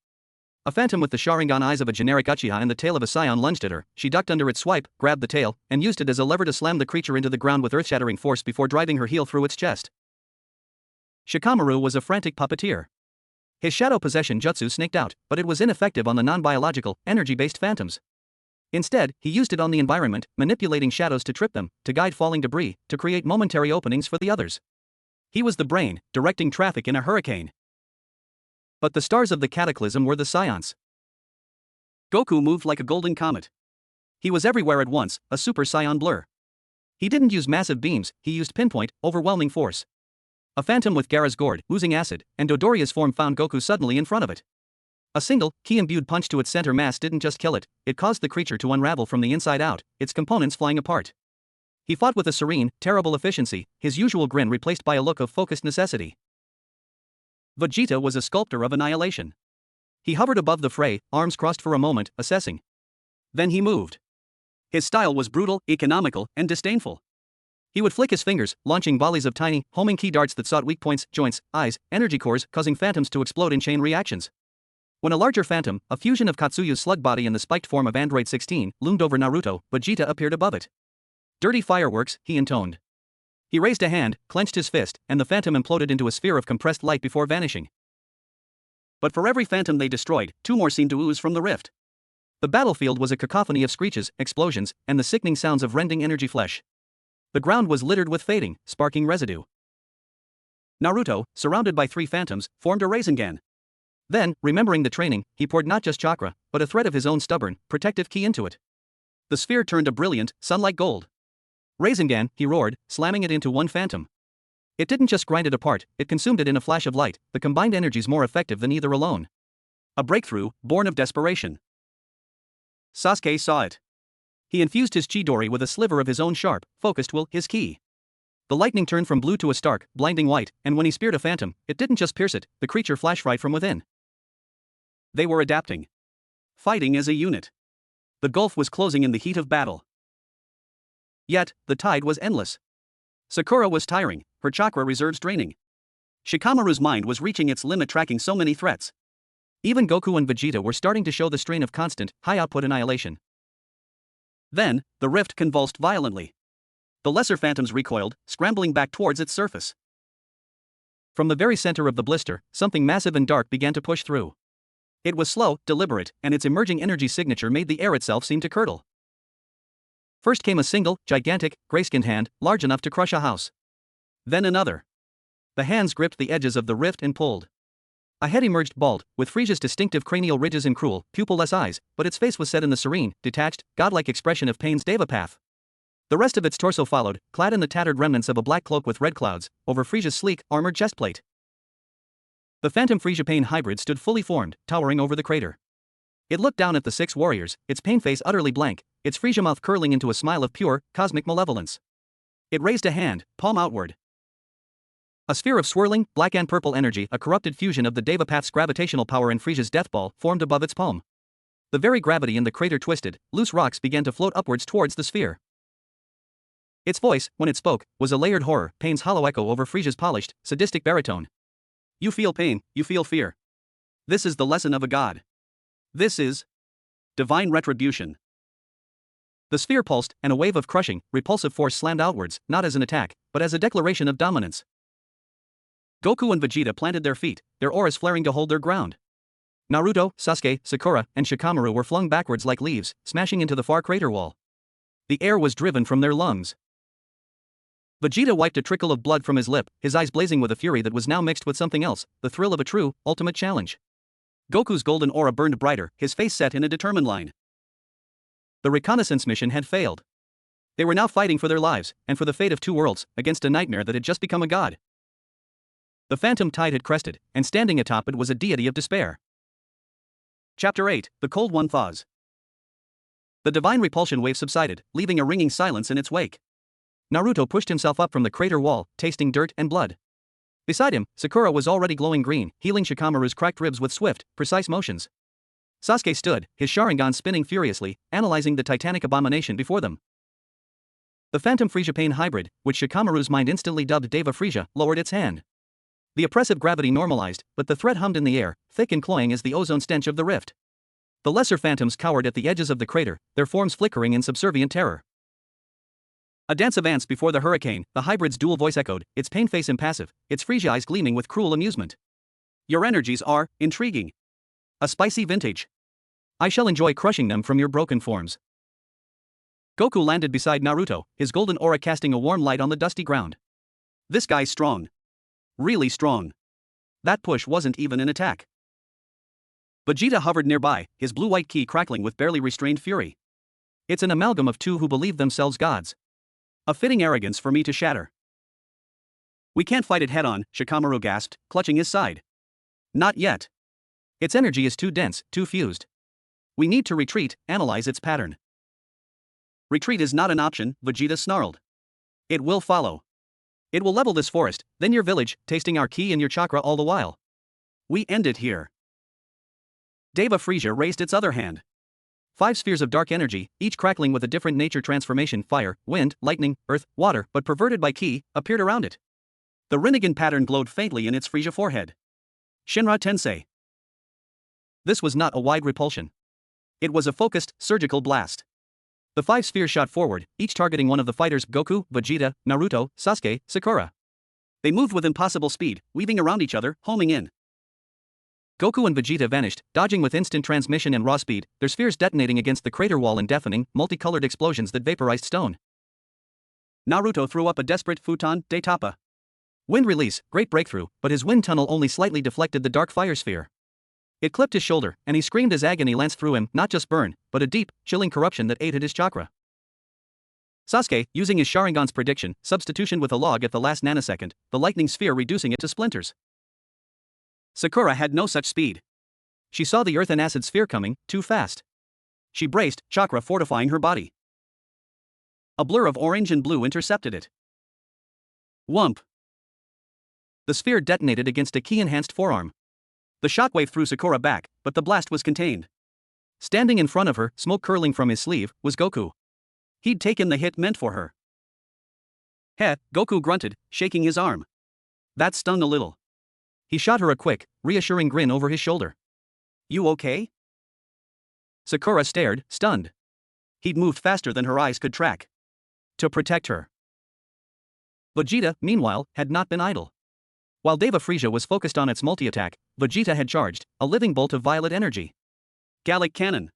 A phantom with the Sharingan eyes of a generic Uchiha and the tail of a scion lunged at her, she ducked under its swipe, grabbed the tail, and used it as a lever to slam the creature into the ground with earth-shattering force before driving her heel through its chest. Shikamaru was a frantic puppeteer. His shadow possession jutsu snaked out, but it was ineffective on the non-biological, energy-based phantoms. Instead, he used it on the environment, manipulating shadows to trip them, to guide falling debris, to create momentary openings for the others. He was the brain, directing traffic in a hurricane. But the stars of the cataclysm were the scions. Goku moved like a golden comet. He was everywhere at once, a super scion blur. He didn't use massive beams, he used pinpoint, overwhelming force. A phantom with Gaara's gourd, oozing acid, and Dodoria's form found Goku suddenly in front of it. A single, ki-imbued punch to its center mass didn't just kill it, it caused the creature to unravel from the inside out, its components flying apart. He fought with a serene, terrible efficiency, his usual grin replaced by a look of focused necessity. Vegeta was a sculptor of annihilation. He hovered above the fray, arms crossed for a moment, assessing. Then he moved. His style was brutal, economical, and disdainful. He would flick his fingers, launching volleys of tiny, homing ki darts that sought weak points, joints, eyes, energy cores, causing phantoms to explode in chain reactions. When a larger phantom, a fusion of Katsuyu's slug body and the spiked form of Android 16, loomed over Naruto, Vegeta appeared above it. Dirty fireworks, he intoned. He raised a hand, clenched his fist, and the phantom imploded into a sphere of compressed light before vanishing. But for every phantom they destroyed, 2 more seemed to ooze from the rift. The battlefield was a cacophony of screeches, explosions, and the sickening sounds of rending energy flesh. The ground was littered with fading, sparking residue. Naruto, surrounded by 3 phantoms, formed a Rasengan. Then, remembering the training, he poured not just chakra, but a thread of his own stubborn, protective ki into it. The sphere turned a brilliant, sunlight gold. Rasengan, he roared, slamming it into one phantom. It didn't just grind it apart, it consumed it in a flash of light, the combined energies more effective than either alone. A breakthrough, born of desperation. Sasuke saw it. He infused his Chidori with a sliver of his own sharp, focused will, his ki. The lightning turned from blue to a stark, blinding white, and when he speared a phantom, it didn't just pierce it, the creature flashed right from within. They were adapting. Fighting as a unit. The gulf was closing in the heat of battle. Yet, the tide was endless. Sakura was tiring, her chakra reserves draining. Shikamaru's mind was reaching its limit tracking so many threats. Even Goku and Vegeta were starting to show the strain of constant, high-output annihilation. Then, the rift convulsed violently. The lesser phantoms recoiled, scrambling back towards its surface. From the very center of the blister, something massive and dark began to push through. It was slow, deliberate, and its emerging energy signature made the air itself seem to curdle. First came a single, gigantic, gray-skinned hand, large enough to crush a house. Then another. The hands gripped the edges of the rift and pulled. A head emerged bald, with Frisia's distinctive cranial ridges and cruel, pupil-less eyes, but its face was set in the serene, detached, godlike expression of Pain's Devapath. The rest of its torso followed, clad in the tattered remnants of a black cloak with red clouds, over Frisia's sleek, armored chestplate. The Phantom Frisia Pain hybrid stood fully formed, towering over the crater. It looked down at the 6 warriors, its Pain face utterly blank, its Frisia mouth curling into a smile of pure, cosmic malevolence. It raised a hand, palm outward. A sphere of swirling, black and purple energy, a corrupted fusion of the Devapath's gravitational power and Frisia's death ball, formed above its palm. The very gravity in the crater twisted, loose rocks began to float upwards towards the sphere. Its voice, when it spoke, was a layered horror, Pain's hollow echo over Frisia's polished, sadistic baritone. You feel pain, you feel fear. This is the lesson of a god. This is divine retribution. The sphere pulsed, and a wave of crushing, repulsive force slammed outwards, not as an attack, but as a declaration of dominance. Goku and Vegeta planted their feet, their auras flaring to hold their ground. Naruto, Sasuke, Sakura, and Shikamaru were flung backwards like leaves, smashing into the far crater wall. The air was driven from their lungs. Vegeta wiped a trickle of blood from his lip, his eyes blazing with a fury that was now mixed with something else, the thrill of a true, ultimate challenge. Goku's golden aura burned brighter, his face set in a determined line. The reconnaissance mission had failed. They were now fighting for their lives, and for the fate of 2 worlds, against a nightmare that had just become a god. The phantom tide had crested, and standing atop it was a deity of despair. Chapter 8, The Cold One Thaws. The divine repulsion wave subsided, leaving a ringing silence in its wake. Naruto pushed himself up from the crater wall, tasting dirt and blood. Beside him, Sakura was already glowing green, healing Shikamaru's cracked ribs with swift, precise motions. Sasuke stood, his Sharingan spinning furiously, analyzing the titanic abomination before them. The Phantom Frisia Pain hybrid, which Shikamaru's mind instantly dubbed Deva Frisia, lowered its hand. The oppressive gravity normalized, but the threat hummed in the air, thick and cloying as the ozone stench of the rift. The lesser phantoms cowered at the edges of the crater, their forms flickering in subservient terror. A dance of ants before the hurricane, the hybrid's dual voice echoed, its pain face impassive, its Frisia eyes gleaming with cruel amusement. Your energies are intriguing. A spicy vintage. I shall enjoy crushing them from your broken forms. Goku landed beside Naruto, his golden aura casting a warm light on the dusty ground. This guy's strong. Really strong. That push wasn't even an attack. Vegeta hovered nearby, his blue-white ki crackling with barely restrained fury. It's an amalgam of 2 who believe themselves gods. A fitting arrogance for me to shatter. We can't fight it head-on, Shikamaru gasped, clutching his side. Not yet. Its energy is too dense, too fused. We need to retreat, analyze its pattern. Retreat is not an option, Vegeta snarled. It will follow. It will level this forest, then your village, tasting our ki and your chakra all the while. We end it here. Deva Frisia raised its other hand. 5 spheres of dark energy, each crackling with a different nature transformation, fire, wind, lightning, earth, water, but perverted by ki, appeared around it. The Rinnegan pattern glowed faintly in its Frisia forehead. Shinra Tensei. This was not a wide repulsion. It was a focused, surgical blast. The 5 spheres shot forward, each targeting one of the fighters: Goku, Vegeta, Naruto, Sasuke, Sakura. They moved with impossible speed, weaving around each other, homing in. Goku and Vegeta vanished, dodging with instant transmission and raw speed, their spheres detonating against the crater wall in deafening, multicolored explosions that vaporized stone. Naruto threw up a desperate futon de tapa. Wind release, great breakthrough, but his wind tunnel only slightly deflected the dark fire sphere. It clipped his shoulder, and he screamed as agony lanced through him, not just burn, but a deep, chilling corruption that ate at his chakra. Sasuke, using his Sharingan's prediction, substitution with a log at the last nanosecond, the lightning sphere reducing it to splinters. Sakura had no such speed. She saw the earth and acid sphere coming, too fast. She braced, chakra fortifying her body. A blur of orange and blue intercepted it. Whump. The sphere detonated against a ki-enhanced forearm. The shockwave threw Sakura back, but the blast was contained. Standing in front of her, smoke curling from his sleeve, was Goku. He'd taken the hit meant for her. Heh, Goku grunted, shaking his arm. That stung a little. He shot her a quick, reassuring grin over his shoulder. You okay? Sakura stared, stunned. He'd moved faster than her eyes could track. To protect her. Vegeta, meanwhile, had not been idle. While Deva Frieza was focused on its multi-attack, Vegeta had charged, a living bolt of violet energy. Gallic Cannon.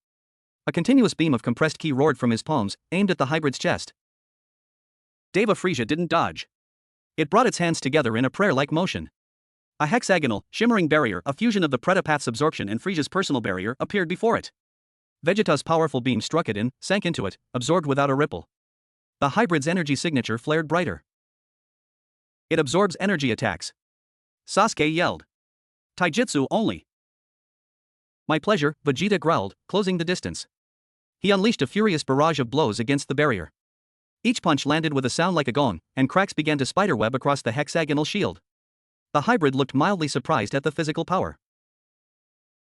A continuous beam of compressed ki roared from his palms, aimed at the hybrid's chest. Deva Frieza didn't dodge. It brought its hands together in a prayer-like motion. A hexagonal, shimmering barrier, a fusion of the Predapath's absorption and Frieza's personal barrier, appeared before it. Vegeta's powerful beam struck it in, sank into it, absorbed without a ripple. The hybrid's energy signature flared brighter. It absorbs energy attacks. Sasuke yelled. Taijutsu only. My pleasure, Vegeta growled, closing the distance. He unleashed a furious barrage of blows against the barrier. Each punch landed with a sound like a gong, and cracks began to spiderweb across the hexagonal shield. The hybrid looked mildly surprised at the physical power.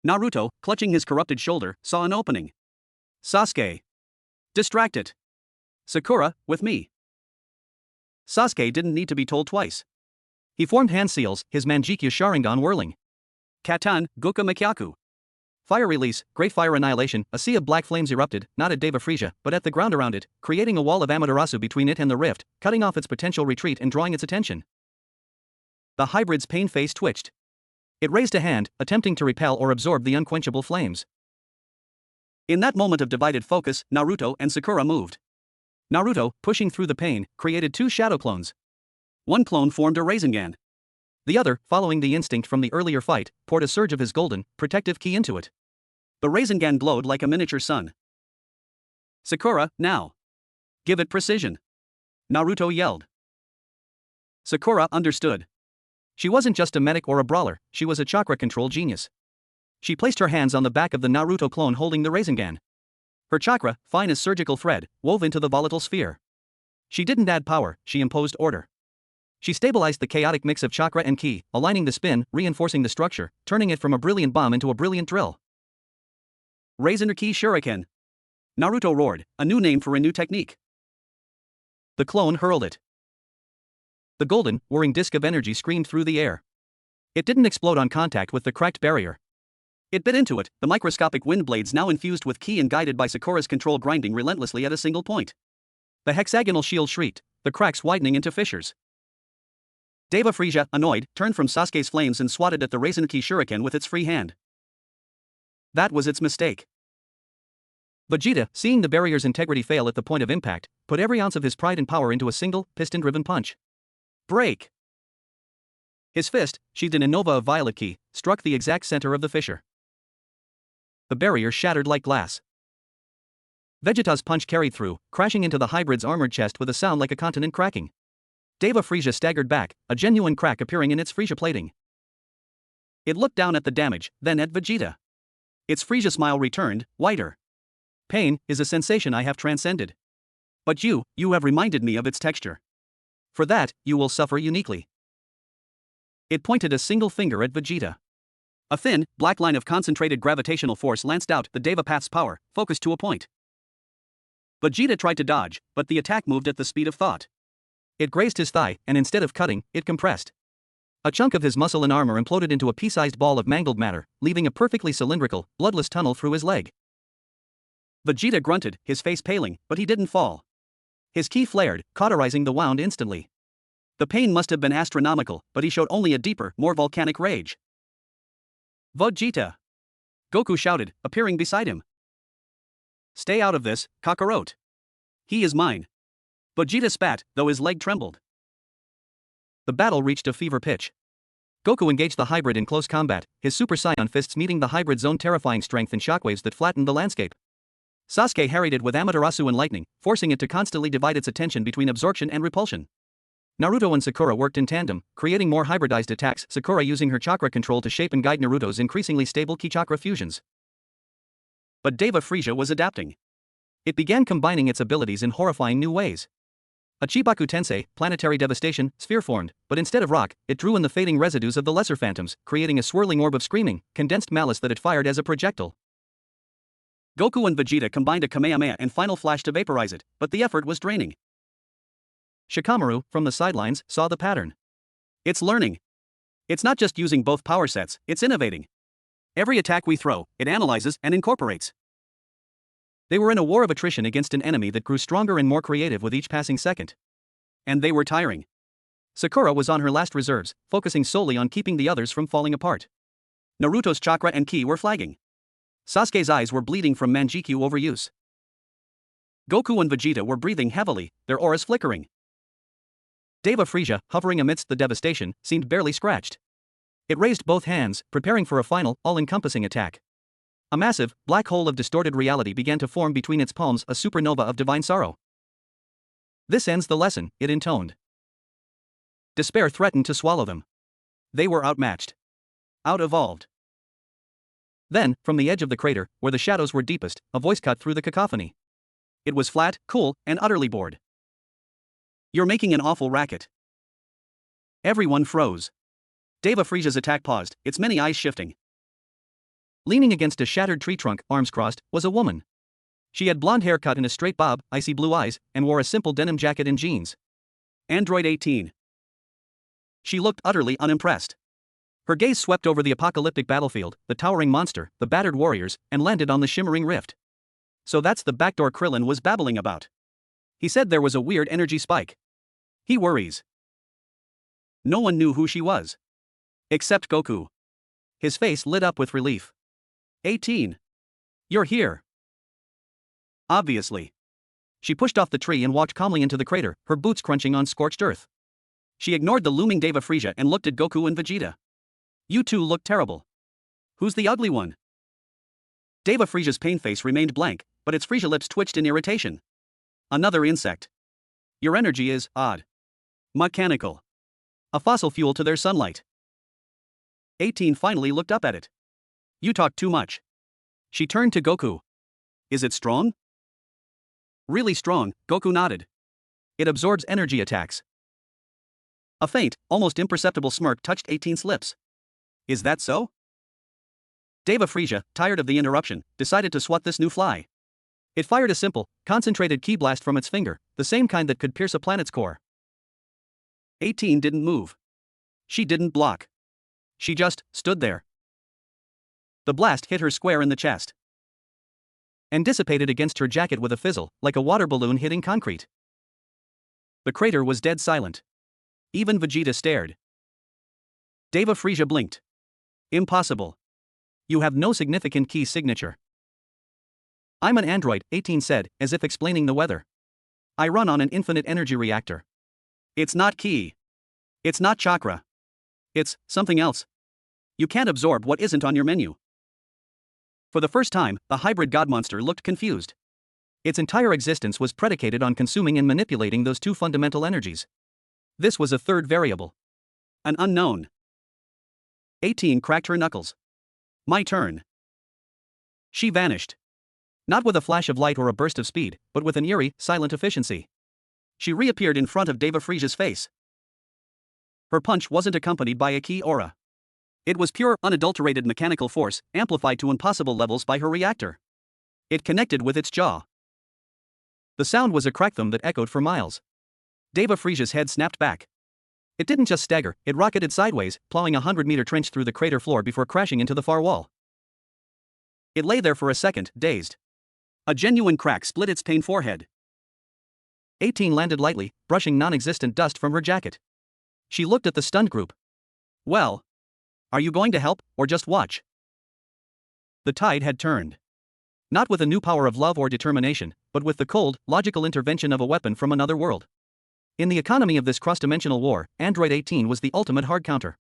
Naruto, clutching his corrupted shoulder, saw an opening. Sasuke. Distract it. Sakura, with me. Sasuke didn't need to be told twice. He formed hand seals, his Manjikyu Sharingan whirling. Katan, Goku Mekyaku. Fire release, great fire annihilation, a sea of black flames erupted, not at Deva Frieza, but at the ground around it, creating a wall of Amaterasu between it and the rift, cutting off its potential retreat and drawing its attention. The hybrid's pain face twitched. It raised a hand, attempting to repel or absorb the unquenchable flames. In that moment of divided focus, Naruto and Sakura moved. Naruto, pushing through the pain, created two shadow clones. One clone formed a Rasengan. The other, following the instinct from the earlier fight, poured a surge of his golden, protective ki into it. The Rasengan glowed like a miniature sun. Sakura, now. Give it precision. Naruto yelled. Sakura understood. She wasn't just a medic or a brawler, she was a chakra control genius. She placed her hands on the back of the Naruto clone holding the Rasengan. Her chakra, fine as surgical thread, wove into the volatile sphere. She didn't add power, she imposed order. She stabilized the chaotic mix of chakra and ki, aligning the spin, reinforcing the structure, turning it from a brilliant bomb into a brilliant drill. Rasen Ki Shuriken. Naruto roared, a new name for a new technique. The clone hurled it. The golden, whirring disk of energy screamed through the air. It didn't explode on contact with the cracked barrier. It bit into it, the microscopic wind blades now infused with ki and guided by Sakura's control grinding relentlessly at a single point. The hexagonal shield shrieked, the cracks widening into fissures. Deva Frieza, annoyed, turned from Sasuke's flames and swatted at the Rasen Ki Shuriken with its free hand. That was its mistake. Vegeta, seeing the barrier's integrity fail at the point of impact, put every ounce of his pride and power into a single, piston-driven punch. Break! His fist, sheathed in a nova of violet ki, struck the exact center of the fissure. The barrier shattered like glass. Vegeta's punch carried through, crashing into the hybrid's armored chest with a sound like a continent cracking. Deva Frieza staggered back, a genuine crack appearing in its Frieza plating. It looked down at the damage, then at Vegeta. Its Frieza smile returned, whiter. Pain is a sensation I have transcended. But you have reminded me of its texture. For that, you will suffer uniquely. It pointed a single finger at Vegeta. A thin, black line of concentrated gravitational force lanced out the Deva Path's power, focused to a point. Vegeta tried to dodge, but the attack moved at the speed of thought. It grazed his thigh, and instead of cutting, it compressed. A chunk of his muscle and armor imploded into a pea-sized ball of mangled matter, leaving a perfectly cylindrical, bloodless tunnel through his leg. Vegeta grunted, his face paling, but he didn't fall. His ki flared, cauterizing the wound instantly. The pain must have been astronomical, but he showed only a deeper, more volcanic rage. Vegeta! Goku shouted, appearing beside him. Stay out of this, Kakarot. He is mine. Vegeta spat, though his leg trembled. The battle reached a fever pitch. Goku engaged the hybrid in close combat, his Super Saiyan fists meeting the hybrid's own terrifying strength and shockwaves that flattened the landscape. Sasuke harried it with Amaterasu and lightning, forcing it to constantly divide its attention between absorption and repulsion. Naruto and Sakura worked in tandem, creating more hybridized attacks, Sakura using her chakra control to shape and guide Naruto's increasingly stable ki-chakra fusions. But Deva Frieza was adapting. It began combining its abilities in horrifying new ways. A Chibaku Tensei, planetary devastation, sphere formed, but instead of rock, it drew in the fading residues of the lesser phantoms, creating a swirling orb of screaming, condensed malice that it fired as a projectile. Goku and Vegeta combined a Kamehameha and Final Flash to vaporize it, but the effort was draining. Shikamaru, from the sidelines, saw the pattern. It's learning. It's not just using both power sets, it's innovating. Every attack we throw, it analyzes and incorporates. They were in a war of attrition against an enemy that grew stronger and more creative with each passing second. And they were tiring. Sakura was on her last reserves, focusing solely on keeping the others from falling apart. Naruto's chakra and ki were flagging. Sasuke's eyes were bleeding from Manjikyu overuse. Goku and Vegeta were breathing heavily, their auras flickering. Deva Frieza, hovering amidst the devastation, seemed barely scratched. It raised both hands, preparing for a final, all-encompassing attack. A massive, black hole of distorted reality began to form between its palms, a supernova of divine sorrow. This ends the lesson, it intoned. Despair threatened to swallow them. They were outmatched. Out-evolved. Then, from the edge of the crater, where the shadows were deepest, a voice cut through the cacophony. It was flat, cool, and utterly bored. You're making an awful racket. Everyone froze. Deva Frieza's attack paused, its many eyes shifting. Leaning against a shattered tree trunk, arms crossed, was a woman. She had blonde hair cut in a straight bob, icy blue eyes, and wore a simple denim jacket and jeans. Android 18. She looked utterly unimpressed. Her gaze swept over the apocalyptic battlefield, the towering monster, the battered warriors, and landed on the shimmering rift. So that's the backdoor Krillin was babbling about. He said there was a weird energy spike. He worries. No one knew who she was. Except Goku. His face lit up with relief. 18. You're here. Obviously. She pushed off the tree and walked calmly into the crater, her boots crunching on scorched earth. She ignored the looming Deva Frieza and looked at Goku and Vegeta. You two look terrible. Who's the ugly one? Deva Frieza's pain face remained blank, but its Frieza lips twitched in irritation. Another insect. Your energy is odd. Mechanical. A fossil fuel to their sunlight. 18 finally looked up at it. You talk too much. She turned to Goku. Is it strong? Really strong, Goku nodded. It absorbs energy attacks. A faint, almost imperceptible smirk touched 18's lips. Is that so? Deva Frieza, tired of the interruption, decided to swat this new fly. It fired a simple, concentrated ki blast from its finger, the same kind that could pierce a planet's core. 18 didn't move. She didn't block. She just stood there. The blast hit her square in the chest and dissipated against her jacket with a fizzle, like a water balloon hitting concrete. The crater was dead silent. Even Vegeta stared. Deva Frieza blinked. Impossible. You have no significant ki signature. I'm an android, 18 said, as if explaining the weather. I run on an infinite energy reactor. It's not ki. It's not chakra. It's something else. You can't absorb what isn't on your menu. For the first time, the hybrid god monster looked confused. Its entire existence was predicated on consuming and manipulating those two fundamental energies. This was a third variable. An unknown. 18 cracked her knuckles. My turn. She vanished. Not with a flash of light or a burst of speed, but with an eerie, silent efficiency. She reappeared in front of Deva Frieza's face. Her punch wasn't accompanied by a ki aura. It was pure, unadulterated mechanical force, amplified to impossible levels by her reactor. It connected with its jaw. The sound was a crackthum that echoed for miles. Deva Frieza's head snapped back. It didn't just stagger, it rocketed sideways, plowing a 100-meter trench through the crater floor before crashing into the far wall. It lay there for a second, dazed. A genuine crack split its pain forehead. 18 landed lightly, brushing non-existent dust from her jacket. She looked at the stunned group. Well, are you going to help, or just watch? The tide had turned. Not with a new power of love or determination, but with the cold, logical intervention of a weapon from another world. In the economy of this cross-dimensional war, Android 18 was the ultimate hard counter.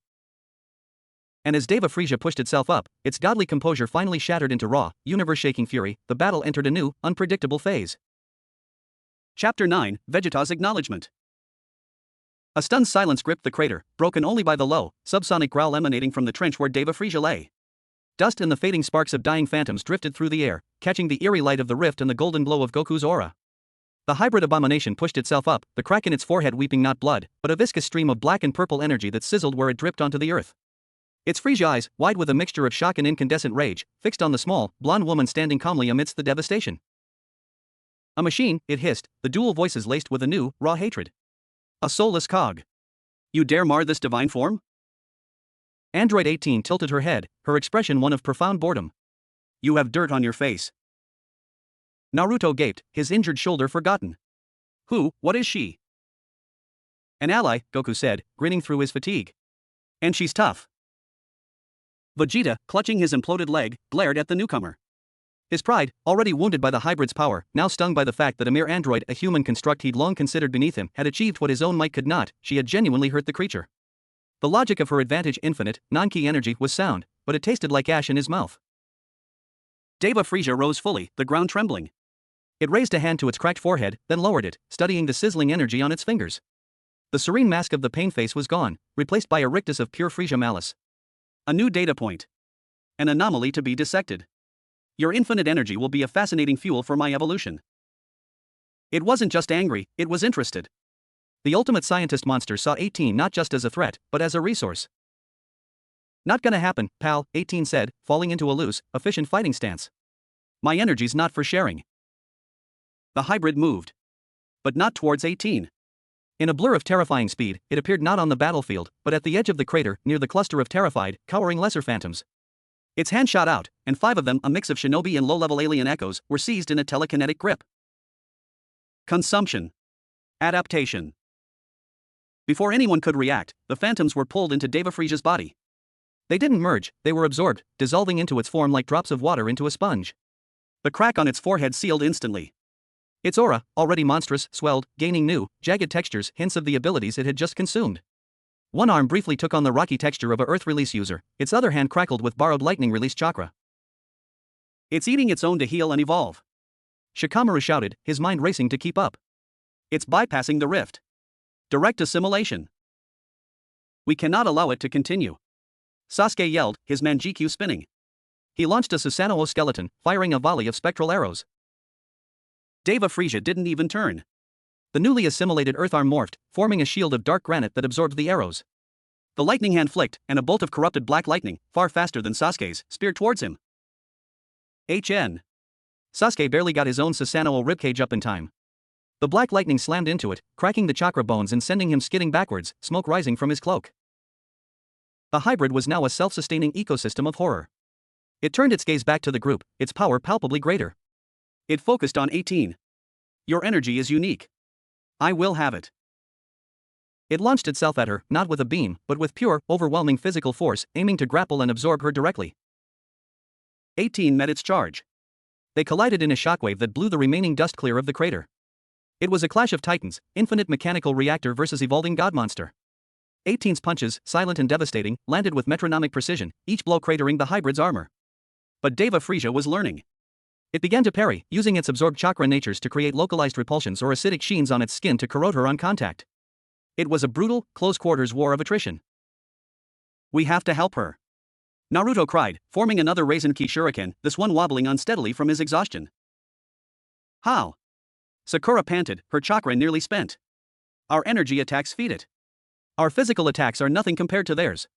And as Deva Frieza pushed itself up, its godly composure finally shattered into raw, universe-shaking fury, the battle entered a new, unpredictable phase. Chapter 9, Vegeta's Acknowledgement. A stunned silence gripped the crater, broken only by the low, subsonic growl emanating from the trench where Deva Frieza lay. Dust and the fading sparks of dying phantoms drifted through the air, catching the eerie light of the rift and the golden glow of Goku's aura. The hybrid abomination pushed itself up, the crack in its forehead weeping not blood, but a viscous stream of black and purple energy that sizzled where it dripped onto the earth. Its Frieza eyes, wide with a mixture of shock and incandescent rage, fixed on the small, blonde woman standing calmly amidst the devastation. A machine, it hissed, the dual voices laced with a new, raw hatred. A soulless cog. You dare mar this divine form? Android 18 tilted her head, her expression one of profound boredom. You have dirt on your face. Naruto gaped, his injured shoulder forgotten. What is she? An ally, Goku said, grinning through his fatigue. And she's tough. Vegeta, clutching his imploded leg, glared at the newcomer. His pride, already wounded by the hybrid's power, now stung by the fact that a mere android, a human construct he'd long considered beneath him, had achieved what his own might could not. She had genuinely hurt the creature. The logic of her advantage, infinite, non-key energy, was sound, but it tasted like ash in his mouth. Deva Frisia rose fully, the ground trembling. It raised a hand to its cracked forehead, then lowered it, studying the sizzling energy on its fingers. The serene mask of the pain face was gone, replaced by a rictus of pure Frisia malice. A new data point. An anomaly to be dissected. Your infinite energy will be a fascinating fuel for my evolution. It wasn't just angry, it was interested. The ultimate scientist monster saw 18 not just as a threat, but as a resource. Not gonna happen, pal, 18 said, falling into a loose, efficient fighting stance. My energy's not for sharing. The hybrid moved. But not towards 18. In a blur of terrifying speed, it appeared not on the battlefield, but at the edge of the crater, near the cluster of terrified, cowering lesser phantoms. Its hand shot out, and 5 of them, a mix of shinobi and low-level alien echoes, were seized in a telekinetic grip. Consumption. Adaptation. Before anyone could react, the phantoms were pulled into Deva Frisia's body. They didn't merge, they were absorbed, dissolving into its form like drops of water into a sponge. The crack on its forehead sealed instantly. Its aura, already monstrous, swelled, gaining new, jagged textures, hints of the abilities it had just consumed. One arm briefly took on the rocky texture of a Earth Release user, its other hand crackled with borrowed lightning release chakra. It's eating its own to heal and evolve. Shikamaru shouted, his mind racing to keep up. It's bypassing the rift. Direct assimilation. We cannot allow it to continue. Sasuke yelled, his Manjikyu spinning. He launched a Susanoo skeleton, firing a volley of spectral arrows. Deva Frisia didn't even turn. The newly assimilated earth arm morphed, forming a shield of dark granite that absorbed the arrows. The lightning hand flicked, and a bolt of corrupted black lightning, far faster than Sasuke's, speared towards him. HN. Sasuke barely got his own Susanoo ribcage up in time. The black lightning slammed into it, cracking the chakra bones and sending him skidding backwards, smoke rising from his cloak. The hybrid was now a self-sustaining ecosystem of horror. It turned its gaze back to the group, its power palpably greater. It focused on 18. Your energy is unique. I will have it. It launched itself at her, not with a beam, but with pure, overwhelming physical force, aiming to grapple and absorb her directly. 18 met its charge. They collided in a shockwave that blew the remaining dust clear of the crater. It was a clash of titans, infinite mechanical reactor versus evolving god monster. 18's punches, silent and devastating, landed with metronomic precision, each blow cratering the hybrid's armor. But Deva Frisia was learning. It began to parry, using its absorbed chakra natures to create localized repulsions or acidic sheens on its skin to corrode her on contact. It was a brutal, close-quarters war of attrition. We have to help her. Naruto cried, forming another Raizen-ki shuriken, this one wobbling unsteadily from his exhaustion. How? Sakura panted, her chakra nearly spent. Our energy attacks feed it. Our physical attacks are nothing compared to theirs.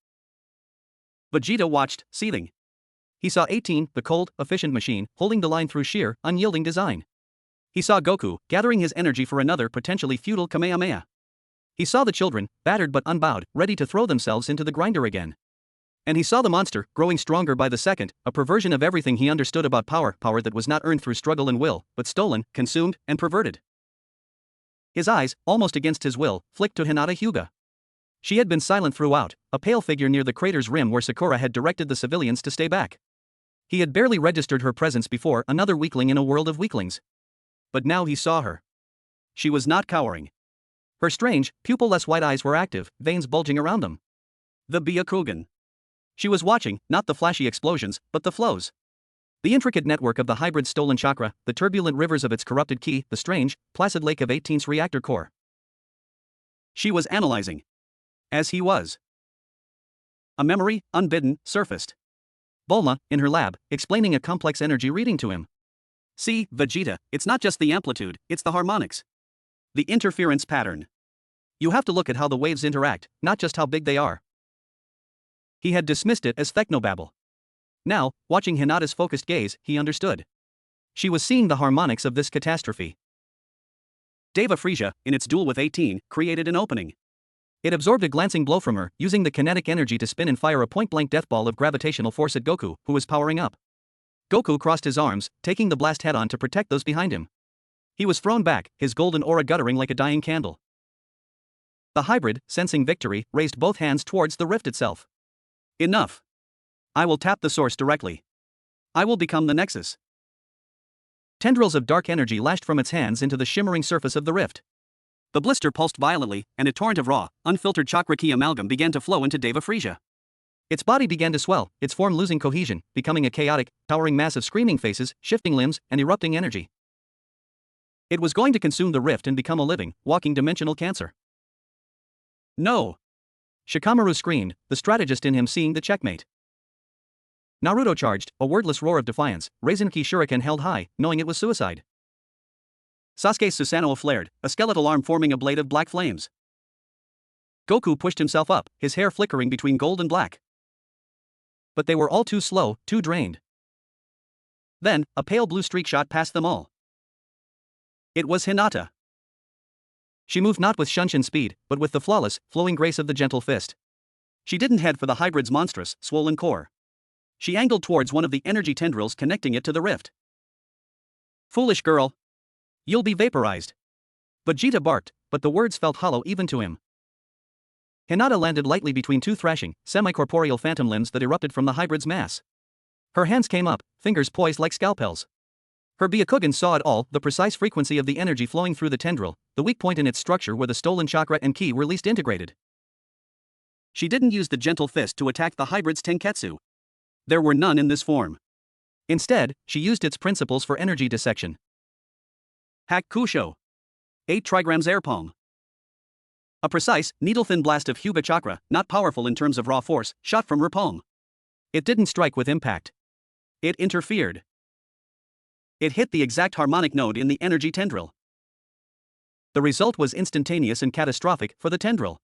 Vegeta watched, seething. He saw 18, the cold, efficient machine, holding the line through sheer, unyielding design. He saw Goku, gathering his energy for another potentially futile Kamehameha. He saw the children, battered but unbowed, ready to throw themselves into the grinder again. And he saw the monster, growing stronger by the second, a perversion of everything he understood about power that was not earned through struggle and will, but stolen, consumed, and perverted. His eyes, almost against his will, flicked to Hinata Hyuga. She had been silent throughout, a pale figure near the crater's rim where Sakura had directed the civilians to stay back. He had barely registered her presence before, another weakling in a world of weaklings. But now he saw her. She was not cowering. Her strange, pupil-less white eyes were active, veins bulging around them. The Byakugan. She was watching, not the flashy explosions, but the flows. The intricate network of the hybrid stolen chakra, the turbulent rivers of its corrupted ki, the strange, placid lake of 18's reactor core. She was analyzing. As he was. A memory, unbidden, surfaced. Bulma, in her lab, explaining a complex energy reading to him. See, Vegeta, it's not just the amplitude, it's the harmonics. The interference pattern. You have to look at how the waves interact, not just how big they are. He had dismissed it as technobabble. Now, watching Hinata's focused gaze, he understood. She was seeing the harmonics of this catastrophe. Deva Frisia, in its duel with 18, created an opening. It absorbed a glancing blow from her, using the kinetic energy to spin and fire a point-blank death ball of gravitational force at Goku, who was powering up. Goku crossed his arms, taking the blast head-on to protect those behind him. He was thrown back, his golden aura guttering like a dying candle. The hybrid, sensing victory, raised both hands towards the rift itself. Enough. I will tap the source directly. I will become the Nexus. Tendrils of dark energy lashed from its hands into the shimmering surface of the rift. The blister pulsed violently, and a torrent of raw, unfiltered chakra ki amalgam began to flow into Deva Frisia. Its body began to swell, its form losing cohesion, becoming a chaotic, towering mass of screaming faces, shifting limbs, and erupting energy. It was going to consume the rift and become a living, walking dimensional cancer. No! Shikamaru screamed, the strategist in him seeing the checkmate. Naruto charged, a wordless roar of defiance, Rasenki Shuriken held high, knowing it was suicide. Sasuke's Susanoo flared, a skeletal arm forming a blade of black flames. Goku pushed himself up, his hair flickering between gold and black. But they were all too slow, too drained. Then, a pale blue streak shot past them all. It was Hinata. She moved not with Shunshin speed, but with the flawless, flowing grace of the gentle fist. She didn't head for the hybrid's monstrous, swollen core. She angled towards one of the energy tendrils connecting it to the rift. Foolish girl. You'll be vaporized. Vegeta barked, but the words felt hollow even to him. Hinata landed lightly between two thrashing, semi-corporeal phantom limbs that erupted from the hybrid's mass. Her hands came up, fingers poised like scalpels. Her Byakugan saw it all, the precise frequency of the energy flowing through the tendril, the weak point in its structure where the stolen chakra and ki were least integrated. She didn't use the gentle fist to attack the hybrid's tenketsu. There were none in this form. Instead, she used its principles for energy dissection. Hak Kusho. 8 trigrams airpong. A precise, needle-thin blast of Hyuga chakra, not powerful in terms of raw force, shot from her palm. It didn't strike with impact. It interfered. It hit the exact harmonic node in the energy tendril. The result was instantaneous and catastrophic for the tendril.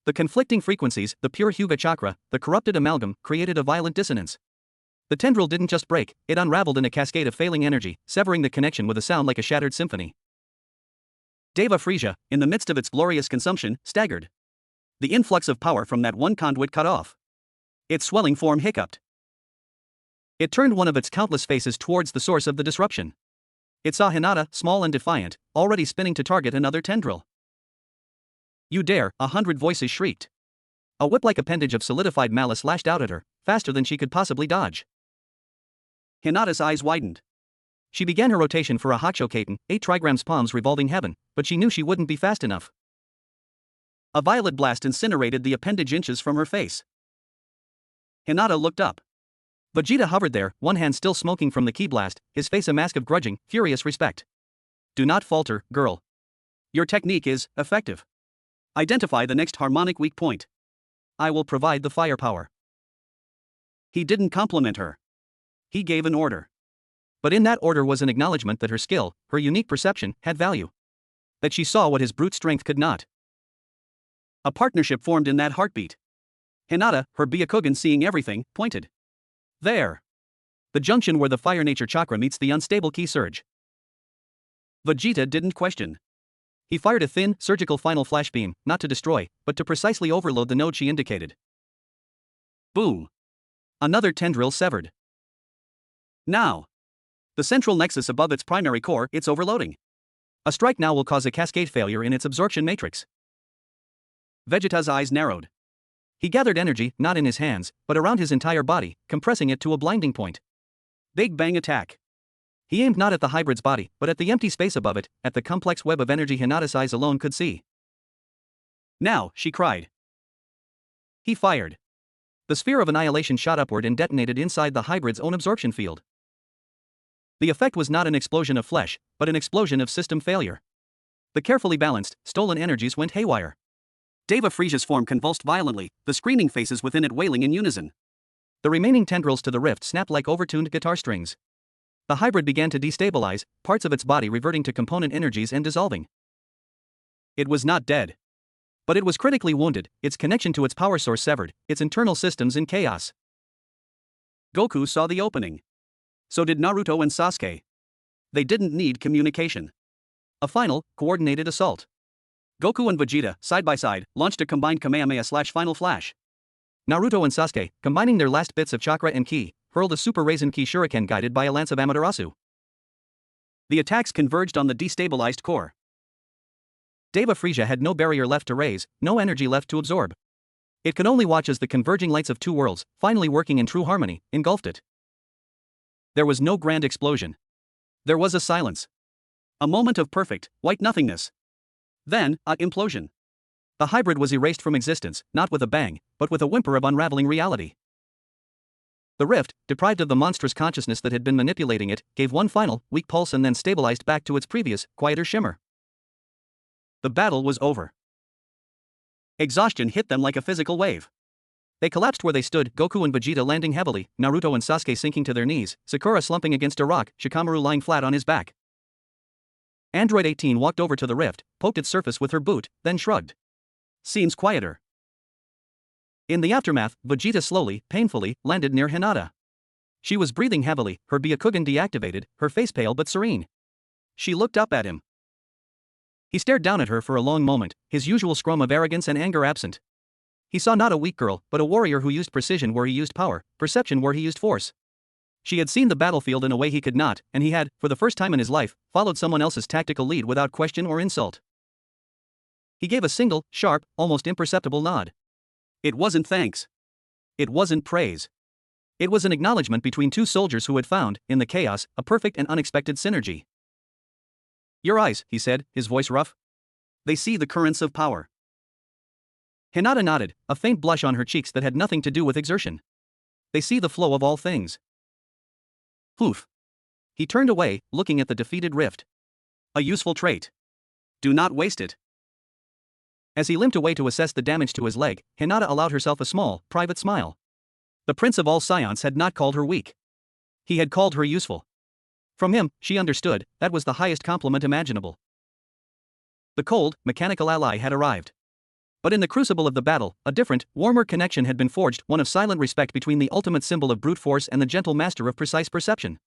The conflicting frequencies, the pure Hyuga chakra, the corrupted amalgam, created a violent dissonance. The tendril didn't just break, it unraveled in a cascade of failing energy, severing the connection with a sound like a shattered symphony. Deva Frisia, in the midst of its glorious consumption, staggered. The influx of power from that one conduit cut off. Its swelling form hiccuped. It turned one of its countless faces towards the source of the disruption. It saw Hinata, small and defiant, already spinning to target another tendril. You dare, 100 voices shrieked. A whip-like appendage of solidified malice lashed out at her, faster than she could possibly dodge. Hinata's eyes widened. She began her rotation for a Hachokaten, 8 trigrams palms revolving heaven, but she knew she wouldn't be fast enough. A violet blast incinerated the appendage inches from her face. Hinata looked up. Vegeta hovered there, one hand still smoking from the ki blast, his face a mask of grudging, furious respect. Do not falter, girl. Your technique is effective. Identify the next harmonic weak point. I will provide the firepower. He didn't compliment her. He gave an order. But in that order was an acknowledgement that her skill, her unique perception, had value. That she saw what his brute strength could not. A partnership formed in that heartbeat. Hinata, her Byakugan seeing everything, pointed. There. The junction where the fire nature chakra meets the unstable ki surge. Vegeta didn't question. He fired a thin, surgical final flash beam, not to destroy, but to precisely overload the node she indicated. Boom. Another tendril severed. Now. The central nexus above its primary core, it's overloading. A strike now will cause a cascade failure in its absorption matrix. Vegeta's eyes narrowed. He gathered energy, not in his hands, but around his entire body, compressing it to a blinding point. Big bang attack. He aimed not at the hybrid's body, but at the empty space above it, at the complex web of energy Hinata's eyes alone could see. Now, she cried. He fired. The sphere of annihilation shot upward and detonated inside the hybrid's own absorption field. The effect was not an explosion of flesh, but an explosion of system failure. The carefully balanced, stolen energies went haywire. Deva Frisia's form convulsed violently, the screaming faces within it wailing in unison. The remaining tendrils to the rift snapped like overtuned guitar strings. The hybrid began to destabilize, parts of its body reverting to component energies and dissolving. It was not dead. But it was critically wounded, its connection to its power source severed, its internal systems in chaos. Goku saw the opening. So did Naruto and Sasuke. They didn't need communication. A final, coordinated assault. Goku and Vegeta, side by side, launched a combined Kamehameha/Final Flash. Naruto and Sasuke, combining their last bits of chakra and ki, hurled a Super Raisin Ki Shuriken guided by a lance of Amaterasu. The attacks converged on the destabilized core. Deva Frisia had no barrier left to raise, no energy left to absorb. It could only watch as the converging lights of two worlds, finally working in true harmony, engulfed it. There was no grand explosion. There was a silence. A moment of perfect, white nothingness. Then, an implosion. The hybrid was erased from existence, not with a bang, but with a whimper of unraveling reality. The rift, deprived of the monstrous consciousness that had been manipulating it, gave one final, weak pulse and then stabilized back to its previous, quieter shimmer. The battle was over. Exhaustion hit them like a physical wave. They collapsed where they stood, Goku and Vegeta landing heavily, Naruto and Sasuke sinking to their knees, Sakura slumping against a rock, Shikamaru lying flat on his back. Android 18 walked over to the rift, poked its surface with her boot, then shrugged. Seems quieter. In the aftermath, Vegeta slowly, painfully, landed near Hinata. She was breathing heavily, her Byakugan deactivated, her face pale but serene. She looked up at him. He stared down at her for a long moment, his usual scrum of arrogance and anger absent. He saw not a weak girl, but a warrior who used precision where he used power, perception where he used force. She had seen the battlefield in a way he could not, and he had, for the first time in his life, followed someone else's tactical lead without question or insult. He gave a single, sharp, almost imperceptible nod. It wasn't thanks. It wasn't praise. It was an acknowledgement between two soldiers who had found, in the chaos, a perfect and unexpected synergy. Your eyes, he said, his voice rough. They see the currents of power. Hinata nodded, a faint blush on her cheeks that had nothing to do with exertion. They see the flow of all things. Poof. He turned away, looking at the defeated rift. A useful trait. Do not waste it. As he limped away to assess the damage to his leg, Hinata allowed herself a small, private smile. The Prince of all Scions had not called her weak. He had called her useful. From him, she understood, that was the highest compliment imaginable. The cold, mechanical ally had arrived. But in the crucible of the battle, a different, warmer connection had been forged, one of silent respect between the ultimate symbol of brute force and the gentle master of precise perception.